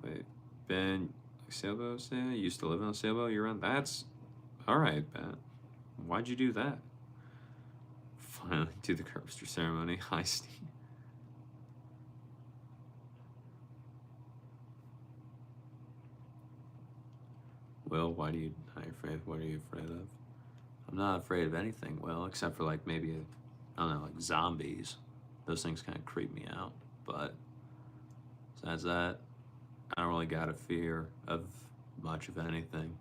Wait, Ben, sailboat stand? You used to live on a sailboat? You're on? That's all right, Ben. Why'd you do that? Finally, do the Curbster ceremony. Hi, Steve. Will, why do you? What are you afraid of? I'm not afraid of anything, Will, except for like maybe I don't know, like zombies. Those things kind of creep me out. But besides that, I don't really got a fear of much of anything.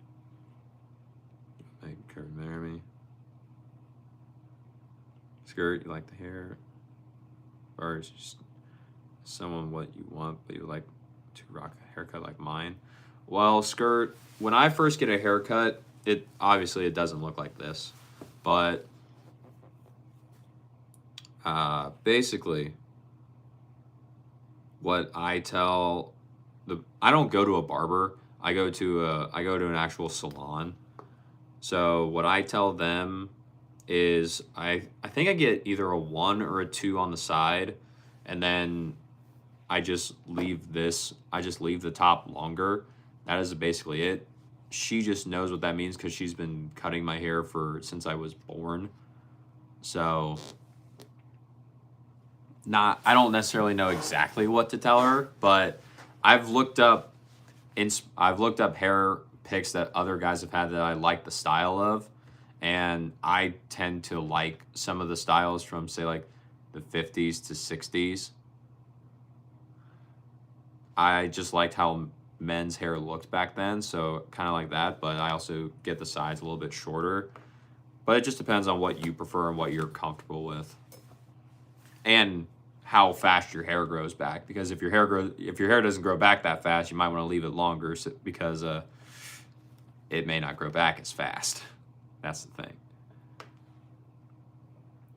Make Kurt marry me. Skirt, you like the hair? Or is just someone what you want, but you like to rock a haircut like mine? Well, Skirt, when I first get a haircut, it obviously it doesn't look like this. But basically what I tell I don't go to a barber. I go to an actual salon. So what I tell them is I think I get either a 1 or a 2 on the side, and then I just leave the top longer. That is basically it. She just knows what that means because she's been cutting my hair since I was born. So I don't necessarily know exactly what to tell her, but I've looked up hair pics that other guys have had that I like the style of, and I tend to like some of the styles from say like the 50s to 60s. I just liked how men's hair looked back then, so kind of like that, but I also get the sides a little bit shorter. But it just depends on what you prefer and what you're comfortable with. And how fast your hair grows back, because if your hair doesn't grow back that fast, you might want to leave it longer because it may not grow back as fast. That's the thing.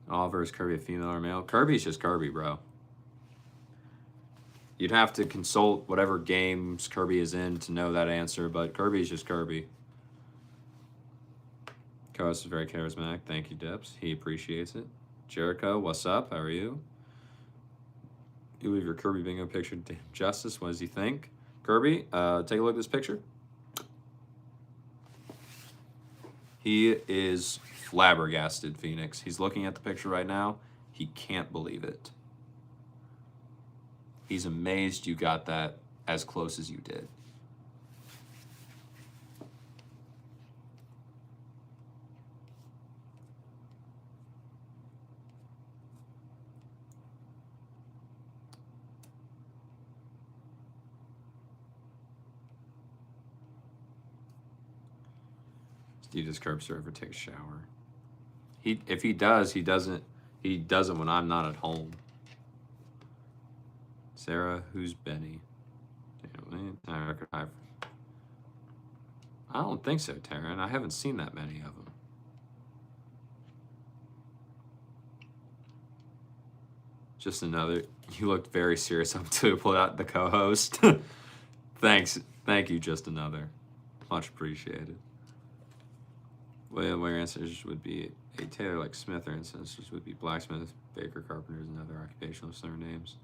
Oliver, is Kirby a female or male? Kirby's just Kirby, bro. You'd have to consult whatever games Kirby is in to know that answer, but Kirby's just Kirby. Co-host is very charismatic. Thank you, Debs. He appreciates it. Jericho, what's up? How are you? You leave your Kirby bingo picture to Justice. What does he think? Kirby, take a look at this picture. He is flabbergasted, Phoenix. He's looking at the picture right now. He can't believe it. He's amazed you got that as close as you did. Steve does Curbster ever take a shower? If he does, he doesn't when I'm not at home. Sarah, who's Benny? I don't think so, Taryn. I haven't seen that many of them. Just another. You looked very serious up until you pulled out the co-host. Thanks. Thank you, just another. Much appreciated. Well, where ancestors would be a tailor like Smith, or ancestors would be blacksmiths, baker, carpenters, and other occupational surnames.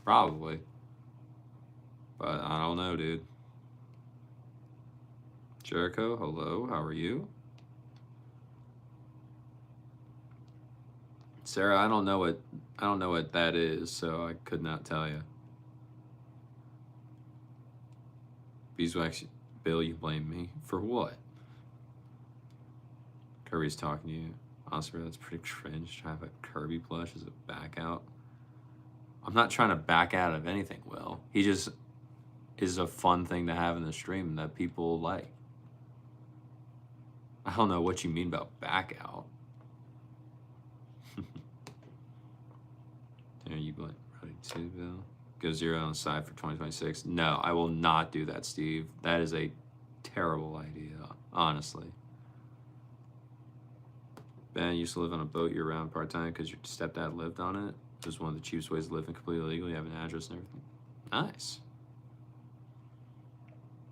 Probably. But I don't know, dude. Jericho, hello, how are you? Sarah, I don't know what that is, so I could not tell you. Beeswax, Bill, you blame me for what? Kirby's talking to you. Honestly, that's pretty cringe to have a Kirby plush as a back out. I'm not trying to back out of anything, Will. He just is a fun thing to have in the stream that people like. I don't know what you mean about back out. Yeah, you blame ready too, Bill. Go 0 on the side for 2026. No, I will not do that, Steve. That is a terrible idea, honestly. Ben used to live on a boat year-round part-time because your stepdad lived on it. It was one of the cheapest ways to live and completely legally. You have an address and everything. Nice.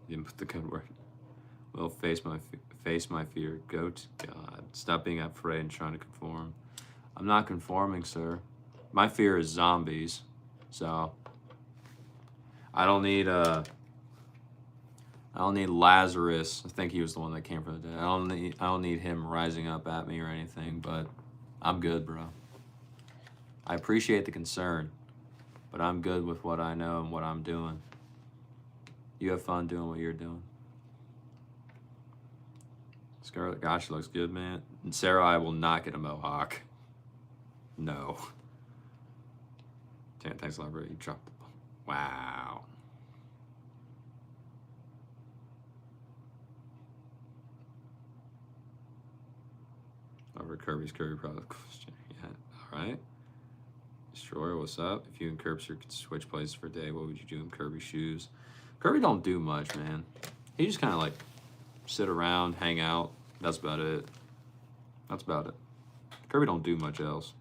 You didn't put the good word. Well, face my fear. Go to God. Stop being afraid and trying to conform. I'm not conforming, sir. My fear is zombies. So I don't need Lazarus. I think he was the one that came from the dead. I don't need him rising up at me or anything, but I'm good, bro. I appreciate the concern, but I'm good with what I know and what I'm doing. You have fun doing what you're doing. Scarlet, gosh, she looks good, man. And Sarah, I will not get a mohawk. No. Damn, thanks a lot, bro. You dropped the ball. Wow. Over Kirby's Kirby product question. Yeah, all right. Destroyer, what's up? If you and Curbster could switch places for a day, what would you do in Kirby's shoes? Kirby don't do much, man. He just kind of like sit around, hang out. That's about it. That's about it. Kirby don't do much else.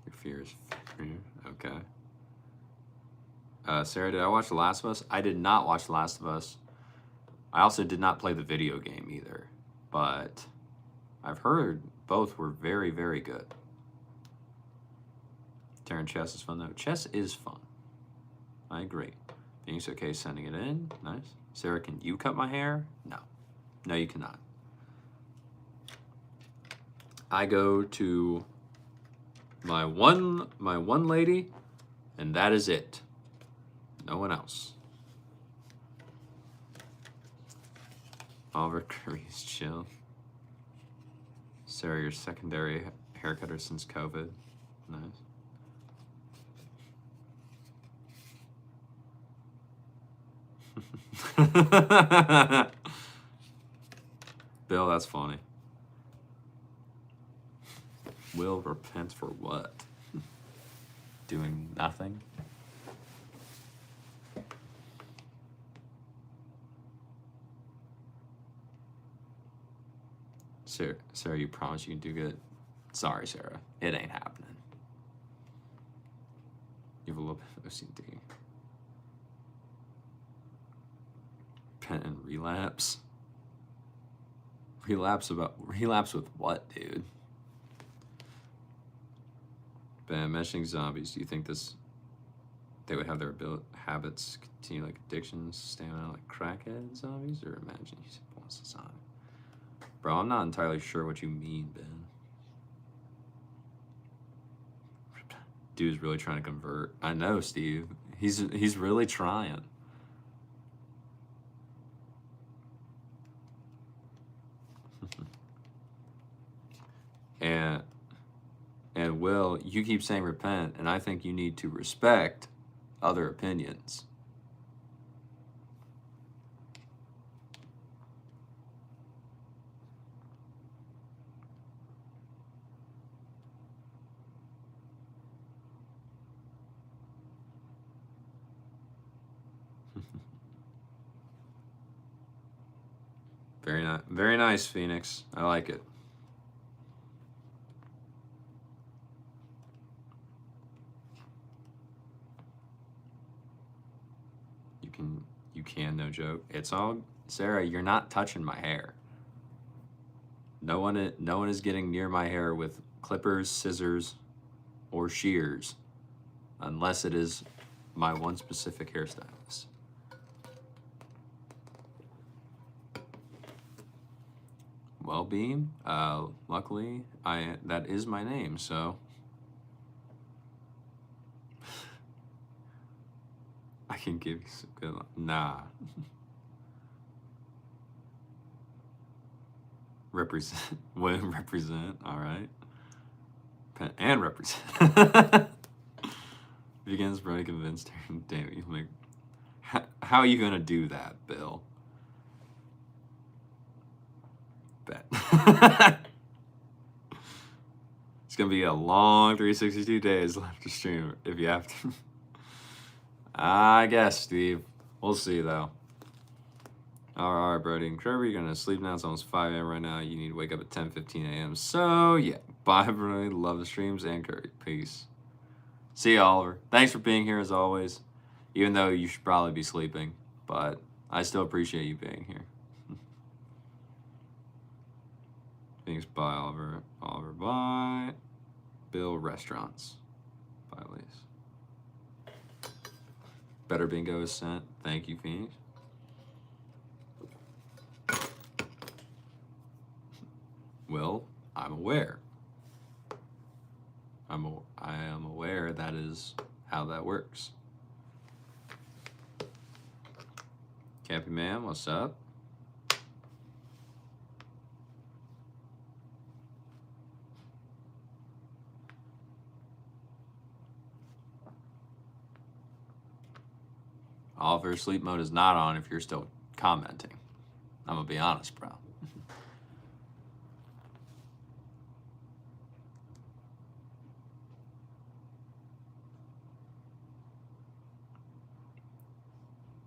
Your fear is fear. Okay. Sarah, did I watch The Last of Us? I did not watch The Last of Us. I also did not play the video game either, but I've heard both were very, very good. Darren, chess is fun though. Chess is fun. I agree. Being's okay sending it in. Nice. Sarah, can you cut my hair? No. No, you cannot. I go to my one lady, and that is it. No one else. Oliver Curry's chill. Sarah, your secondary haircutter since COVID. Nice. Bill, that's funny. Will repent for what? Doing nothing? Sarah, you promise you can do good? Sorry, Sarah. It ain't happening. You have a little bit of OCD. Repent and relapse? Relapse with what, dude? Ben, mentioning zombies, do you think they would have their habits continue like addictions, stamina like crackhead zombies, or imagine you once a zombie? Bro, I'm not entirely sure what you mean, Ben. Dude's really trying to convert. I know, Steve. He's really trying. And Will, you keep saying repent, and I think you need to respect other opinions. Very nice, Phoenix. I like it. You can, no joke. It's all, Sarah, you're not touching my hair. No one is getting near my hair with clippers, scissors, or shears, unless it is my one specific hairstylist. Well, Beam, luckily, that is my name, so I can give you some good Nah. Represent. William represent. All right. And represent. Begins really convinced her. Damn, you like. How are you gonna do that, Bill? Bet. It's gonna be a long 362 days left to stream if you have to. I guess, Steve. We'll see though. All right, Brody and Kirby, you're gonna sleep now. It's almost 5 a.m. right now. You need to wake up at 10:15 a.m. So yeah, bye, Brody. Love the streams and Kirby. Peace. See you, Oliver. Thanks for being here as always. Even though you should probably be sleeping, but I still appreciate you being here. Thanks, bye, Oliver. Oliver, bye. Bill, restaurants. Bye, Elise. Better bingo is sent. Thank you, Phoenix. Well, I'm aware. I am aware that is how that works. Cappy Man, what's up? Oliver, sleep mode is not on if you're still commenting. I'm gonna be honest, bro.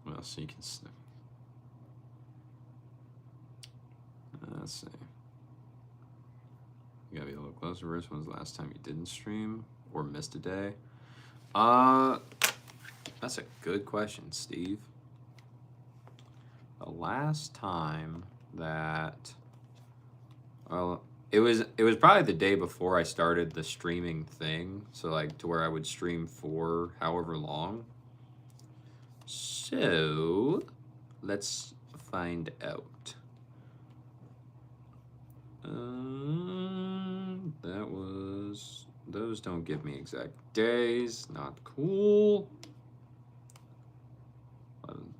Well, so you can sniff. Let's see. You gotta be a little closer. When's the last time you didn't stream or missed a day? That's a good question, Steve. The last time that, well, it was probably the day before I started the streaming thing. So like to where I would stream for however long. So let's find out. That was, those don't give me exact days. Not cool. 11,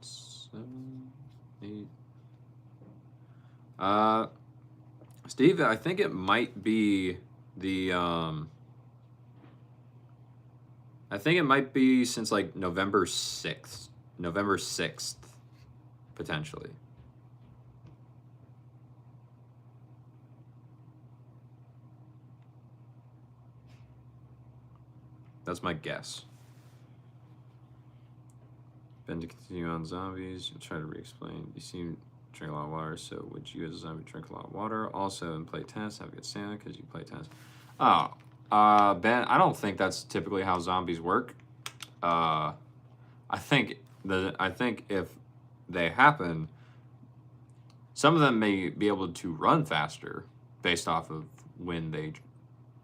7, 8. Steve, I think it might be the I think it might be since like November 6th, potentially. That's my guess. Ben, to continue on zombies, you'll try to re-explain. You seem to drink a lot of water, so would you as a zombie drink a lot of water? Also, in play tennis, have a good stamina because you play tennis. Oh, Ben, I don't think that's typically how zombies work. I think if they happen, some of them may be able to run faster based off of when they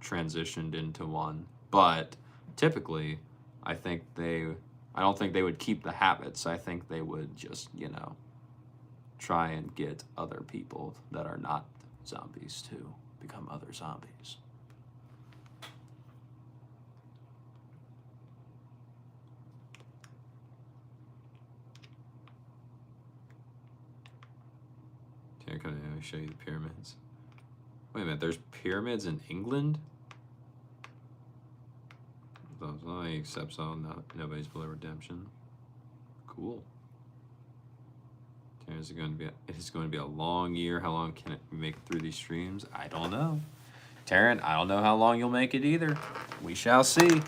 transitioned into one, but typically, I don't think they would keep the habits. I think they would just, try and get other people that are not zombies to become other zombies. Okay, can I show you the pyramids? Wait a minute, there's pyramids in England? Those only accepts all, nobody's below redemption. Cool. It is going to be a long year. How long can it make it through these streams? I don't know. Taryn, I don't know how long you'll make it either. We shall see.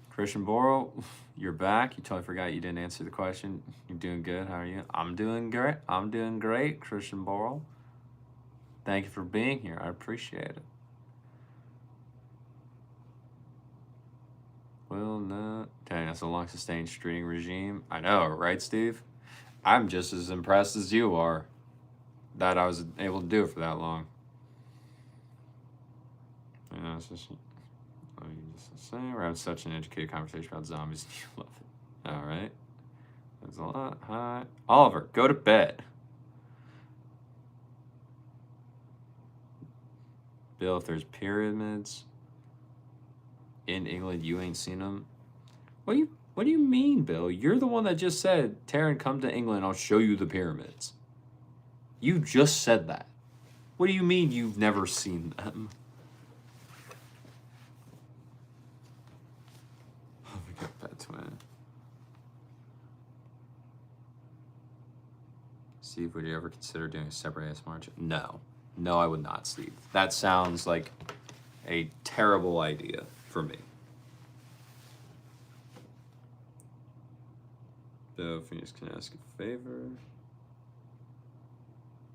Christian Boro, you're back. You totally forgot you didn't answer the question. You're doing good. How are you? I'm doing great. I'm doing great, Christian Boro. Thank you for being here. I appreciate it. Will not. Dang, that's a long sustained streaming regime. I know, right, Steve? I'm just as impressed as you are that I was able to do it for that long. It's just, we're having such an educated conversation about zombies. You love it. All right. There's a lot. Hi. Oliver, go to bed. Bill, if there's pyramids. in England, you ain't seen them. What do you mean, Bill? You're the one that just said, Taryn, come to England, I'll show you the pyramids. You just said that. What do you mean you've never seen them? Oh, we got Bad Twin. Steve, would you ever consider doing a separate ASMR? No. No, I would not, Steve. That sounds like a terrible idea for me. Bill, Phoenix, can I ask a favor?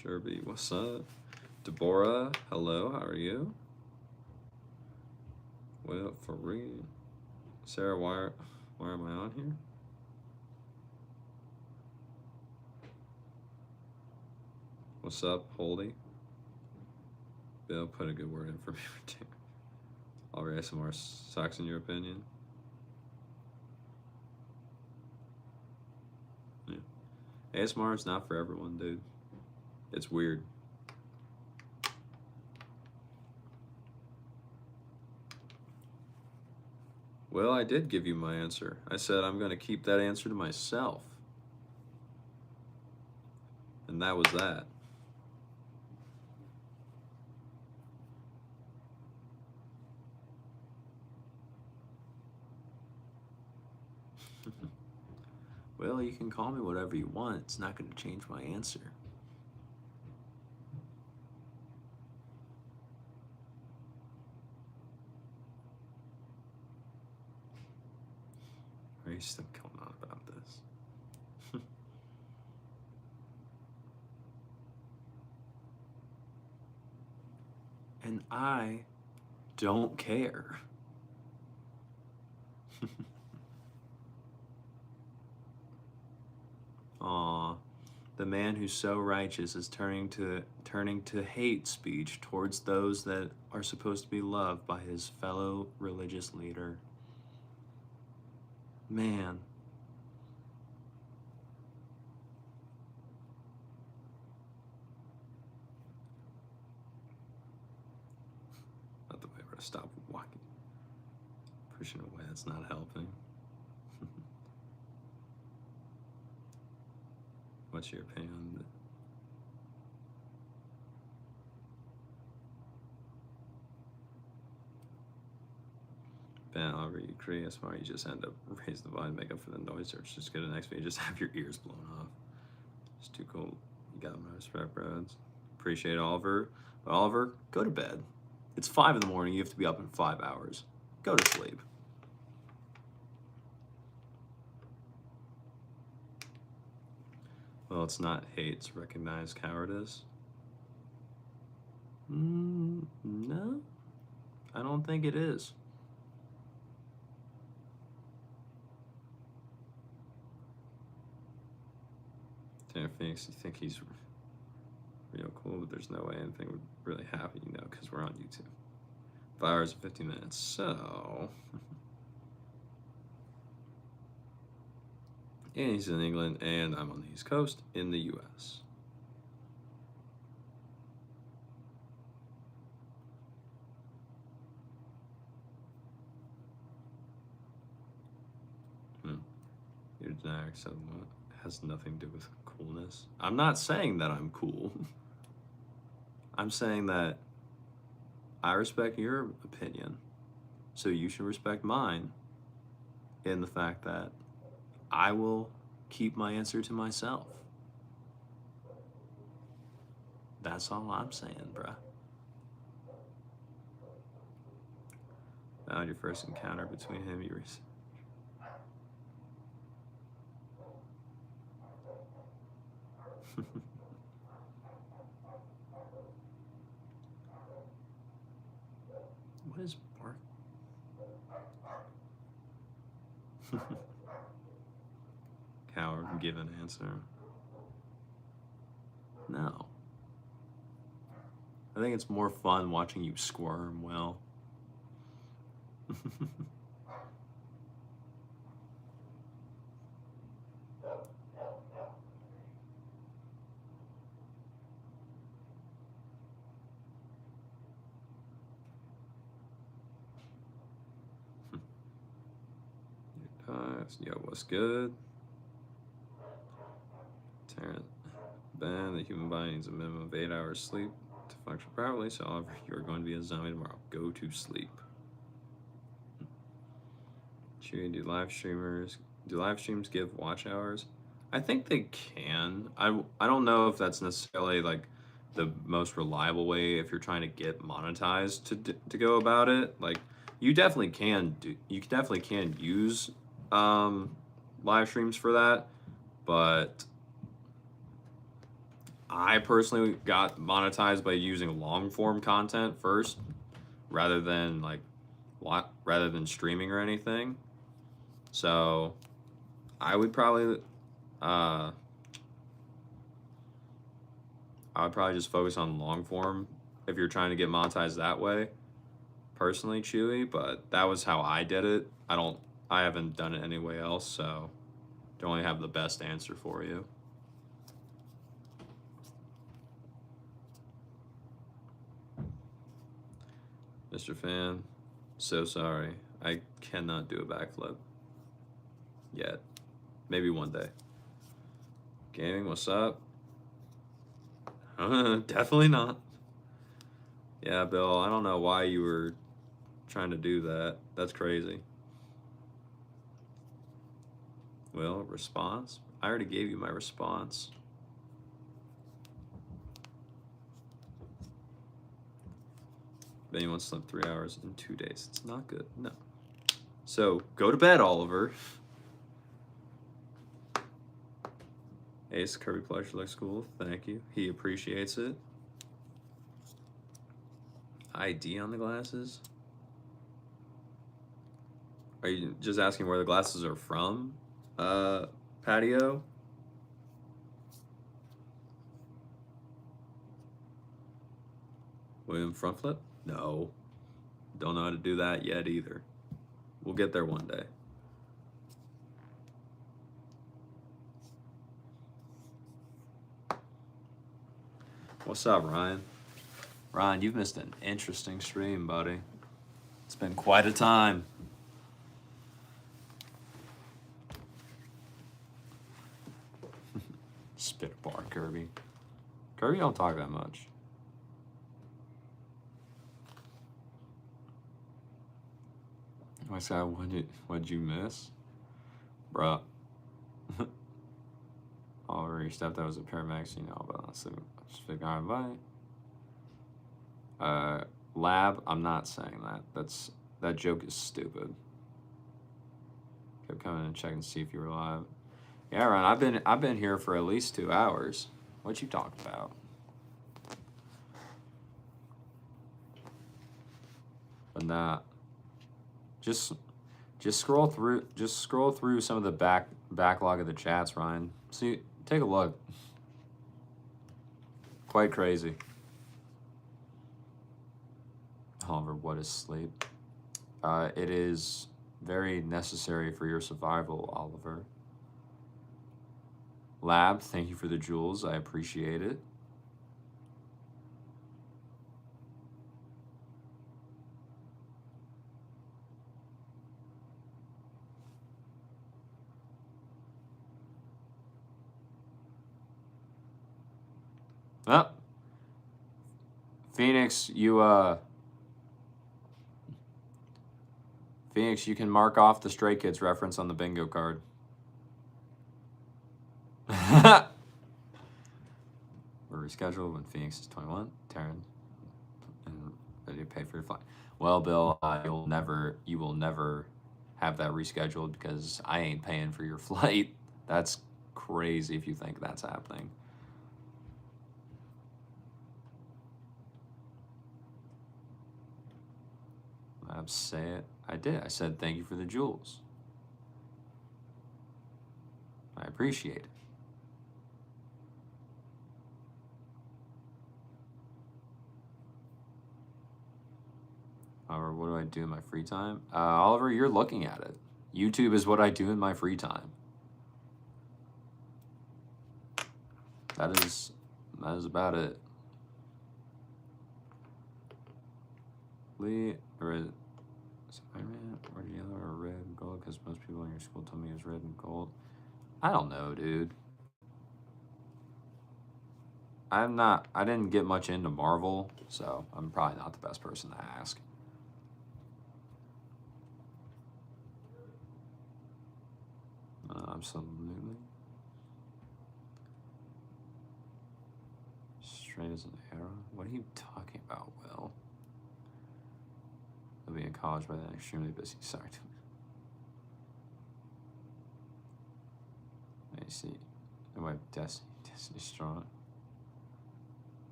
Sherby, what's up? Deborah, hello, how are you? Well, for real. Sarah, why am I on here? What's up, Holdy? Bill, put a good word in for me. All right, some more sucks in your opinion. Yeah. ASMR is not for everyone, dude. It's weird. Well, I did give you my answer. I said I'm going to keep that answer to myself. And that was that. Well, you can call me whatever you want. It's not going to change my answer. Are you still going on about this? And I don't care. Aw, the man who's so righteous is turning to hate speech towards those that are supposed to be loved by his fellow religious leader. Man. Not the way we're gonna stop walking. Pushing away, that's not helping. What's your opinion on that? Ben, however you create ASMR, you just end up raising the volume, make up for the noise, or just go to the next video, just have your ears blown off. It's too cool. You got my respect, bros. Appreciate Oliver. But Oliver, go to bed. It's 5 in the morning. You have to be up in 5 hours. Go to sleep. Well, it's not hate, it's recognized cowardice. No, I don't think it is. Tanner Phoenix, you think he's real cool, but there's no way anything would really happen, you know, because we're on YouTube. 5 hours and 50 minutes, so. And he's in England, and I'm on the East Coast in the US. Your denier has nothing to do with coolness. I'm not saying that I'm cool. I'm saying that I respect your opinion, so you should respect mine in the fact that I will keep my answer to myself. That's all I'm saying, bruh. Found your first encounter between him, you research. What is bark? Coward, give an answer. No. I think it's more fun watching you squirm, Will. Yo, what's good? Terrence. Ben, the human body needs a minimum of 8 hours sleep to function properly, so however you're going to be a zombie tomorrow. Go to sleep. Do live streams give watch hours? I think they can. I don't know if that's necessarily like the most reliable way if you're trying to get monetized to go about it. Like you definitely can use live streams for that, but I personally got monetized by using long form content first rather than streaming or anything. So I would probably just focus on long form if you're trying to get monetized that way. Personally, Chewy, but that was how I did it. I haven't done it any way else, so don't really have the best answer for you. Mr. Fan, so sorry. I cannot do a backflip yet. Maybe one day. Gaming, what's up? Definitely not. Yeah, Bill, I don't know why you were trying to do that. That's crazy. Well, response? I already gave you my response. If anyone slept 3 hours in 2 days, it's not good. No. So go to bed, Oliver. Ace, Kirby plush looks cool. Thank you. He appreciates it. ID on the glasses? Are you just asking where the glasses are from? Patio? William front flip? No. Don't know how to do that yet either. We'll get there one day. What's up, Ryan? Ryan, you've missed an interesting stream, buddy. It's been quite a time. Spit a bar, Kirby. Kirby don't talk that much. I said, what'd you miss? Bruh. Oliver, your stepdad was a paramedic, so you know about that. Lab, I'm not saying that. That joke is stupid. Kept coming and checking to see if you were alive. Yeah, Ryan, I've been here for at least 2 hours. What you talking about? But nah. Just scroll through some of the backlog of the chats, Ryan. See, take a look. Quite crazy. Oliver, what is sleep? It is very necessary for your survival, Oliver. Lab, thank you for the jewels. I appreciate it. Oh. Phoenix, Phoenix, you can mark off the Stray Kids reference on the bingo card. We're rescheduled when Phoenix is 21. Taryn, and ready to pay for your flight. Well, Bill, you will never have that rescheduled because I ain't paying for your flight. That's crazy if you think that's happening. Say it. I did. I said thank you for the jewels. I appreciate it. Oliver, what do I do in my free time? Oliver, you're looking at it. YouTube is what I do in my free time. That is about it. Lee, or Spider-Man, or yellow or red, gold, because because most people in your school told me it was red and gold. I don't know, dude. I didn't get much into Marvel, so I'm probably not the best person to ask. Absolutely. Straight as an arrow? What are you talking about, Will? I'll be in college by then, extremely busy. Sorry. I see. The wife Destiny. Destiny Strong.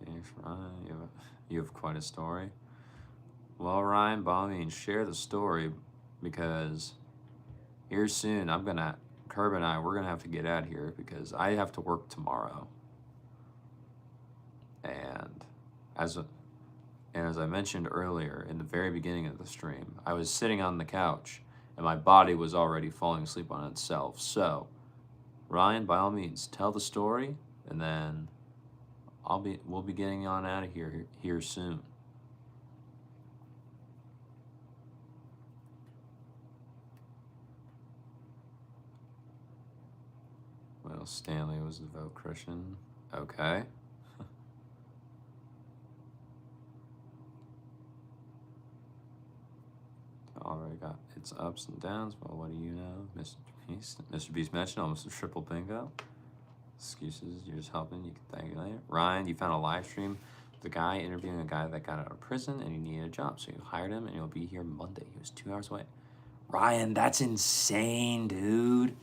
Thanks, Ryan. You have quite a story. Well, Ryan, by all means, share the story because here soon Curb and I, we're gonna have to get out of here because I have to work tomorrow. And as I mentioned earlier in the very beginning of the stream, I was sitting on the couch and my body was already falling asleep on itself. So, Ryan, by all means, tell the story, and then we'll be getting on out of here soon. Well, Stanley was a devout Christian. Okay. Already got its ups and downs. Well, what do you know? Mr. Beast. Mr. Beast mentioned almost a triple bingo. Excuses, you're just helping. You can thank you later. Ryan, you found a live stream. The guy interviewing a guy that got out of prison and he needed a job. So you hired him and he'll be here Monday. He was 2 hours away. Ryan, that's insane, dude.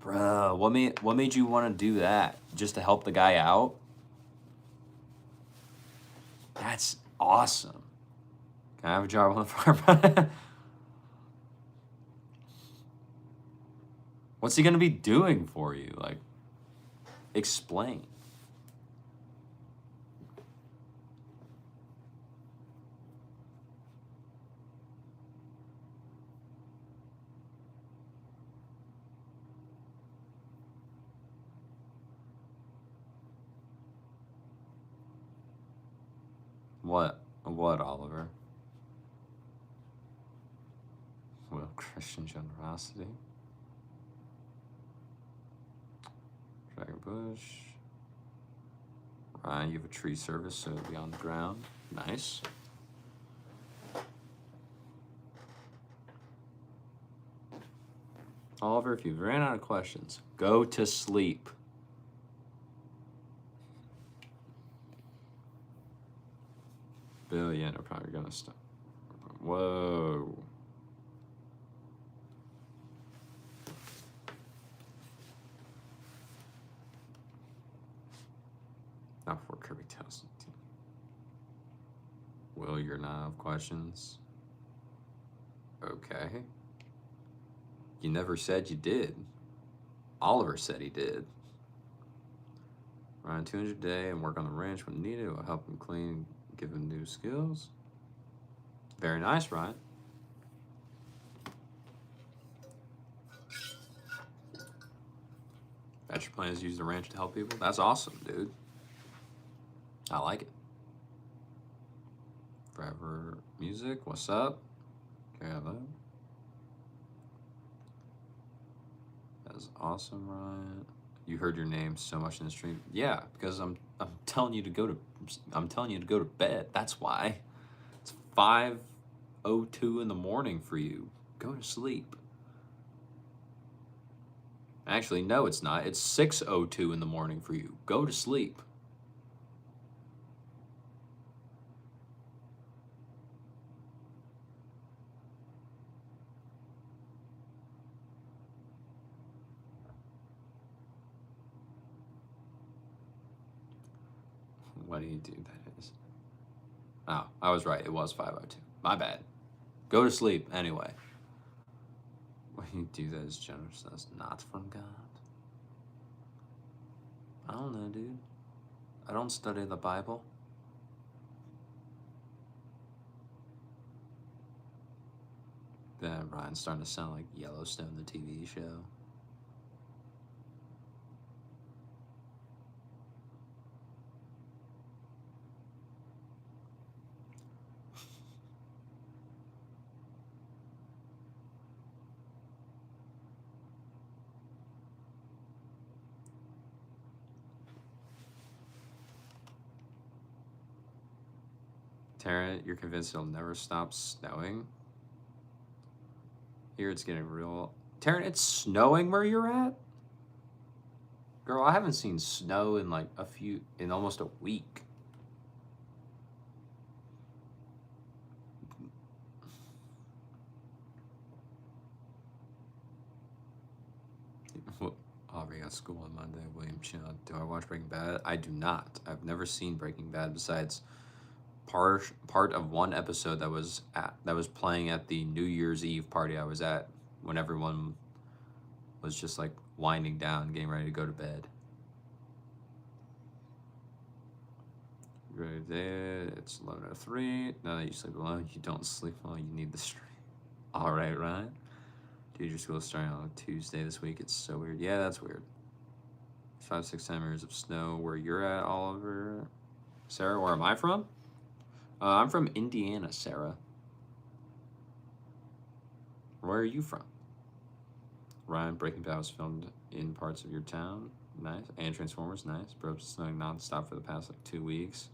Bro, what made you want to do that? Just to help the guy out? That's awesome. Can I have a job on the farm? What's he gonna be doing for you? Like, explain. What, Oliver? Well, Christian generosity. Dragon Bush. Ryan, you have a tree service, so it'll be on the ground. Nice. Oliver, if you've ran out of questions, go to sleep. Bill, yeah, they're probably gonna stop. Whoa. Not for Kirby Townsend team. Will, you're not have questions? Okay. You never said you did. Oliver said he did. Ryan, 200 a day and work on the ranch when needed. It will help him clean, give him new skills. Very nice, Ryan. That's your plan is to use the ranch to help people? That's awesome, dude. I like it. Forever Music, what's up? Okay, hello. That's awesome, Ryan. You heard your name so much in the stream. Yeah, because I'm telling you to go to bed. That's why. It's 5:02 in the morning for you. Go to sleep. Actually, no, it's not. It's 6:02 in the morning for you. Go to sleep. What do you do? That is. Oh, I was right. It was 5:02. My bad. Go to sleep anyway. What do you do that is generous? That's not from God. I don't know, dude. I don't study the Bible. Ryan's starting to sound like Yellowstone, the TV show. Taryn, you're convinced it'll never stop snowing? Here it's getting real. Taryn, it's snowing where you're at? Girl, I haven't seen snow in like in almost a week. Aubrey got school on Monday. William Chin. Do I watch Breaking Bad? I do not. I've never seen Breaking Bad besides part of one episode that was playing at the New Year's Eve party I was at when everyone was just like winding down, getting ready to go to bed. Right there, it's 11:03. Now that you sleep alone, you don't sleep alone. You need the stream. All right, Ryan. Dude, your school is starting on a Tuesday this week. It's so weird. Yeah, that's weird. 5-6 centimeters of snow where you're at, Oliver. Sarah, where am I from? I'm from Indiana, Sarah. Where are you from? Ryan, Breaking Bad was filmed in parts of your town. Nice. And Transformers, nice. Bro, it's snowing nonstop for the past like 2 weeks.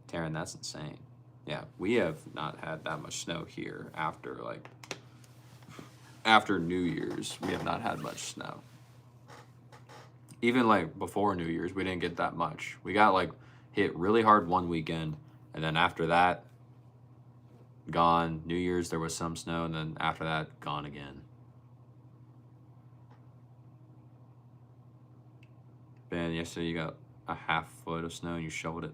Taryn, that's insane. Yeah, we have not had that much snow here after New Year's. We have not had much snow. Even like before New Year's, we didn't get that much. We got like hit really hard one weekend, and then after that, gone. New Year's, there was some snow, and then after that, gone again. Ben, yesterday you got a half foot of snow and you shoveled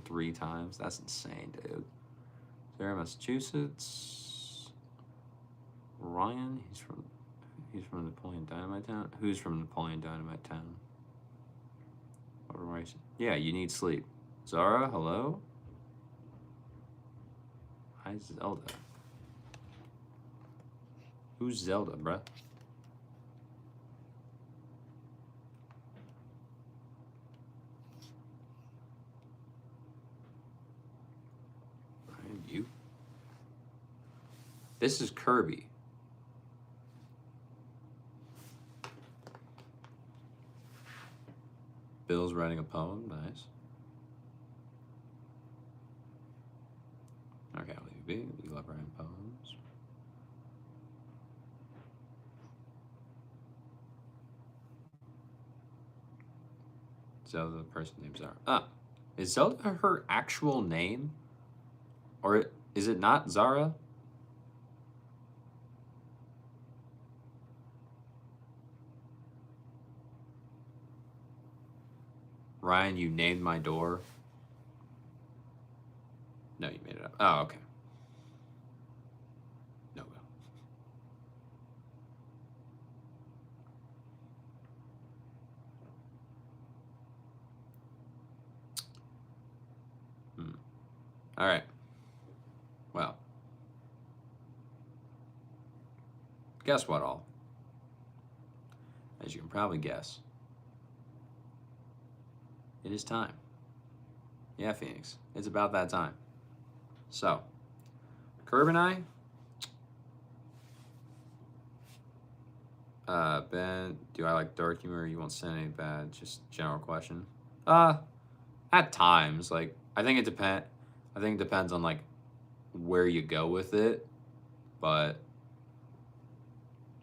3 times. That's insane, dude. Sarah, Massachusetts. Ryan, he's from Napoleon Dynamite Town. Who's from Napoleon Dynamite Town? Yeah, you need sleep. Zara, hello? Hi, Zelda. Who's Zelda, bruh? You? This is Kirby. Bill's writing a poem. Nice. Okay, I'll leave you be. You love writing poems. Zelda, the person named Zara. Ah, is Zelda her actual name? Or is it not Zara? Ryan, you named my door. No, you made it up. Oh, okay. No, no. All right. Well, guess what all? As you can probably guess, it is time. Yeah, Phoenix, it's about that time. So, Curb and I, Ben, do I like dark humor? You won't send any bad, just general question. At times, like, I think it depends on, like, where you go with it, but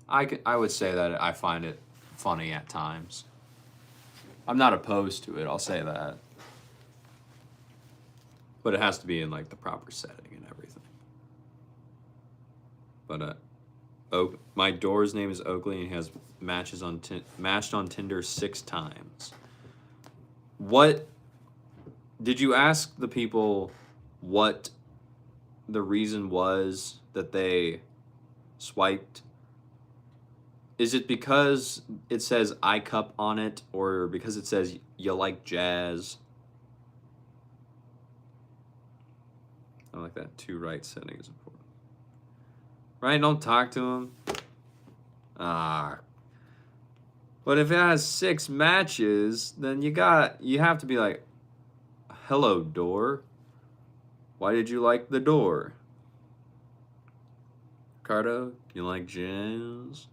I would say that I find it funny at times. I'm not opposed to it, I'll say that. But it has to be in like the proper setting and everything. But my door's name is Oakley and he has matched on Tinder 6 times. What did you ask the people what the reason was that they swiped? Is it because it says iCup on it, or because it says you like jazz? I like that 2 right setting is important. Right, don't talk to him. But if it has 6 matches, then you have to be like, hello, door. Why did you like the door? Ricardo, do you like jazz?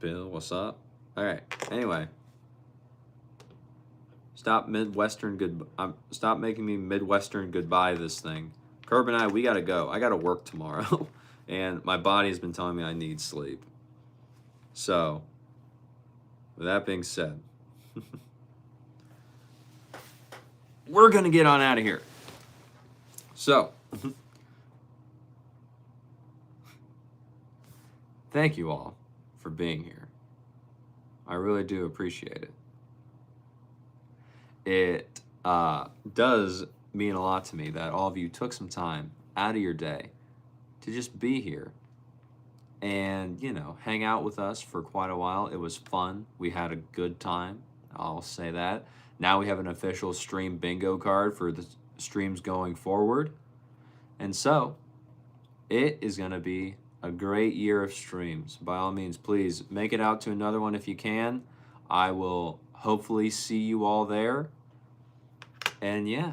Bill, what's up? All right. Anyway, Stop Midwestern good. Stop making me Midwestern goodbye this thing. Curb and I, we gotta go. I gotta work tomorrow, and my body has been telling me I need sleep. So, with that being said, we're gonna get on out of here. So, thank you all for being here. I really do appreciate it. It does mean a lot to me that all of you took some time out of your day to just be here and, you know, hang out with us for quite a while. It was fun. We had a good time. I'll say that. Now we have an official stream bingo card for the streams going forward. And so, it is going to be a great year of streams. By all means, please make it out to another one if you can. I will hopefully see you all there. And yeah,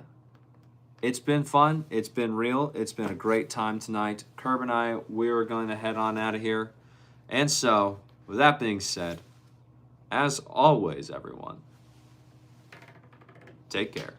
it's been fun. It's been real. It's been a great time tonight. Curb and I, we are going to head on out of here. And so, with that being said, as always, everyone, take care.